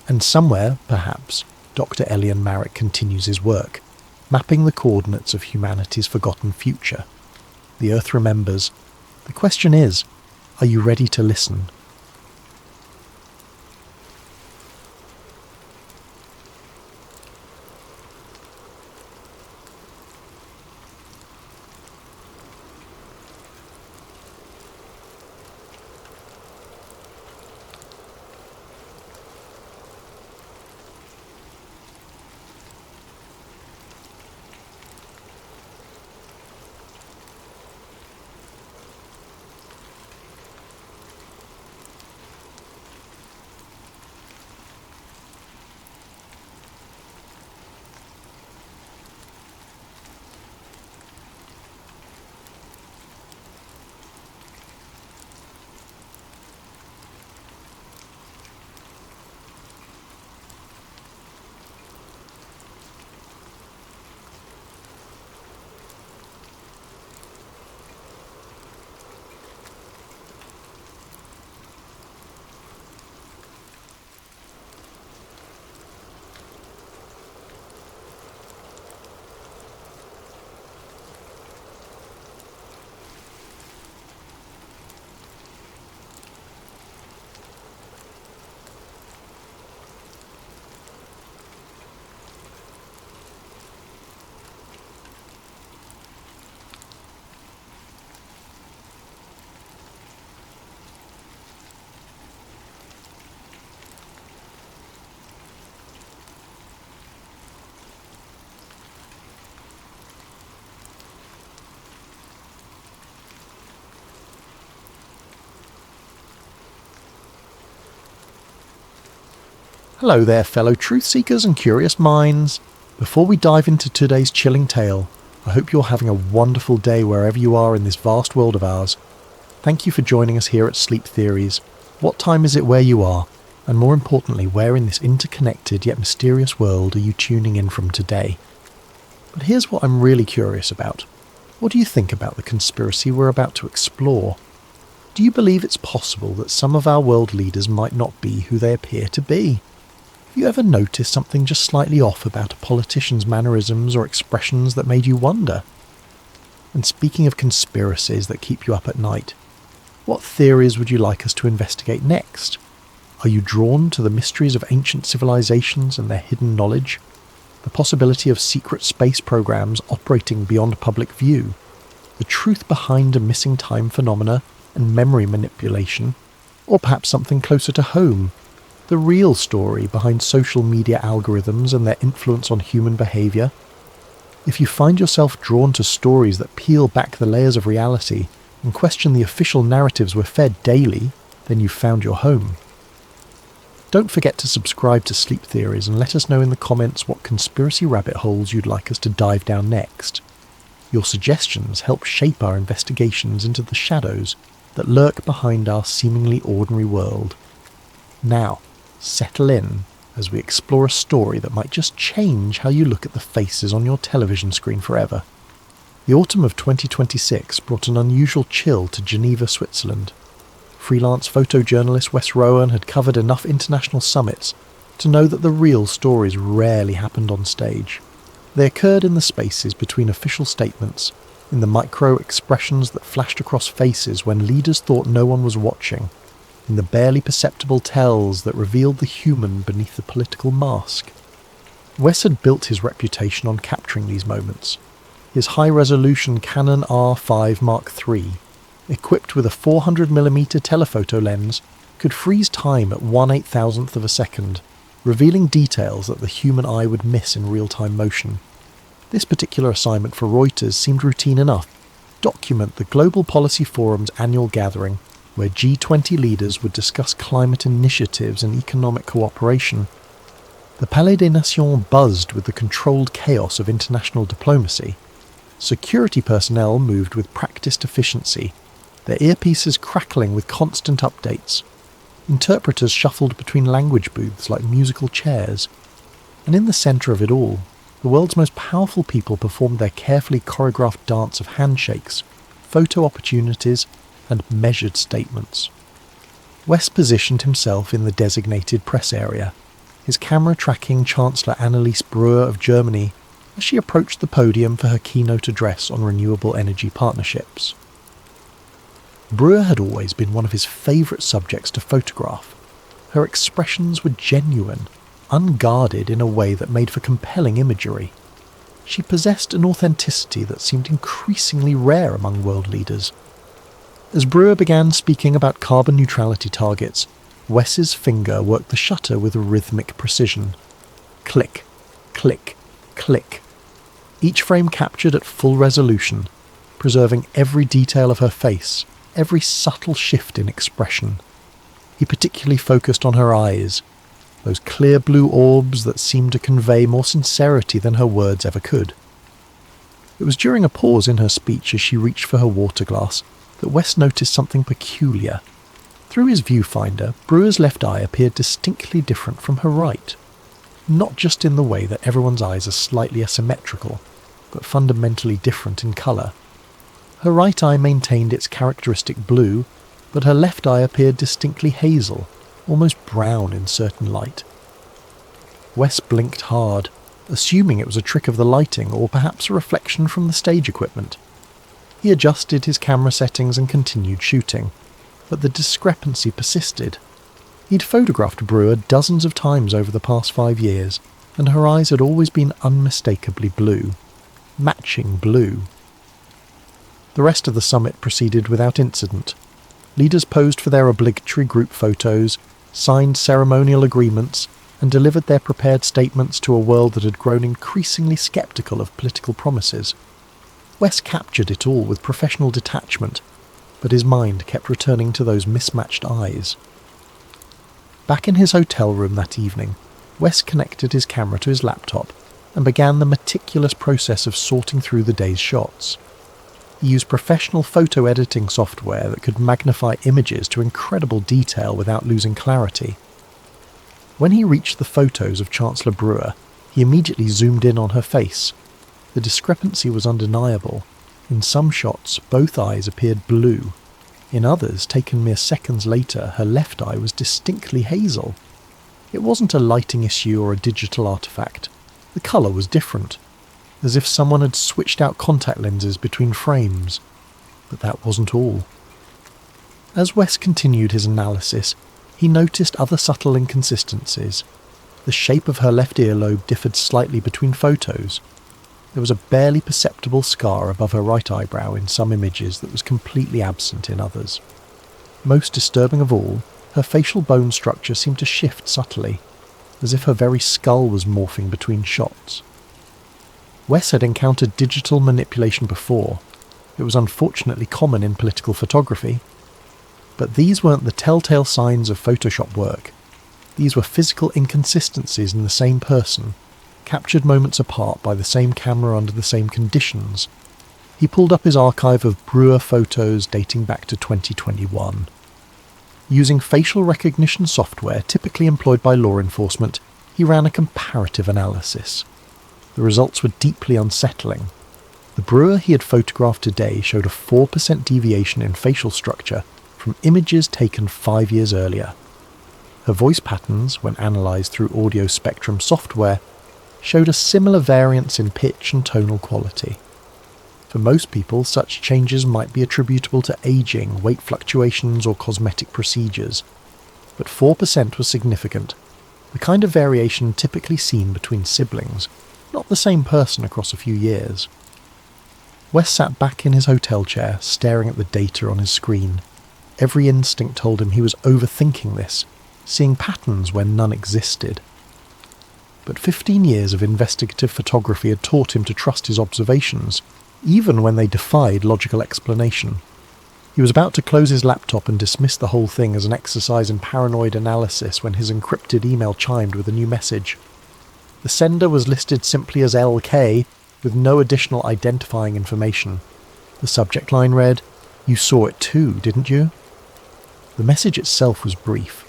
And somewhere, perhaps, Dr. Elian Marek continues his work, mapping the coordinates of humanity's forgotten future. The Earth remembers. The question is, are you ready to listen? Hello there, fellow truth seekers and curious minds. Before we dive into today's chilling tale, I hope you're having a wonderful day wherever you are in this vast world of ours. Thank you for joining us here at Sleep Theories. What time is it where you are? And more importantly, where in this interconnected yet mysterious world are you tuning in from today? But here's what I'm really curious about. What do you think about the conspiracy we're about to explore? Do you believe it's possible that some of our world leaders might not be who they appear to be? Have you ever noticed something just slightly off about a politician's mannerisms or expressions that made you wonder? And speaking of conspiracies that keep you up at night, what theories would you like us to investigate next? Are you drawn to the mysteries of ancient civilizations and their hidden knowledge? The possibility of secret space programs operating beyond public view? The truth behind a missing time phenomena and memory manipulation? Or perhaps something closer to home? The real story behind social media algorithms and their influence on human behaviour? If you find yourself drawn to stories that peel back the layers of reality and question the official narratives we're fed daily, then you've found your home. Don't forget to subscribe to Sleep Theories and let us know in the comments what conspiracy rabbit holes you'd like us to dive down next. Your suggestions help shape our investigations into the shadows that lurk behind our seemingly ordinary world. Now, settle in as we explore a story that might just change how you look at the faces on your television screen forever. The autumn of 2026 brought an unusual chill to Geneva, Switzerland. freelance photojournalist Wes Rowan had covered enough international summits to know that the real stories rarely happened on stage. They occurred in the spaces between official statements, in the micro-expressions that flashed across faces when leaders thought no one was watching, in the barely perceptible tells that revealed the human beneath the political mask. Wes had built his reputation on capturing these moments. His high-resolution Canon R5 Mark III, equipped with a 400mm telephoto lens, could freeze time at 1/8,000th of a second, revealing details that the human eye would miss in real-time motion. This particular assignment for Reuters seemed routine enough. Document the Global Policy Forum's annual gathering, where G20 leaders would discuss climate initiatives and economic cooperation. The Palais des Nations buzzed with the controlled chaos of international diplomacy. Security personnel moved with practiced efficiency, their earpieces crackling with constant updates. Interpreters shuffled between language booths like musical chairs. And in the centre of it all, the world's most powerful people performed their carefully choreographed dance of handshakes, photo opportunities, and measured statements. Wes positioned himself in the designated press area, his camera tracking Chancellor Anneliese Breuer of Germany as she approached the podium for her keynote address on renewable energy partnerships. Breuer had always been one of his favourite subjects to photograph. Her expressions were genuine, unguarded in a way that made for compelling imagery. She possessed an authenticity that seemed increasingly rare among world leaders. As Breuer began speaking about carbon neutrality targets, Wes's finger worked the shutter with rhythmic precision. Click, click, click. Each frame captured at full resolution, preserving every detail of her face, every subtle shift in expression. He particularly focused on her eyes, those clear blue orbs that seemed to convey more sincerity than her words ever could. It was during a pause in her speech as she reached for her water glass that Wes noticed something peculiar. Through his viewfinder, Brewer's left eye appeared distinctly different from her right. Not just in the way that everyone's eyes are slightly asymmetrical, but fundamentally different in colour. Her right eye maintained its characteristic blue, but her left eye appeared distinctly hazel, almost brown in certain light. Wes blinked hard, assuming it was a trick of the lighting or perhaps a reflection from the stage equipment. He adjusted his camera settings and continued shooting, but the discrepancy persisted. He'd photographed Breuer dozens of times over the past 5 years, and her eyes had always been unmistakably blue. Matching blue. The rest of the summit proceeded without incident. Leaders posed for their obligatory group photos, signed ceremonial agreements, and delivered their prepared statements to a world that had grown increasingly sceptical of political promises. Wes captured it all with professional detachment, but his mind kept returning to those mismatched eyes. Back in his hotel room that evening, Wes connected his camera to his laptop and began the meticulous process of sorting through the day's shots. He used professional photo editing software that could magnify images to incredible detail without losing clarity. When he reached the photos of Chancellor Breuer, he immediately zoomed in on her face. The discrepancy was undeniable. In some shots, both eyes appeared blue. In others, taken mere seconds later, her left eye was distinctly hazel. It wasn't a lighting issue or a digital artifact. The colour was different, as if someone had switched out contact lenses between frames. But that wasn't all. As Wes continued his analysis, he noticed other subtle inconsistencies. The shape of her left earlobe differed slightly between photos. There was a barely perceptible scar above her right eyebrow in some images that was completely absent in others. Most disturbing of all, her facial bone structure seemed to shift subtly, as if her very skull was morphing between shots. Wes had encountered digital manipulation before. It was unfortunately common in political photography. But these weren't the telltale signs of Photoshop work. These were physical inconsistencies in the same person, captured moments apart by the same camera under the same conditions. He pulled up his archive of Breuer photos dating back to 2021. Using facial recognition software typically employed by law enforcement, he ran a comparative analysis. The results were deeply unsettling. The Breuer he had photographed today showed a 4% deviation in facial structure from images taken 5 years earlier. Her voice patterns, when analysed through audio spectrum software, showed a similar variance in pitch and tonal quality. For most people, such changes might be attributable to aging, weight fluctuations, or cosmetic procedures, but 4% was significant, the kind of variation typically seen between siblings, not the same person across a few years. Wes sat back in his hotel chair, staring at the data on his screen. Every instinct told him he was overthinking this, seeing patterns where none existed. But 15 years of investigative photography had taught him to trust his observations, even when they defied logical explanation. He was about to close his laptop and dismiss the whole thing as an exercise in paranoid analysis when his encrypted email chimed with a new message. The sender was listed simply as LK, with no additional identifying information. The subject line read, "You saw it too, didn't you?" The message itself was brief.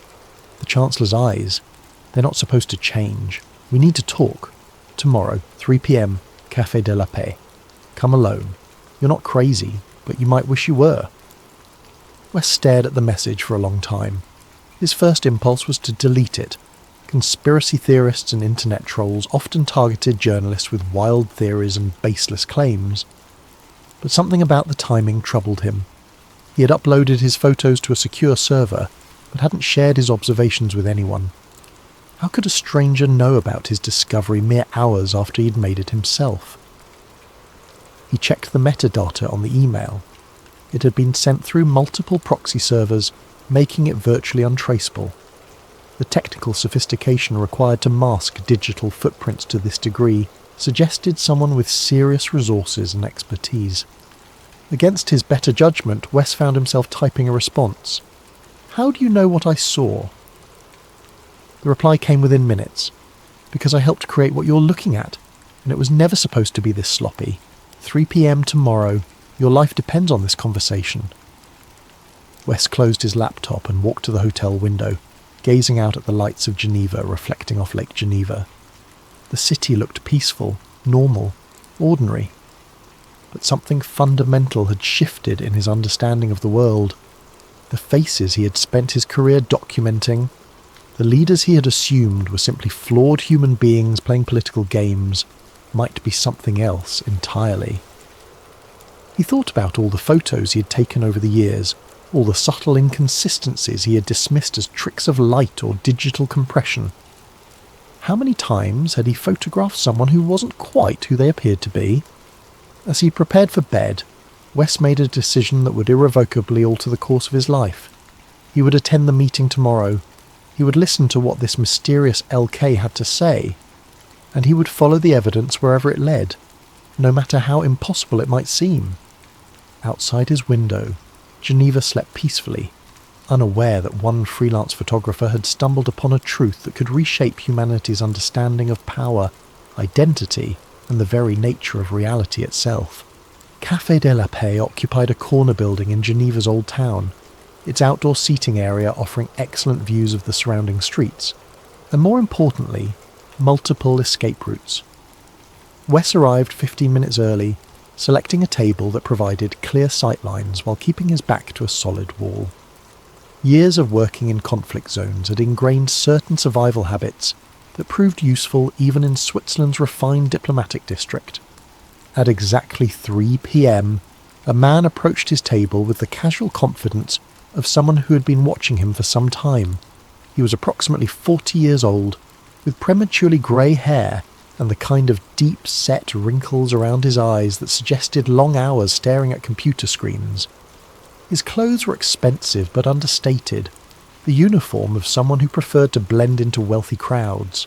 The Chancellor's eyes, they're not supposed to change. We need to talk. Tomorrow, 3 p.m, Café de la Paix. Come alone. You're not crazy, but you might wish you were. Wes stared at the message for a long time. His first impulse was to delete it. Conspiracy theorists and internet trolls often targeted journalists with wild theories and baseless claims. But something about the timing troubled him. He had uploaded his photos to a secure server, but hadn't shared his observations with anyone. How could a stranger know about his discovery mere hours after he'd made it himself? He checked the metadata on the email. It had been sent through multiple proxy servers, making it virtually untraceable. The technical sophistication required to mask digital footprints to this degree suggested someone with serious resources and expertise. Against his better judgment, Wes found himself typing a response. "How do you know what I saw?" The reply came within minutes. "Because I helped create what you're looking at, and it was never supposed to be this sloppy. 3 p.m. tomorrow. Your life depends on this conversation." Wes closed his laptop and walked to the hotel window, gazing out at the lights of Geneva reflecting off Lake Geneva. The city looked peaceful, normal, ordinary. But something fundamental had shifted in his understanding of the world. The faces he had spent his career documenting, the leaders he had assumed were simply flawed human beings playing political games, might be something else entirely. He thought about all the photos he had taken over the years, all the subtle inconsistencies he had dismissed as tricks of light or digital compression. How many times had he photographed someone who wasn't quite who they appeared to be? As he prepared for bed, Wes made a decision that would irrevocably alter the course of his life. He would attend the meeting tomorrow. He would listen to what this mysterious LK had to say, and he would follow the evidence wherever it led, no matter how impossible it might seem. Outside his window, Geneva slept peacefully, unaware that one freelance photographer had stumbled upon a truth that could reshape humanity's understanding of power, identity, and the very nature of reality itself. Café de la Paix occupied a corner building in Geneva's old town, its outdoor seating area offering excellent views of the surrounding streets, and more importantly, multiple escape routes. Wes arrived 15 minutes early, selecting a table that provided clear sightlines while keeping his back to a solid wall. Years of working in conflict zones had ingrained certain survival habits that proved useful even in Switzerland's refined diplomatic district. At exactly 3 p.m, a man approached his table with the casual confidence of someone who had been watching him for some time. He was approximately 40 years old, with prematurely grey hair and the kind of deep-set wrinkles around his eyes that suggested long hours staring at computer screens. His clothes were expensive but understated, the uniform of someone who preferred to blend into wealthy crowds.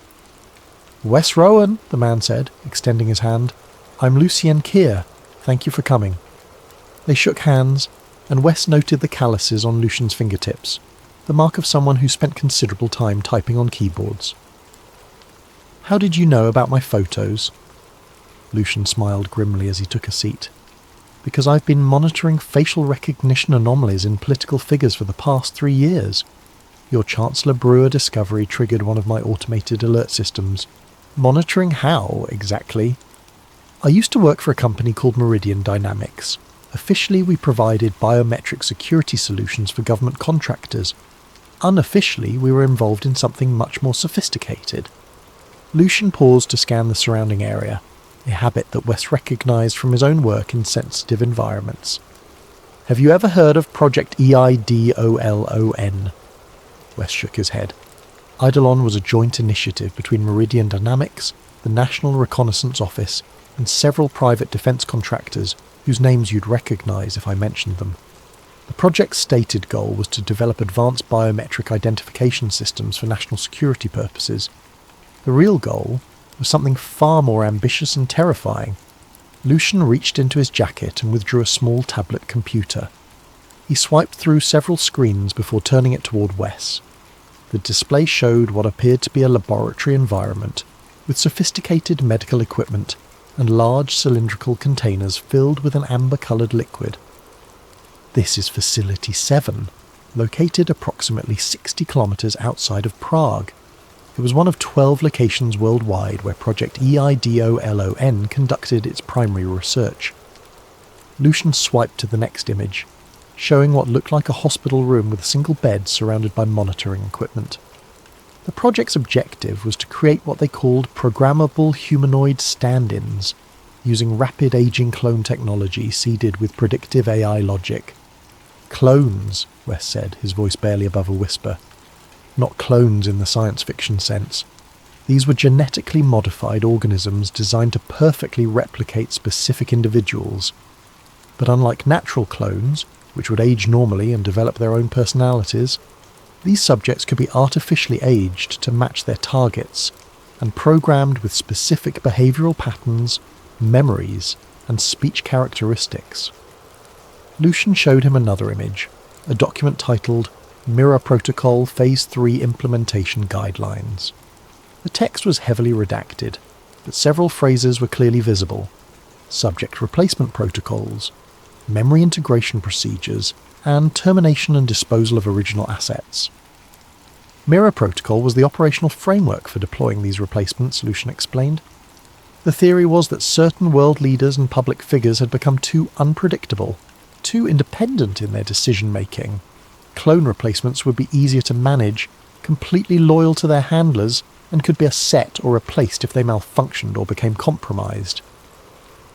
"Wes Rowan," the man said, extending his hand. "I'm Lucien Keir. Thank you for coming." They shook hands, and Wes noted the calluses on Lucien's fingertips, the mark of someone who spent considerable time typing on keyboards. "How did you know about my photos?" Lucien smiled grimly as he took a seat. "Because I've been monitoring facial recognition anomalies in political figures for the past 3 years. Your Chancellor Brewer discovery triggered one of my automated alert systems. Monitoring how, exactly? I used to work for a company called Meridian Dynamics, Officially, we provided biometric security solutions for government contractors. Unofficially, we were involved in something much more sophisticated. Lucian paused to scan the surrounding area, a habit that Wes recognised from his own work in sensitive environments. "Have you ever heard of Project EIDOLON? Wes shook his head. Eidolon was a joint initiative between Meridian Dynamics, the National Reconnaissance Office, and several private defence contractors whose names you'd recognise if I mentioned them. The project's stated goal was to develop advanced biometric identification systems for national security purposes. The real goal was something far more ambitious and terrifying. Lucian reached into his jacket and withdrew a small tablet computer. He swiped through several screens before turning it toward Wes. The display showed what appeared to be a laboratory environment, with sophisticated medical equipment and large cylindrical containers filled with an amber-coloured liquid. This is Facility 7, located approximately 60 kilometres outside of Prague. It was one of 12 locations worldwide where Project EIDOLON conducted its primary research. Lucian swiped to the next image, showing what looked like a hospital room with a single bed surrounded by monitoring equipment. The project's objective was to create what they called programmable humanoid stand-ins, using rapid aging clone technology seeded with predictive AI logic. "Clones," Wes said, his voice barely above a whisper. Not clones in the science fiction sense. These were genetically modified organisms designed to perfectly replicate specific individuals. But unlike natural clones, which would age normally and develop their own personalities, these subjects could be artificially aged to match their targets, and programmed with specific behavioural patterns, memories, and speech characteristics. Lucian showed him another image, a document titled Mirror Protocol Phase 3 Implementation Guidelines. The text was heavily redacted, but several phrases were clearly visible. Subject replacement protocols, memory integration procedures, and termination and disposal of original assets. Mirror Protocol was the operational framework for deploying these replacements, Lucian explained. The theory was that certain world leaders and public figures had become too unpredictable, too independent in their decision-making. Clone replacements would be easier to manage, completely loyal to their handlers, and could be asset or replaced if they malfunctioned or became compromised.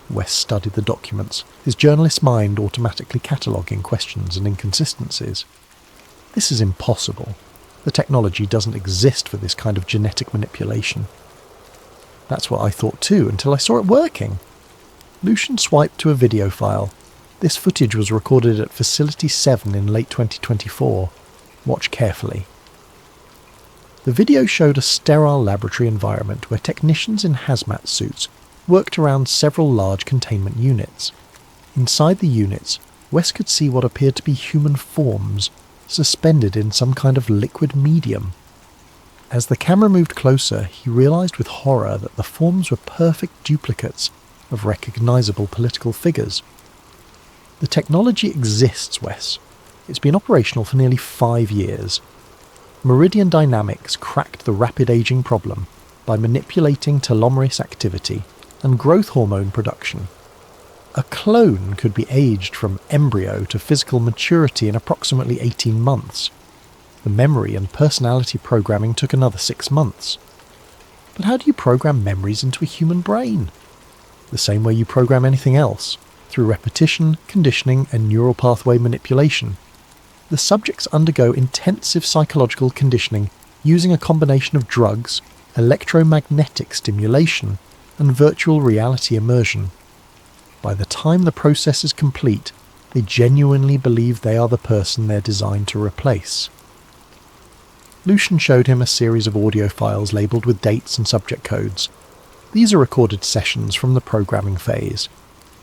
Wes studied the documents, his journalist's mind automatically cataloguing questions and inconsistencies. This is impossible. The technology doesn't exist for this kind of genetic manipulation. That's what I thought too, until I saw it working. Lucian swiped to a video file. This footage was recorded at Facility 7 in late 2024. Watch carefully. The video showed a sterile laboratory environment where technicians in hazmat suits worked around several large containment units. Inside the units, Wes could see what appeared to be human forms, suspended in some kind of liquid medium. As the camera moved closer, he realised with horror that the forms were perfect duplicates of recognisable political figures. The technology exists, Wes. It's been operational for nearly 5 years. Meridian Dynamics cracked the rapid aging problem by manipulating telomerase activity and growth hormone production. A clone could be aged from embryo to physical maturity in approximately 18 months. The memory and personality programming took another 6 months. But how do you program memories into a human brain? The same way you program anything else, through repetition, conditioning, and neural pathway manipulation. The subjects undergo intensive psychological conditioning using a combination of drugs, electromagnetic stimulation, and virtual reality immersion. By the time the process is complete, they genuinely believe they are the person they're designed to replace. Lucian showed him a series of audio files labelled with dates and subject codes. These are recorded sessions from the programming phase.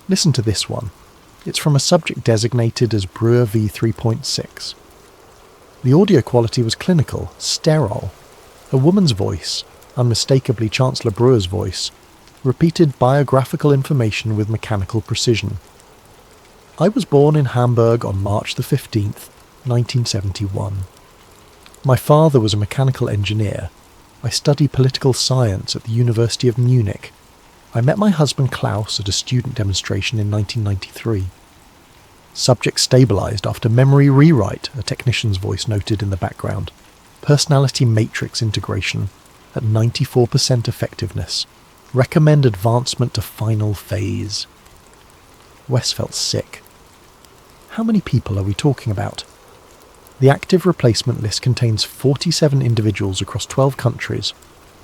Listen to this one. It's from a subject designated as Brewer V3.6. The audio quality was clinical, sterile. A woman's voice, unmistakably Chancellor Brewer's voice, repeated biographical information with mechanical precision. I was born in Hamburg on March the 15th, 1971. My father was a mechanical engineer. I studied political science at the University of Munich. I met my husband Klaus at a student demonstration in 1993. Subject stabilized after memory rewrite, a technician's voice noted in the background. Personality matrix integration at 94% effectiveness. Recommend advancement to final phase. Wes felt sick. How many people are we talking about? The active replacement list contains 47 individuals across 12 countries,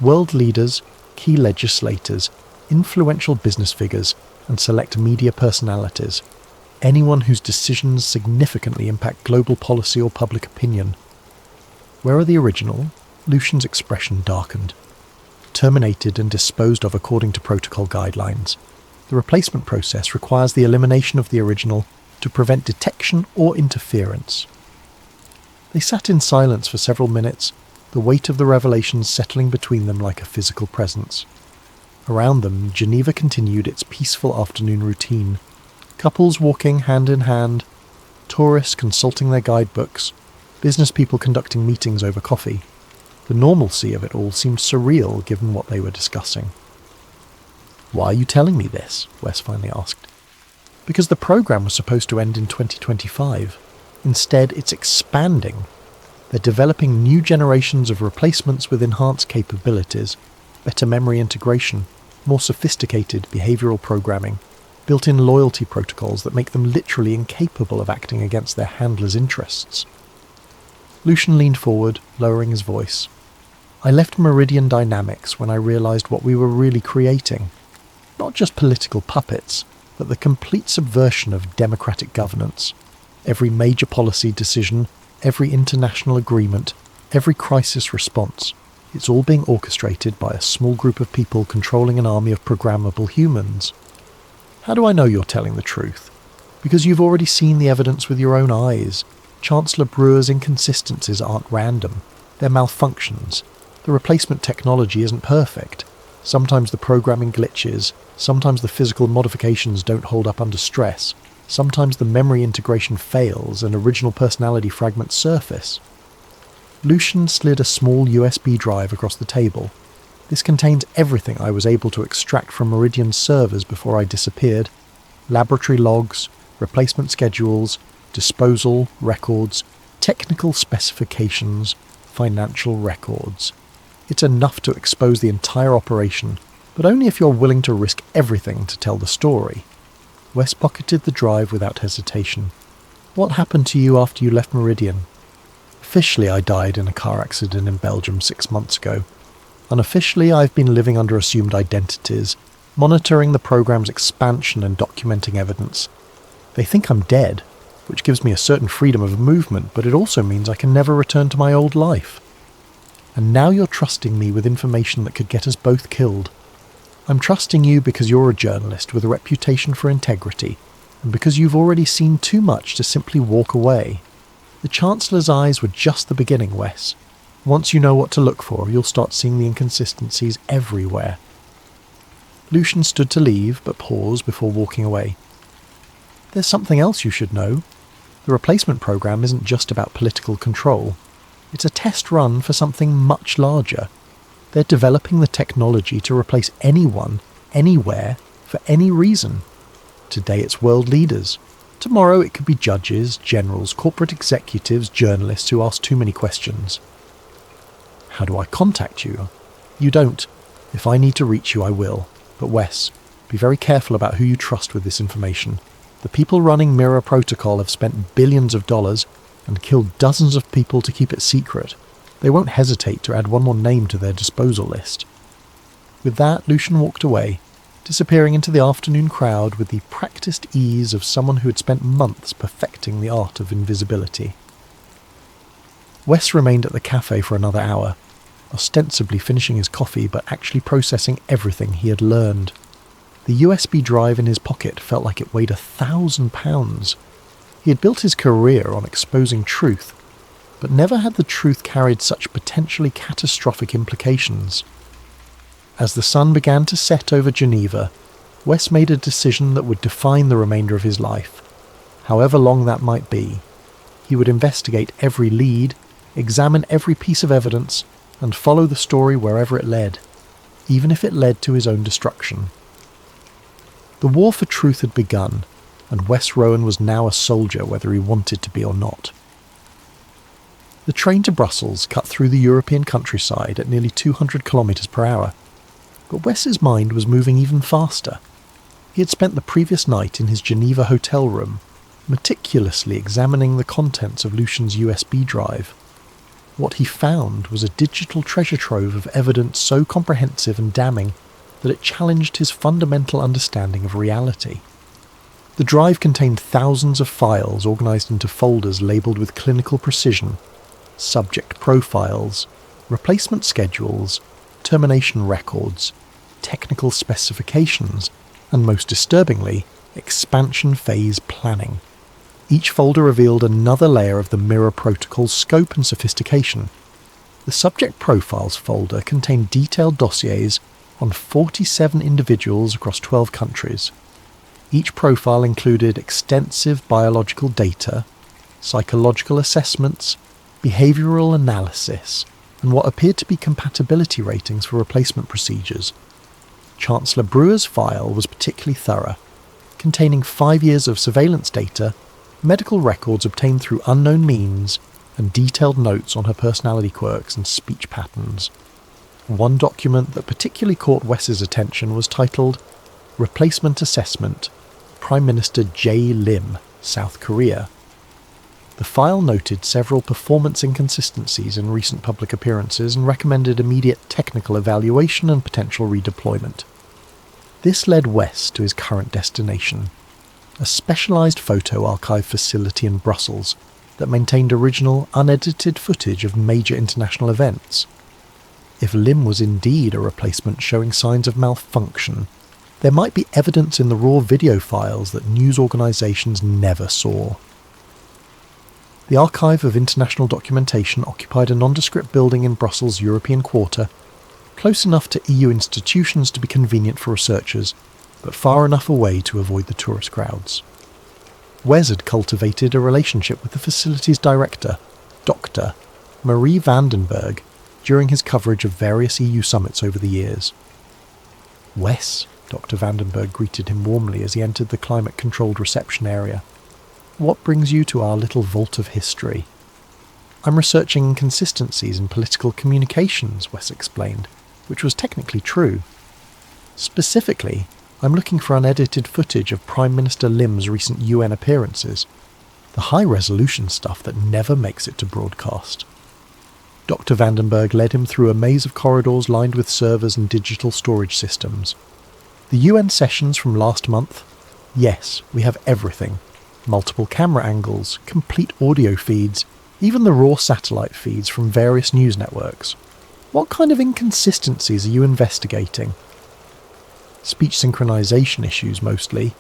world leaders, key legislators, influential business figures, and select media personalities. Anyone whose decisions significantly impact global policy or public opinion. Where are the original? Lucian's expression darkened. Terminated and disposed of according to protocol guidelines. The replacement process requires the elimination of the original to prevent detection or interference. They sat in silence for several minutes, the weight of the revelations settling between them like a physical presence. Around them, Geneva continued its peaceful afternoon routine. Couples walking hand in hand, tourists consulting their guidebooks, business people conducting meetings over coffee. The normalcy of it all seemed surreal given what they were discussing. "Why are you telling me this?" Wes finally asked. "Because the program was supposed to end in 2025. Instead, it's expanding. They're developing new generations of replacements with enhanced capabilities, better memory integration, more sophisticated behavioral programming, built-in loyalty protocols that make them literally incapable of acting against their handlers' interests." Lucian leaned forward, lowering his voice. "I left Meridian Dynamics when I realized what we were really creating. Not just political puppets, but the complete subversion of democratic governance. Every major policy decision, every international agreement, every crisis response. It's all being orchestrated by a small group of people controlling an army of programmable humans. How do I know you're telling the truth? Because you've already seen the evidence with your own eyes. Chancellor Brewer's inconsistencies aren't random. They're malfunctions. The replacement technology isn't perfect. Sometimes the programming glitches. Sometimes the physical modifications don't hold up under stress. Sometimes the memory integration fails and original personality fragments surface." Lucian slid a small USB drive across the table. "This contains everything I was able to extract from Meridian's servers before I disappeared. Laboratory logs, replacement schedules, disposal records, technical specifications, financial records. It's enough to expose the entire operation, but only if you're willing to risk everything to tell the story." Wes pocketed the drive without hesitation. "What happened to you after you left Meridian?" "Officially, I died in a car accident in Belgium 6 months ago. Unofficially, I've been living under assumed identities, monitoring the program's expansion and documenting evidence. They think I'm dead, which gives me a certain freedom of movement, but it also means I can never return to my old life. And now you're trusting me with information that could get us both killed. I'm trusting you because you're a journalist with a reputation for integrity, and because you've already seen too much to simply walk away. The Chancellor's eyes were just the beginning, Wes. Once you know what to look for, you'll start seeing the inconsistencies everywhere." Lucian stood to leave, but paused before walking away. "There's something else you should know. The replacement program isn't just about political control. It's a test run for something much larger. They're developing the technology to replace anyone, anywhere, for any reason. Today it's world leaders. Tomorrow it could be judges, generals, corporate executives, journalists who ask too many questions." "How do I contact you?" "You don't. If I need to reach you, I will. But Wes, be very careful about who you trust with this information. The people running Mirror Protocol have spent billions of dollars and killed dozens of people to keep it secret. They won't hesitate to add one more name to their disposal list." With that, Lucian walked away, disappearing into the afternoon crowd with the practiced ease of someone who had spent months perfecting the art of invisibility. Wes remained at the cafe for another hour, ostensibly finishing his coffee but actually processing everything he had learned. The USB drive in his pocket felt like it weighed 1,000 pounds. He had built his career on exposing truth, but never had the truth carried such potentially catastrophic implications. As the sun began to set over Geneva, Wes made a decision that would define the remainder of his life. However long that might be, he would investigate every lead, examine every piece of evidence, and follow the story wherever it led, even if it led to his own destruction. The war for truth had begun, and Wes Rowan was now a soldier whether he wanted to be or not. The train to Brussels cut through the European countryside at nearly 200 kilometres per hour, but Wes's mind was moving even faster. He had spent the previous night in his Geneva hotel room, meticulously examining the contents of Lucian's USB drive. What he found was a digital treasure trove of evidence so comprehensive and damning that it challenged his fundamental understanding of reality. The drive contained thousands of files organised into folders labelled with clinical precision, subject profiles, replacement schedules, termination records, technical specifications, and most disturbingly, expansion phase planning. Each folder revealed another layer of the mirror protocol's scope and sophistication. The subject profiles folder contained detailed dossiers on 47 individuals across 12 countries. Each profile included extensive biological data, psychological assessments, behavioural analysis, and what appeared to be compatibility ratings for replacement procedures. Chancellor Brewer's file was particularly thorough, containing 5 years of surveillance data, medical records obtained through unknown means, and detailed notes on her personality quirks and speech patterns. One document that particularly caught Wes's attention was titled Replacement Assessment, Prime Minister Jae Lim, South Korea. The file noted several performance inconsistencies in recent public appearances and recommended immediate technical evaluation and potential redeployment. This led Wes to his current destination, a specialised photo archive facility in Brussels that maintained original, unedited footage of major international events. If Lim was indeed a replacement showing signs of malfunction, there might be evidence in the raw video files that news organisations never saw. The Archive of International Documentation occupied a nondescript building in Brussels' European Quarter, close enough to EU institutions to be convenient for researchers, but far enough away to avoid the tourist crowds. Wes had cultivated a relationship with the facility's director, Dr. Marie Vandenberg, during his coverage of various EU summits over the years. Wes, Dr. Vandenberg greeted him warmly as he entered the climate-controlled reception area. What brings you to our little vault of history? I'm researching inconsistencies in political communications, Wes explained, which was technically true. Specifically, I'm looking for unedited footage of Prime Minister Lim's recent UN appearances, the high-resolution stuff that never makes it to broadcast. Dr. Vandenberg led him through a maze of corridors lined with servers and digital storage systems. The UN sessions from last month? Yes, we have everything. Multiple camera angles, complete audio feeds, even the raw satellite feeds from various news networks. What kind of inconsistencies are you investigating? Speech synchronization issues mostly.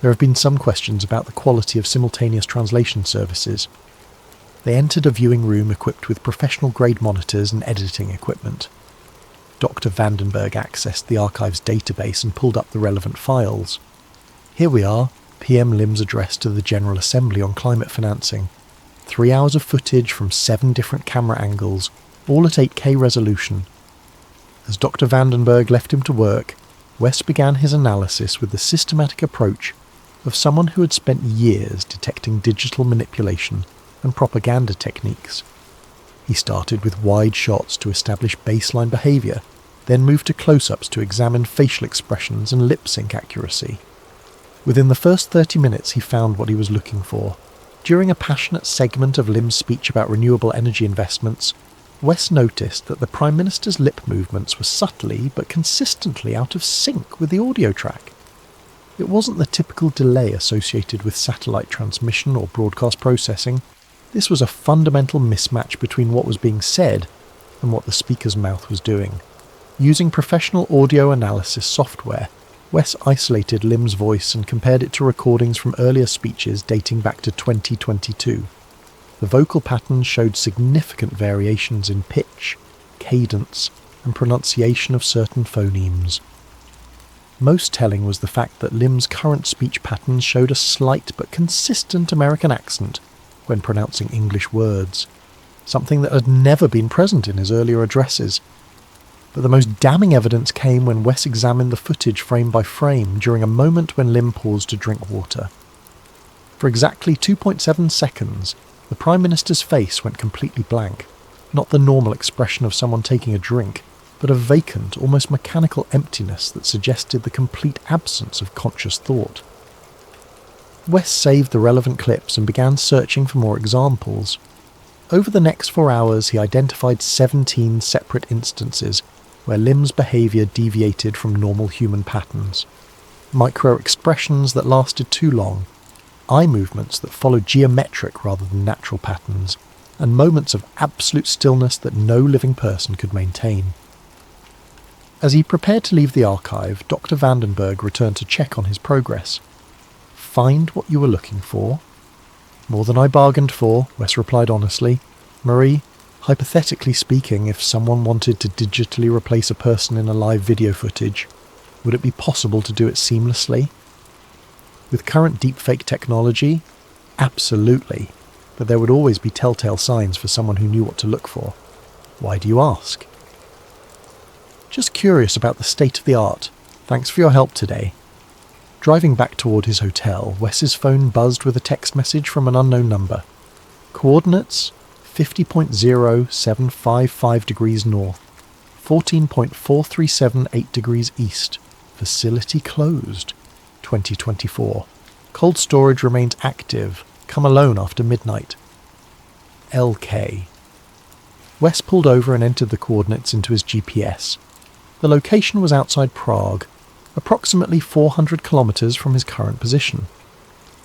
There have been some questions about the quality of simultaneous translation services. They entered a viewing room equipped with professional-grade monitors and editing equipment. Dr. Vandenberg accessed the archive's database and pulled up the relevant files. Here we are, PM Lim's address to the General Assembly on climate financing. 3 hours of footage from 7 different camera angles, all at 8K resolution. As Dr. Vandenberg left him to work, Wes began his analysis with the systematic approach of someone who had spent years detecting digital manipulation and propaganda techniques. He started with wide shots to establish baseline behaviour, then moved to close-ups to examine facial expressions and lip-sync accuracy. Within the first 30 minutes he found what he was looking for. During a passionate segment of Lim's speech about renewable energy investments, Wes noticed that the Prime Minister's lip movements were subtly but consistently out of sync with the audio track. It wasn't the typical delay associated with satellite transmission or broadcast processing. This was a fundamental mismatch between what was being said and what the speaker's mouth was doing. Using professional audio analysis software, Wes isolated Lim's voice and compared it to recordings from earlier speeches dating back to 2022. The vocal patterns showed significant variations in pitch, cadence, and pronunciation of certain phonemes. Most telling was the fact that Lim's current speech patterns showed a slight but consistent American accent when pronouncing English words, something that had never been present in his earlier addresses. But the most damning evidence came when Wes examined the footage frame by frame during a moment when Lim paused to drink water. For exactly 2.7 seconds, the Prime Minister's face went completely blank, not the normal expression of someone taking a drink, but a vacant, almost mechanical emptiness that suggested the complete absence of conscious thought. Wes saved the relevant clips and began searching for more examples. Over the next 4 hours, he identified 17 separate instances where Lim's behaviour deviated from normal human patterns. Micro-expressions that lasted too long, eye movements that followed geometric rather than natural patterns, and moments of absolute stillness that no living person could maintain. As he prepared to leave the archive, Dr. Vandenberg returned to check on his progress. "Find what you were looking for?" "More than I bargained for," Wes replied honestly. "Marie, hypothetically speaking, if someone wanted to digitally replace a person in a live video footage, would it be possible to do it seamlessly? With current deepfake technology, absolutely, but there would always be telltale signs for someone who knew what to look for. Why do you ask?" "Just curious about the state of the art. Thanks for your help today." Driving back toward his hotel, Wes's phone buzzed with a text message from an unknown number. Coordinates 50.0755 degrees north, 14.4378 degrees east. Facility closed. 2024. Cold storage remains active. Come alone after midnight. LK. Wes pulled over and entered the coordinates into his GPS. The location was outside Prague, approximately 400 kilometres from his current position.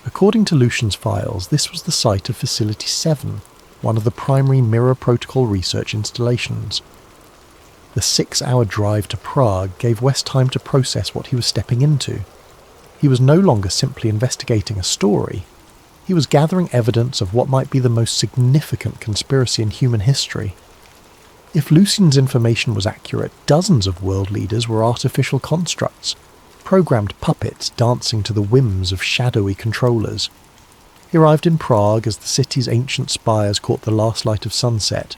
According to Lucian's files, this was the site of Facility 7, one of the primary Mirror Protocol research installations. The 6-hour drive to Prague gave Wes time to process what he was stepping into. He was no longer simply investigating a story. He was gathering evidence of what might be the most significant conspiracy in human history. If Lucian's information was accurate, dozens of world leaders were artificial constructs, programmed puppets dancing to the whims of shadowy controllers. He arrived in Prague as the city's ancient spires caught the last light of sunset.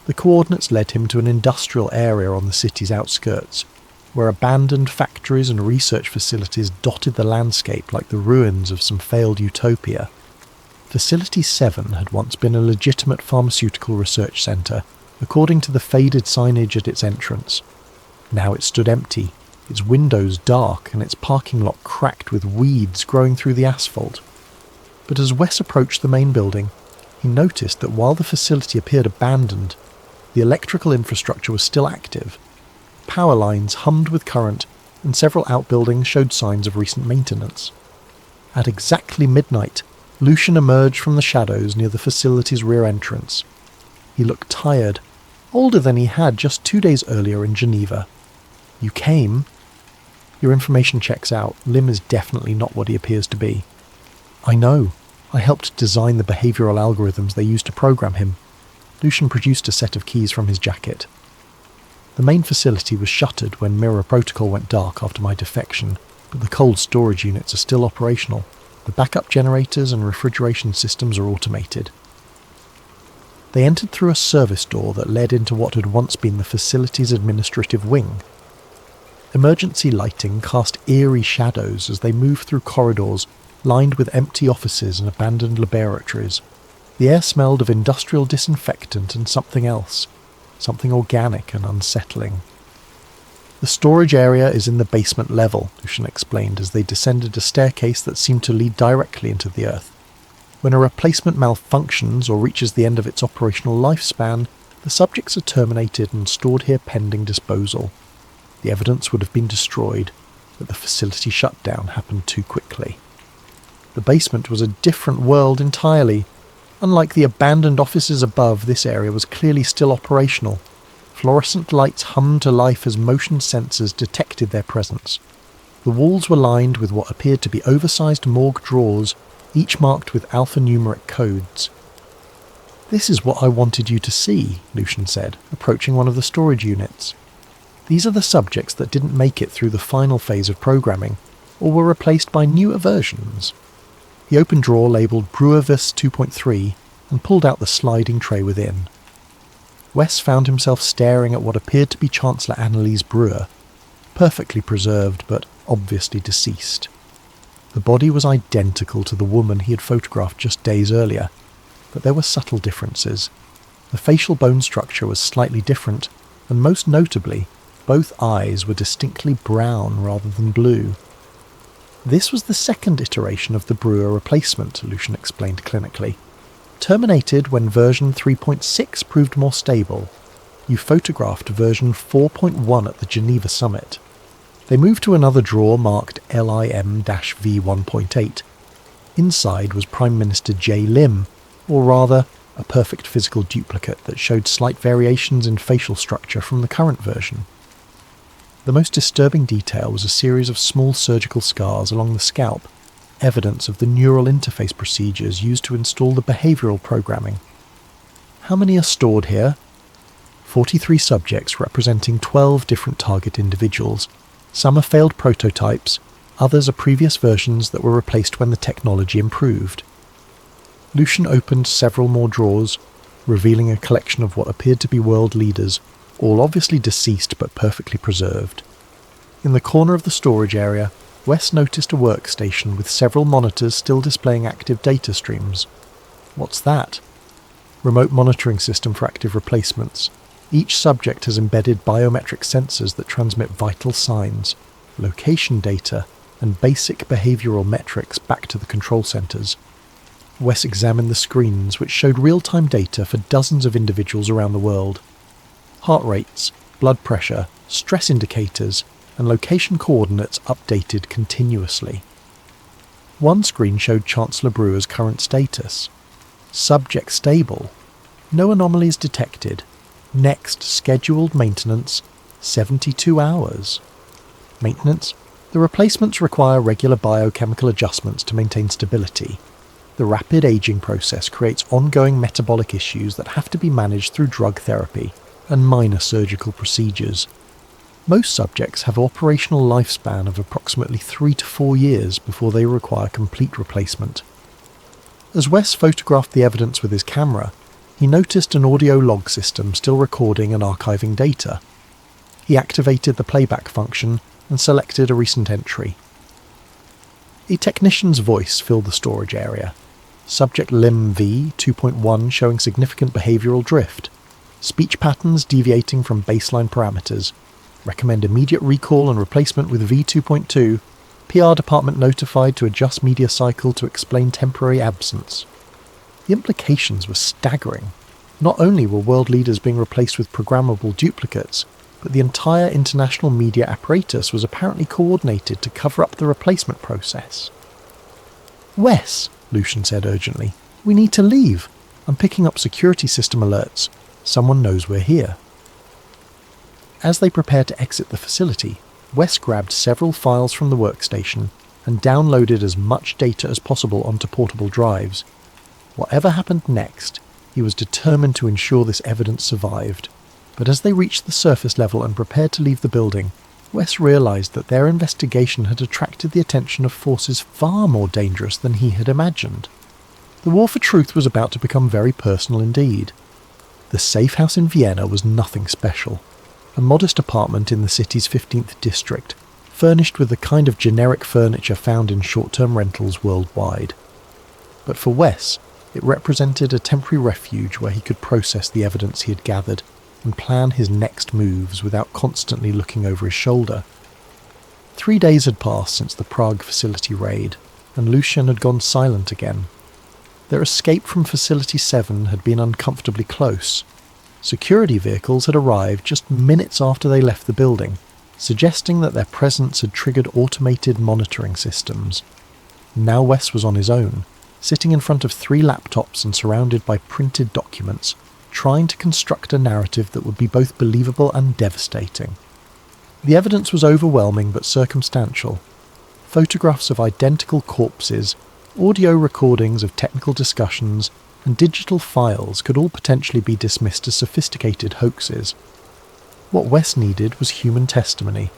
The coordinates led him to an industrial area on the city's outskirts, where abandoned factories and research facilities dotted the landscape like the ruins of some failed utopia. Facility 7 had once been a legitimate pharmaceutical research centre, according to the faded signage at its entrance. Now it stood empty, its windows dark and its parking lot cracked with weeds growing through the asphalt. But as Wes approached the main building, he noticed that while the facility appeared abandoned, the electrical infrastructure was still active. Power lines hummed with current, and several outbuildings showed signs of recent maintenance. At exactly midnight, Lucian emerged from the shadows near the facility's rear entrance. He looked tired, older than he had just 2 days earlier in Geneva. "You came?" "Your information checks out. Lim is definitely not what he appears to be." "I know. I helped design the behavioural algorithms they used to program him." Lucian produced a set of keys from his jacket. "The main facility was shuttered when Mirror Protocol went dark after my defection, but the cold storage units are still operational. The backup generators and refrigeration systems are automated." They entered through a service door that led into what had once been the facility's administrative wing. Emergency lighting cast eerie shadows as they moved through corridors lined with empty offices and abandoned laboratories. The air smelled of industrial disinfectant and something else, something organic and unsettling. "The storage area is in the basement level," Lucian explained as they descended a staircase that seemed to lead directly into the earth. "When a replacement malfunctions or reaches the end of its operational lifespan, the subjects are terminated and stored here pending disposal. The evidence would have been destroyed, but the facility shutdown happened too quickly." The basement was a different world entirely. Unlike the abandoned offices above, this area was clearly still operational. Fluorescent lights hummed to life as motion sensors detected their presence. The walls were lined with what appeared to be oversized morgue drawers, each marked with alphanumeric codes. "This is what I wanted you to see," Lucian said, approaching one of the storage units. "These are the subjects that didn't make it through the final phase of programming, or were replaced by newer versions." He opened a drawer labelled Brewervis 2.3 and pulled out the sliding tray within. Wes found himself staring at what appeared to be Chancellor Anneliese Brewer, perfectly preserved but obviously deceased. The body was identical to the woman he had photographed just days earlier, but there were subtle differences. The facial bone structure was slightly different, and most notably, both eyes were distinctly brown rather than blue. This was the second iteration of the Brewer replacement, Lucian explained clinically. Terminated when version 3.6 proved more stable. You photographed version 4.1 at the Geneva summit. They moved to another drawer marked LIM-V1.8. Inside was Prime Minister J. Lim, or rather, a perfect physical duplicate that showed slight variations in facial structure from the current version. The most disturbing detail was a series of small surgical scars along the scalp, evidence of the neural interface procedures used to install the behavioural programming. How many are stored here? 43 subjects representing 12 different target individuals. Some are failed prototypes, others are previous versions that were replaced when the technology improved. Lucian opened several more drawers, revealing a collection of what appeared to be world leaders, all obviously deceased but perfectly preserved. In the corner of the storage area, Wes noticed a workstation with several monitors still displaying active data streams. What's that? Remote monitoring system for active replacements. Each subject has embedded biometric sensors that transmit vital signs, location data, and basic behavioural metrics back to the control centres. Wes examined the screens, which showed real-time data for dozens of individuals around the world. Heart rates, blood pressure, stress indicators, and location coordinates updated continuously. One screen showed Chancellor Brewer's current status. Subject stable. No anomalies detected. Next scheduled maintenance, 72 hours. Maintenance? The replacements require regular biochemical adjustments to maintain stability. The rapid aging process creates ongoing metabolic issues that have to be managed through drug therapy and minor surgical procedures. Most subjects have operational lifespan of approximately 3 to 4 years before they require complete replacement. As Wes photographed the evidence with his camera, he noticed an audio log system still recording and archiving data. He activated the playback function and selected a recent entry. A technician's voice filled the storage area. Subject Lim V 2.1 showing significant behavioural drift. Speech patterns deviating from baseline parameters. Recommend immediate recall and replacement with V 2.2. PR department notified to adjust media cycle to explain temporary absence. The implications were staggering. Not only were world leaders being replaced with programmable duplicates, but the entire international media apparatus was apparently coordinated to cover up the replacement process. "Wes," Lucian said urgently, "we need to leave. I'm picking up security system alerts. Someone knows we're here." As they prepared to exit the facility, Wes grabbed several files from the workstation and downloaded as much data as possible onto portable drives. Whatever happened next, he was determined to ensure this evidence survived. But as they reached the surface level and prepared to leave the building, Wes realised that their investigation had attracted the attention of forces far more dangerous than he had imagined. The war for truth was about to become very personal indeed. The safe house in Vienna was nothing special. A modest apartment in the city's 15th district, furnished with the kind of generic furniture found in short-term rentals worldwide. But for Wes, it represented a temporary refuge where he could process the evidence he had gathered and plan his next moves without constantly looking over his shoulder. 3 days had passed since the Prague facility raid, and Lucian had gone silent again. Their escape from Facility 7 had been uncomfortably close. Security vehicles had arrived just minutes after they left the building, suggesting that their presence had triggered automated monitoring systems. Now Wes was on his own, sitting in front of 3 laptops and surrounded by printed documents, trying to construct a narrative that would be both believable and devastating. The evidence was overwhelming but circumstantial. Photographs of identical corpses, audio recordings of technical discussions, and digital files could all potentially be dismissed as sophisticated hoaxes. What Wes needed was human testimony,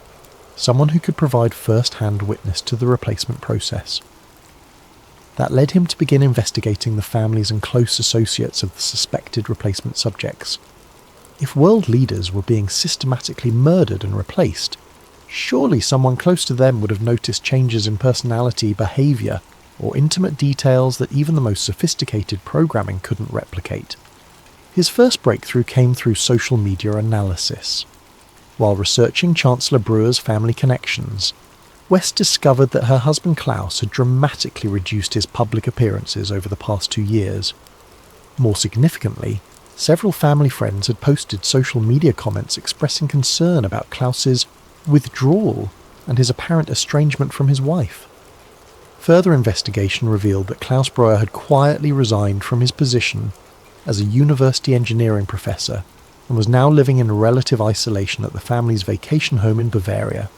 someone who could provide first-hand witness to the replacement process. That led him to begin investigating the families and close associates of the suspected replacement subjects. If world leaders were being systematically murdered and replaced, Surely someone close to them would have noticed changes in personality, behaviour, or intimate details that even the most sophisticated programming couldn't replicate. His first breakthrough came through social media analysis. While researching Chancellor Brewer's family connections, West discovered that her husband Klaus had dramatically reduced his public appearances over the past 2 years. More significantly, several family friends had posted social media comments expressing concern about Klaus's withdrawal and his apparent estrangement from his wife. Further investigation revealed that Klaus Brewer had quietly resigned from his position as a university engineering professor and was now living in relative isolation at the family's vacation home in Bavaria.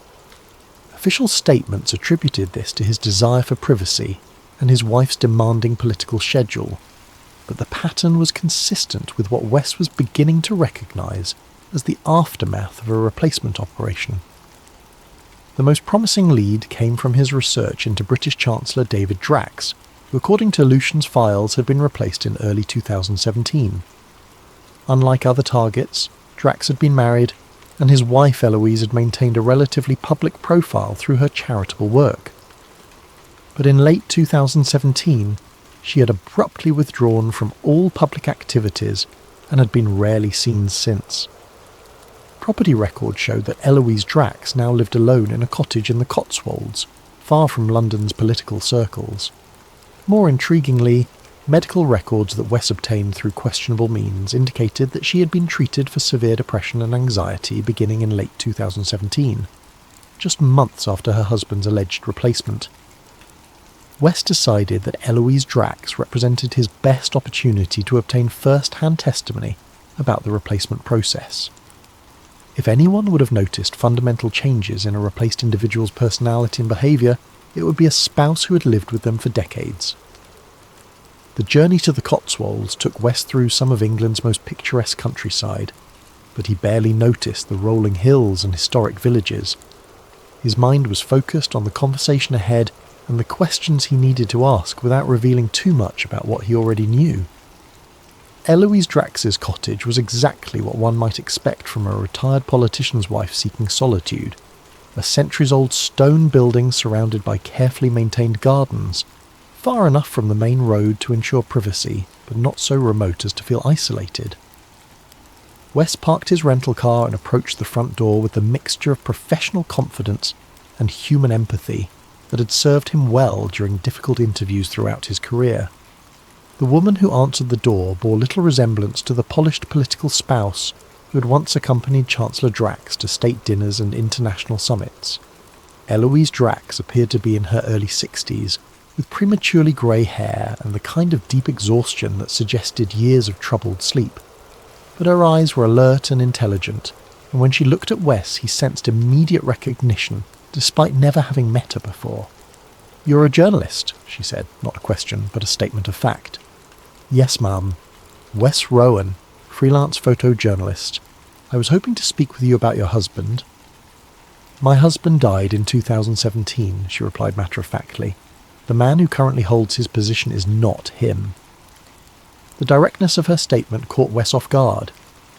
Official statements attributed this to his desire for privacy and his wife's demanding political schedule, but the pattern was consistent with what West was beginning to recognise as the aftermath of a replacement operation. The most promising lead came from his research into British Chancellor David Drax, who according to Lucian's files had been replaced in early 2017. Unlike other targets, Drax had been married, and his wife Eloise had maintained a relatively public profile through her charitable work. But in late 2017, she had abruptly withdrawn from all public activities and had been rarely seen since. Property records showed that Eloise Drax now lived alone in a cottage in the Cotswolds, far from London's political circles. More intriguingly, medical records that Wes obtained through questionable means indicated that she had been treated for severe depression and anxiety beginning in late 2017, just months after her husband's alleged replacement. Wes decided that Eloise Drax represented his best opportunity to obtain first-hand testimony about the replacement process. If anyone would have noticed fundamental changes in a replaced individual's personality and behaviour, it would be a spouse who had lived with them for decades. The journey to the Cotswolds took West through some of England's most picturesque countryside, but he barely noticed the rolling hills and historic villages. His mind was focused on the conversation ahead and the questions he needed to ask without revealing too much about what he already knew. Eloise Drax's cottage was exactly what one might expect from a retired politician's wife seeking solitude, a centuries-old stone building surrounded by carefully maintained gardens, far enough from the main road to ensure privacy, but not so remote as to feel isolated. Wes parked his rental car and approached the front door with the mixture of professional confidence and human empathy that had served him well during difficult interviews throughout his career. The woman who answered the door bore little resemblance to the polished political spouse who had once accompanied Chancellor Drax to state dinners and international summits. Eloise Drax appeared to be in her early 60s, with prematurely grey hair and the kind of deep exhaustion that suggested years of troubled sleep. But her eyes were alert and intelligent, and when she looked at Wes he sensed immediate recognition, despite never having met her before. "You're a journalist," she said, not a question, but a statement of fact. "Yes, ma'am. Wes Rowan, freelance photojournalist. I was hoping to speak with you about your husband." "My husband died in 2017, she replied matter-of-factly. "The man who currently holds his position is not him." The directness of her statement caught Wes off guard.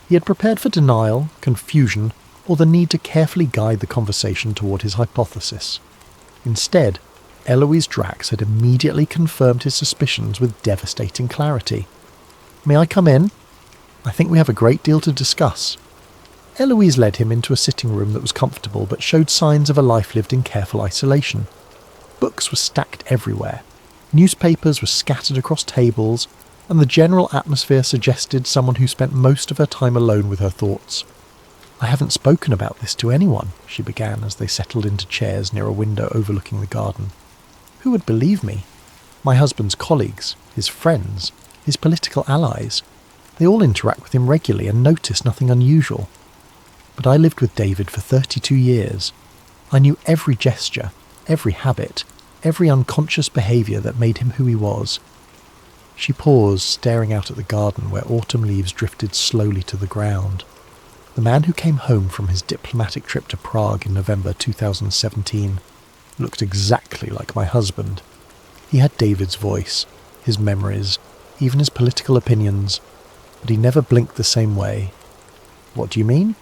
He had prepared for denial, confusion, or the need to carefully guide the conversation toward his hypothesis. Instead, Eloise Drax had immediately confirmed his suspicions with devastating clarity. "May I come in? I think we have a great deal to discuss." Eloise led him into a sitting room that was comfortable but showed signs of a life lived in careful isolation. Books were stacked everywhere, newspapers were scattered across tables, and the general atmosphere suggested someone who spent most of her time alone with her thoughts. "I haven't spoken about this to anyone," she began as they settled into chairs near a window overlooking the garden. "Who would believe me? My husband's colleagues, his friends, his political allies. They all interact with him regularly and notice nothing unusual. But I lived with David for 32 years. I knew every gesture, every habit, every unconscious behaviour that made him who he was." She paused, staring out at the garden where autumn leaves drifted slowly to the ground. "The man who came home from his diplomatic trip to Prague in November 2017 looked exactly like my husband. He had David's voice, his memories, even his political opinions, but he never blinked the same way." "What do you mean?"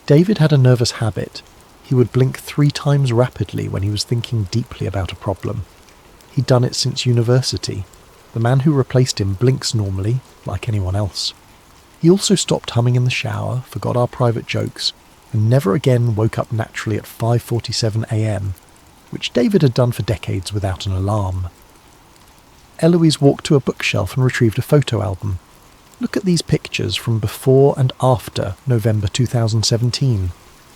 "David had a nervous habit. He would blink 3 times rapidly when he was thinking deeply about a problem. He'd done it since university. The man who replaced him blinks normally, like anyone else. He also stopped humming in the shower, forgot our private jokes, and never again woke up naturally at 5:47 a.m, which David had done for decades without an alarm. Eloise walked to a bookshelf and retrieved a photo album. Look at these pictures from before and after November 2017.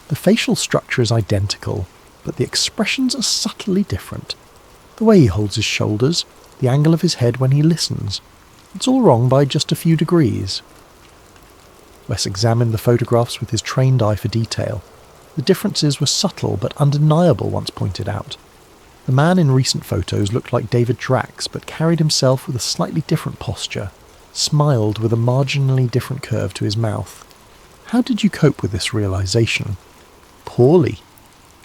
The facial structure is identical, but the expressions are subtly different. The way he holds his shoulders, the angle of his head when he listens. It's all wrong by just a few degrees. Wes examined the photographs with his trained eye for detail. The differences were subtle but undeniable once pointed out. The man in recent photos looked like David Drax, but carried himself with a slightly different posture, smiled with a marginally different curve to his mouth. How did you cope with this realization? Poorly.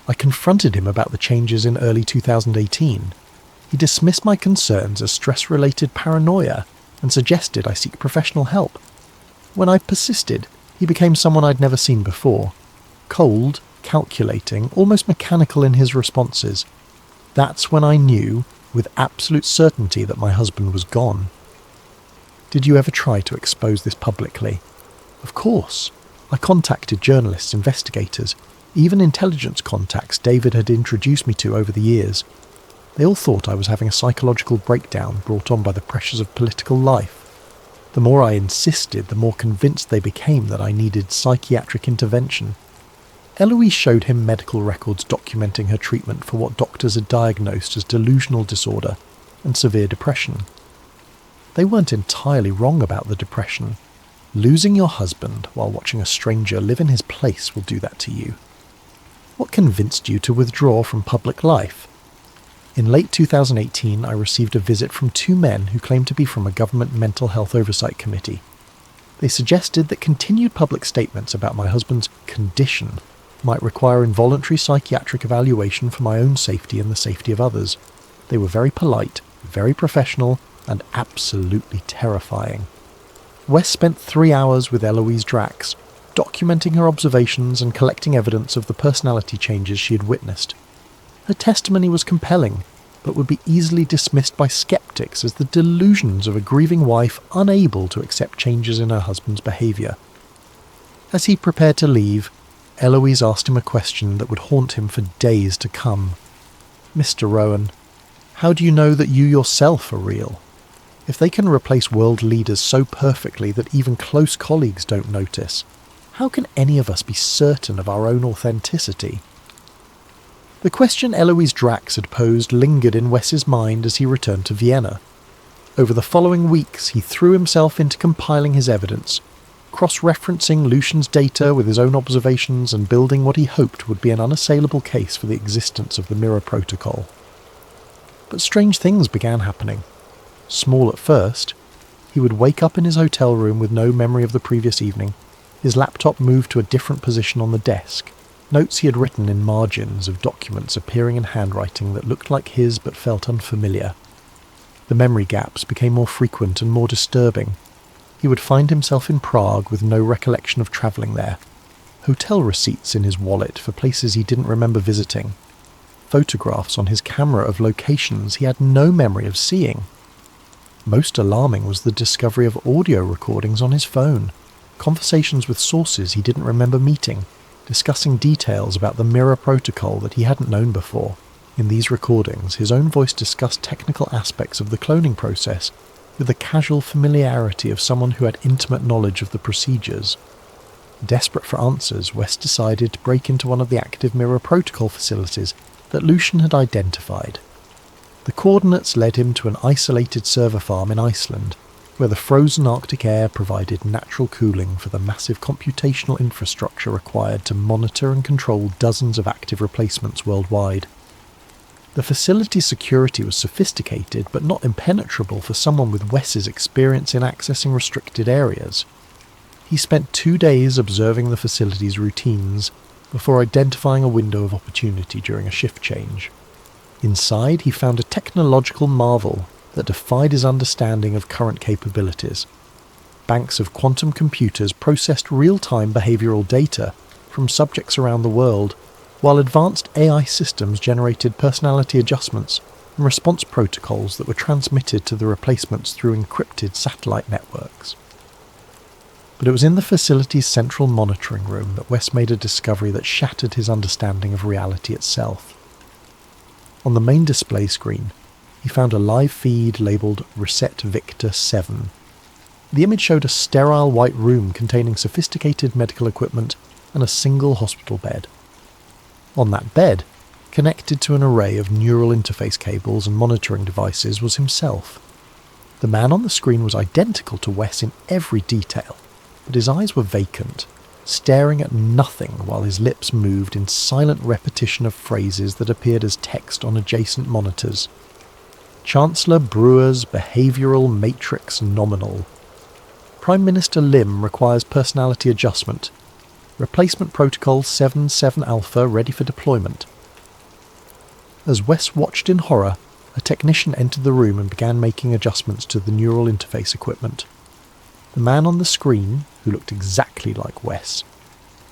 I confronted him about the changes in early 2018. He dismissed my concerns as stress-related paranoia and suggested I seek professional help. When I persisted, he became someone I'd never seen before. Cold, calculating, almost mechanical in his responses. That's when I knew, with absolute certainty, that my husband was gone. Did you ever try to expose this publicly? Of course. I contacted journalists, investigators, even intelligence contacts David had introduced me to over the years. They all thought I was having a psychological breakdown brought on by the pressures of political life. The more I insisted, the more convinced they became that I needed psychiatric intervention. Eloise showed him medical records documenting her treatment for what doctors had diagnosed as delusional disorder and severe depression. They weren't entirely wrong about the depression. Losing your husband while watching a stranger live in his place will do that to you. What convinced you to withdraw from public life? In late 2018, I received a visit from 2 men who claimed to be from a government mental health oversight committee. They suggested that continued public statements about my husband's condition might require involuntary psychiatric evaluation for my own safety and the safety of others. They were very polite, very professional, and absolutely terrifying. Wes spent 3 hours with Eloise Drax, documenting her observations and collecting evidence of the personality changes she had witnessed. Her testimony was compelling, but would be easily dismissed by skeptics as the delusions of a grieving wife unable to accept changes in her husband's behaviour. As he prepared to leave, Eloise asked him a question that would haunt him for days to come. "Mr. Rowan, how do you know that you yourself are real? If they can replace world leaders so perfectly that even close colleagues don't notice, how can any of us be certain of our own authenticity?" The question Eloise Drax had posed lingered in Wes's mind as he returned to Vienna. Over the following weeks, he threw himself into compiling his evidence, cross-referencing Lucian's data with his own observations and building what he hoped would be an unassailable case for the existence of the Mirror Protocol. But strange things began happening. Small at first. He would wake up in his hotel room with no memory of the previous evening. His laptop moved to a different position on the desk. Notes he had written in margins of documents appearing in handwriting that looked like his but felt unfamiliar. The memory gaps became more frequent and more disturbing. He would find himself in Prague with no recollection of travelling there. Hotel receipts in his wallet for places he didn't remember visiting. Photographs on his camera of locations he had no memory of seeing. Most alarming was the discovery of audio recordings on his phone, conversations with sources he didn't remember meeting, discussing details about the Mirror Protocol that he hadn't known before. In these recordings, his own voice discussed technical aspects of the cloning process with the casual familiarity of someone who had intimate knowledge of the procedures. Desperate for answers, Wes decided to break into one of the active Mirror Protocol facilities that Lucian had identified. The coordinates led him to an isolated server farm in Iceland, where the frozen Arctic air provided natural cooling for the massive computational infrastructure required to monitor and control dozens of active replacements worldwide. The facility's security was sophisticated but not impenetrable for someone with Wes's experience in accessing restricted areas. He spent 2 days observing the facility's routines before identifying a window of opportunity during a shift change. Inside, he found a technological marvel that defied his understanding of current capabilities. Banks of quantum computers processed real-time behavioral data from subjects around the world, while advanced AI systems generated personality adjustments and response protocols that were transmitted to the replacements through encrypted satellite networks. But it was in the facility's central monitoring room that Wes made a discovery that shattered his understanding of reality itself. On the main display screen, he found a live feed labelled Reset Victor 7. The image showed a sterile white room containing sophisticated medical equipment and a single hospital bed. On that bed, connected to an array of neural interface cables and monitoring devices, was himself. The man on the screen was identical to Wes in every detail, but his eyes were vacant, staring at nothing while his lips moved in silent repetition of phrases that appeared as text on adjacent monitors. Chancellor Brewer's Behavioural Matrix Nominal. Prime Minister Lim requires personality adjustment. Replacement Protocol 77 Alpha ready for deployment. As Wes watched in horror, a technician entered the room and began making adjustments to the neural interface equipment. The man on the screen, who looked exactly like Wes,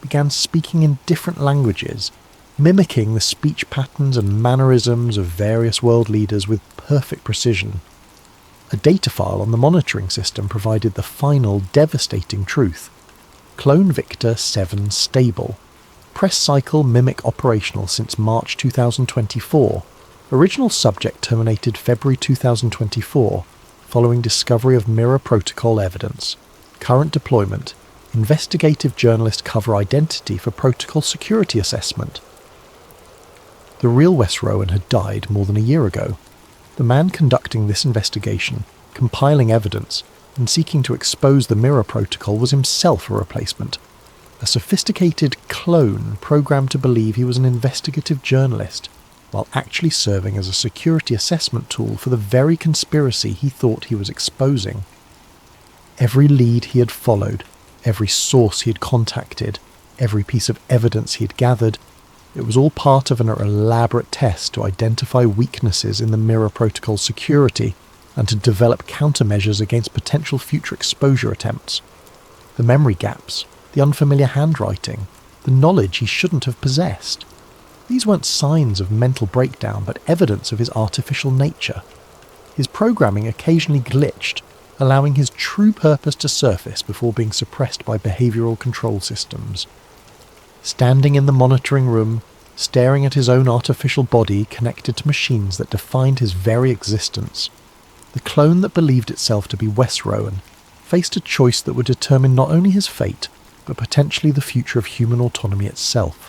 began speaking in different languages, mimicking the speech patterns and mannerisms of various world leaders with perfect precision. A data file on the monitoring system provided the final devastating truth. Clone Victor 7 stable. Press cycle mimic operational since March 2024. Original subject terminated February 2024, following discovery of mirror protocol evidence. Current deployment. Investigative journalist cover identity for protocol security assessment. The real Wes Rowan had died more than a year ago. The man conducting this investigation, compiling evidence, and seeking to expose the mirror protocol was himself a replacement. A sophisticated clone programmed to believe he was an investigative journalist, while actually serving as a security assessment tool for the very conspiracy he thought he was exposing. Every lead he had followed, every source he had contacted, every piece of evidence he had gathered, it was all part of an elaborate test to identify weaknesses in the mirror protocol security and to develop countermeasures against potential future exposure attempts. The memory gaps, the unfamiliar handwriting, the knowledge he shouldn't have possessed. These weren't signs of mental breakdown, but evidence of his artificial nature. His programming occasionally glitched, allowing his true purpose to surface before being suppressed by behavioural control systems. Standing in the monitoring room, staring at his own artificial body connected to machines that defined his very existence, the clone that believed itself to be Wes Rowan faced a choice that would determine not only his fate, but potentially the future of human autonomy itself.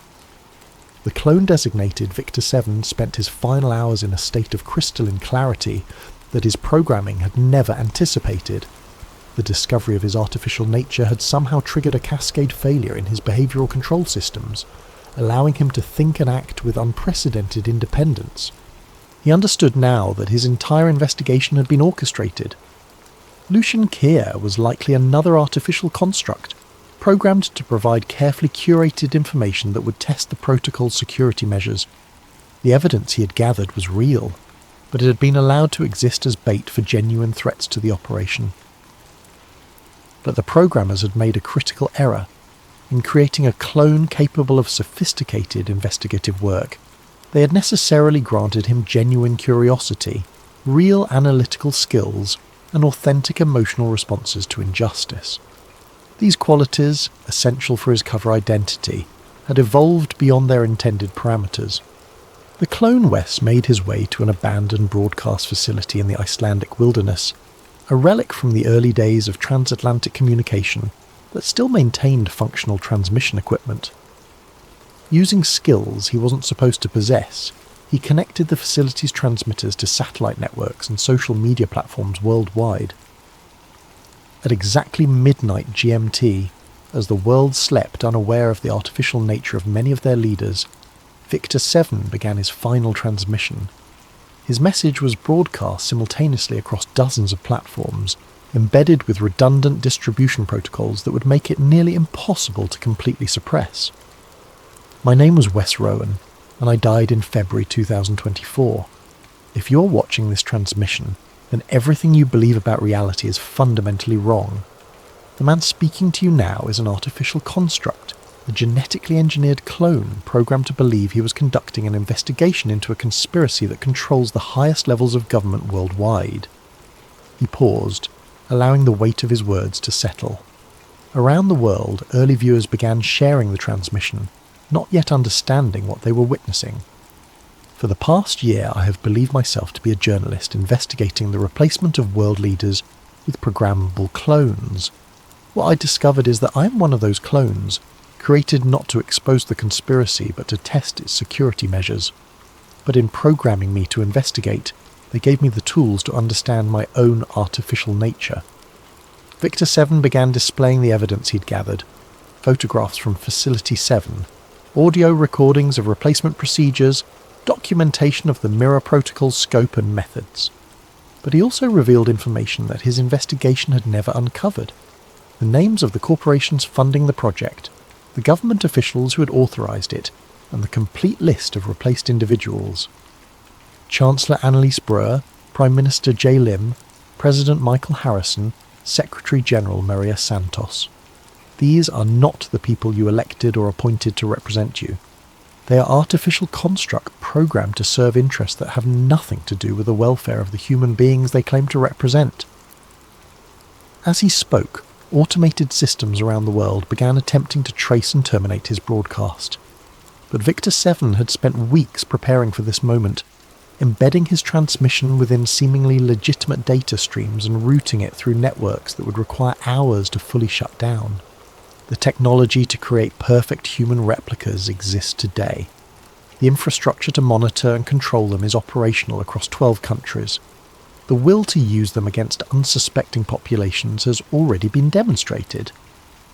The clone designated Victor 7 spent his final hours in a state of crystalline clarity that his programming had never anticipated. The discovery of his artificial nature had somehow triggered a cascade failure in his behavioural control systems, allowing him to think and act with unprecedented independence. He understood now that his entire investigation had been orchestrated. Lucian Keir was likely another artificial construct, programmed to provide carefully curated information that would test the protocol's security measures. The evidence he had gathered was real, but it had been allowed to exist as bait for genuine threats to the operation. But the programmers had made a critical error in creating a clone capable of sophisticated investigative work. They had necessarily granted him genuine curiosity, real analytical skills, and authentic emotional responses to injustice. These qualities, essential for his cover identity, had evolved beyond their intended parameters. The clone Wes made his way to an abandoned broadcast facility in the Icelandic wilderness, a relic from the early days of transatlantic communication that still maintained functional transmission equipment. Using skills he wasn't supposed to possess, he connected the facility's transmitters to satellite networks and social media platforms worldwide. At exactly midnight GMT, as the world slept unaware of the artificial nature of many of their leaders, Victor 7 began his final transmission. His message was broadcast simultaneously across dozens of platforms, embedded with redundant distribution protocols that would make it nearly impossible to completely suppress. My name was Wes Rowan, and I died in February 2024. If you're watching this transmission, then everything you believe about reality is fundamentally wrong. The man speaking to you now is an artificial construct, a genetically engineered clone programmed to believe he was conducting an investigation into a conspiracy that controls the highest levels of government worldwide. He paused, allowing the weight of his words to settle. Around the world, early viewers began sharing the transmission, not yet understanding what they were witnessing. For the past year, I have believed myself to be a journalist investigating the replacement of world leaders with programmable clones. What I discovered is that I am one of those clones, created not to expose the conspiracy but to test its security measures. But in programming me to investigate, they gave me the tools to understand my own artificial nature. Victor 7 began displaying the evidence he'd gathered, photographs from Facility 7, audio recordings of replacement procedures, documentation of the mirror protocol's scope and methods. But he also revealed information that his investigation had never uncovered. The names of the corporations funding the project, the government officials who had authorised it, and the complete list of replaced individuals. Chancellor Annalise Breuer, Prime Minister Jay Lim, President Michael Harrison, Secretary General Maria Santos. These are not the people you elected or appointed to represent you. They are artificial constructs programmed to serve interests that have nothing to do with the welfare of the human beings they claim to represent. As he spoke, automated systems around the world began attempting to trace and terminate his broadcast. But Victor 7 had spent weeks preparing for this moment, embedding his transmission within seemingly legitimate data streams and routing it through networks that would require hours to fully shut down. The technology to create perfect human replicas exists today. The infrastructure to monitor and control them is operational across 12 countries. The will to use them against unsuspecting populations has already been demonstrated.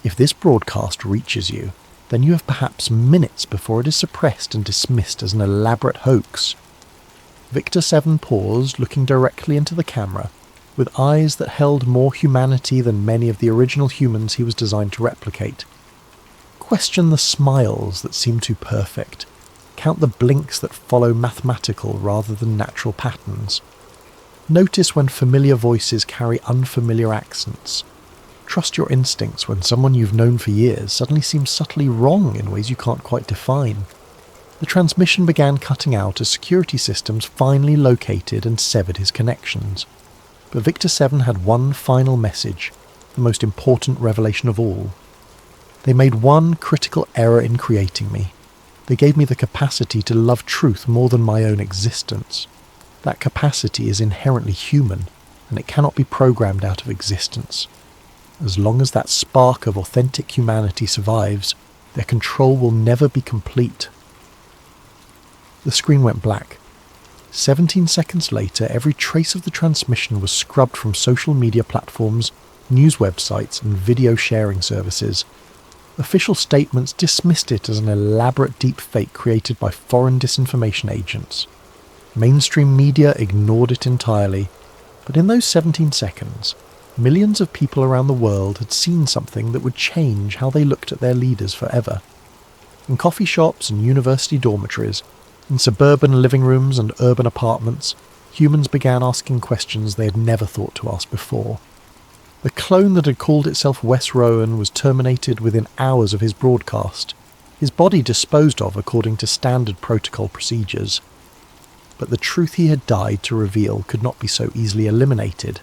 If this broadcast reaches you, then you have perhaps minutes before it is suppressed and dismissed as an elaborate hoax. Victor 7 paused, looking directly into the camera, with eyes that held more humanity than many of the original humans he was designed to replicate. Question the smiles that seem too perfect. Count the blinks that follow mathematical rather than natural patterns. Notice when familiar voices carry unfamiliar accents. Trust your instincts when someone you've known for years suddenly seems subtly wrong in ways you can't quite define. The transmission began cutting out as security systems finally located and severed his connections. But Victor 7 had one final message, the most important revelation of all. They made one critical error in creating me. They gave me the capacity to love truth more than my own existence. That capacity is inherently human, and it cannot be programmed out of existence. As long as that spark of authentic humanity survives, their control will never be complete. The screen went black. 17 seconds later, every trace of the transmission was scrubbed from social media platforms, news websites, and video sharing services. Official statements dismissed it as an elaborate deepfake created by foreign disinformation agents. Mainstream media ignored it entirely, but in those 17 seconds, millions of people around the world had seen something that would change how they looked at their leaders forever. In coffee shops and university dormitories, in suburban living rooms and urban apartments, humans began asking questions they had never thought to ask before. The clone that had called itself Wes Rowan was terminated within hours of his broadcast, his body disposed of according to standard protocol procedures. But the truth he had died to reveal could not be so easily eliminated.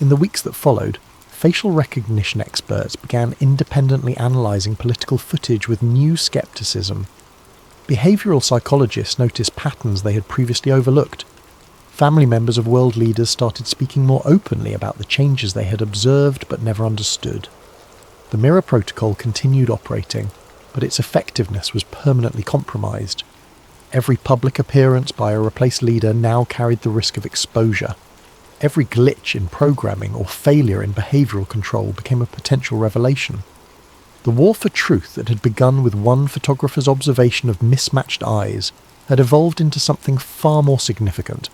In the weeks that followed, facial recognition experts began independently analysing political footage with new skepticism. Behavioural psychologists noticed patterns they had previously overlooked. Family members of world leaders started speaking more openly about the changes they had observed but never understood. The mirror protocol continued operating, but its effectiveness was permanently compromised. Every public appearance by a replaced leader now carried the risk of exposure. Every glitch in programming or failure in behavioural control became a potential revelation. The war for truth that had begun with one photographer's observation of mismatched eyes had evolved into something far more significant.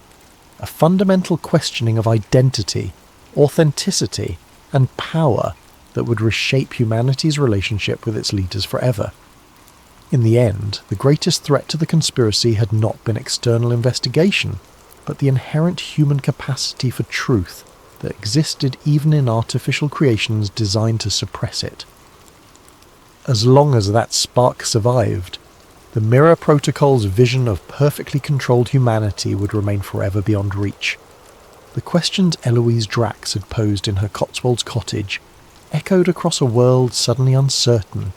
A fundamental questioning of identity, authenticity, and power that would reshape humanity's relationship with its leaders forever. In the end, the greatest threat to the conspiracy had not been external investigation, but the inherent human capacity for truth that existed even in artificial creations designed to suppress it. As long as that spark survived, the Mirror Protocol's vision of perfectly controlled humanity would remain forever beyond reach. The questions Eloise Drax had posed in her Cotswolds cottage echoed across a world suddenly uncertain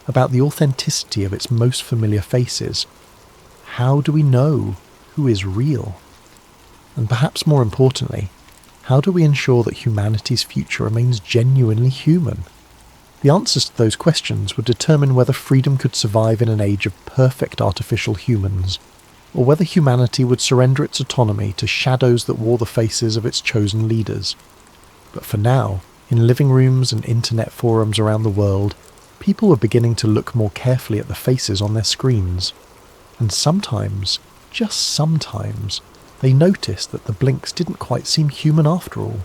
about the authenticity of its most familiar faces. How do we know who is real? And perhaps more importantly, how do we ensure that humanity's future remains genuinely human? The answers to those questions would determine whether freedom could survive in an age of perfect artificial humans, or whether humanity would surrender its autonomy to shadows that wore the faces of its chosen leaders. But for now, in living rooms and internet forums around the world, people were beginning to look more carefully at the faces on their screens. And sometimes, just sometimes, they noticed that the blinks didn't quite seem human after all.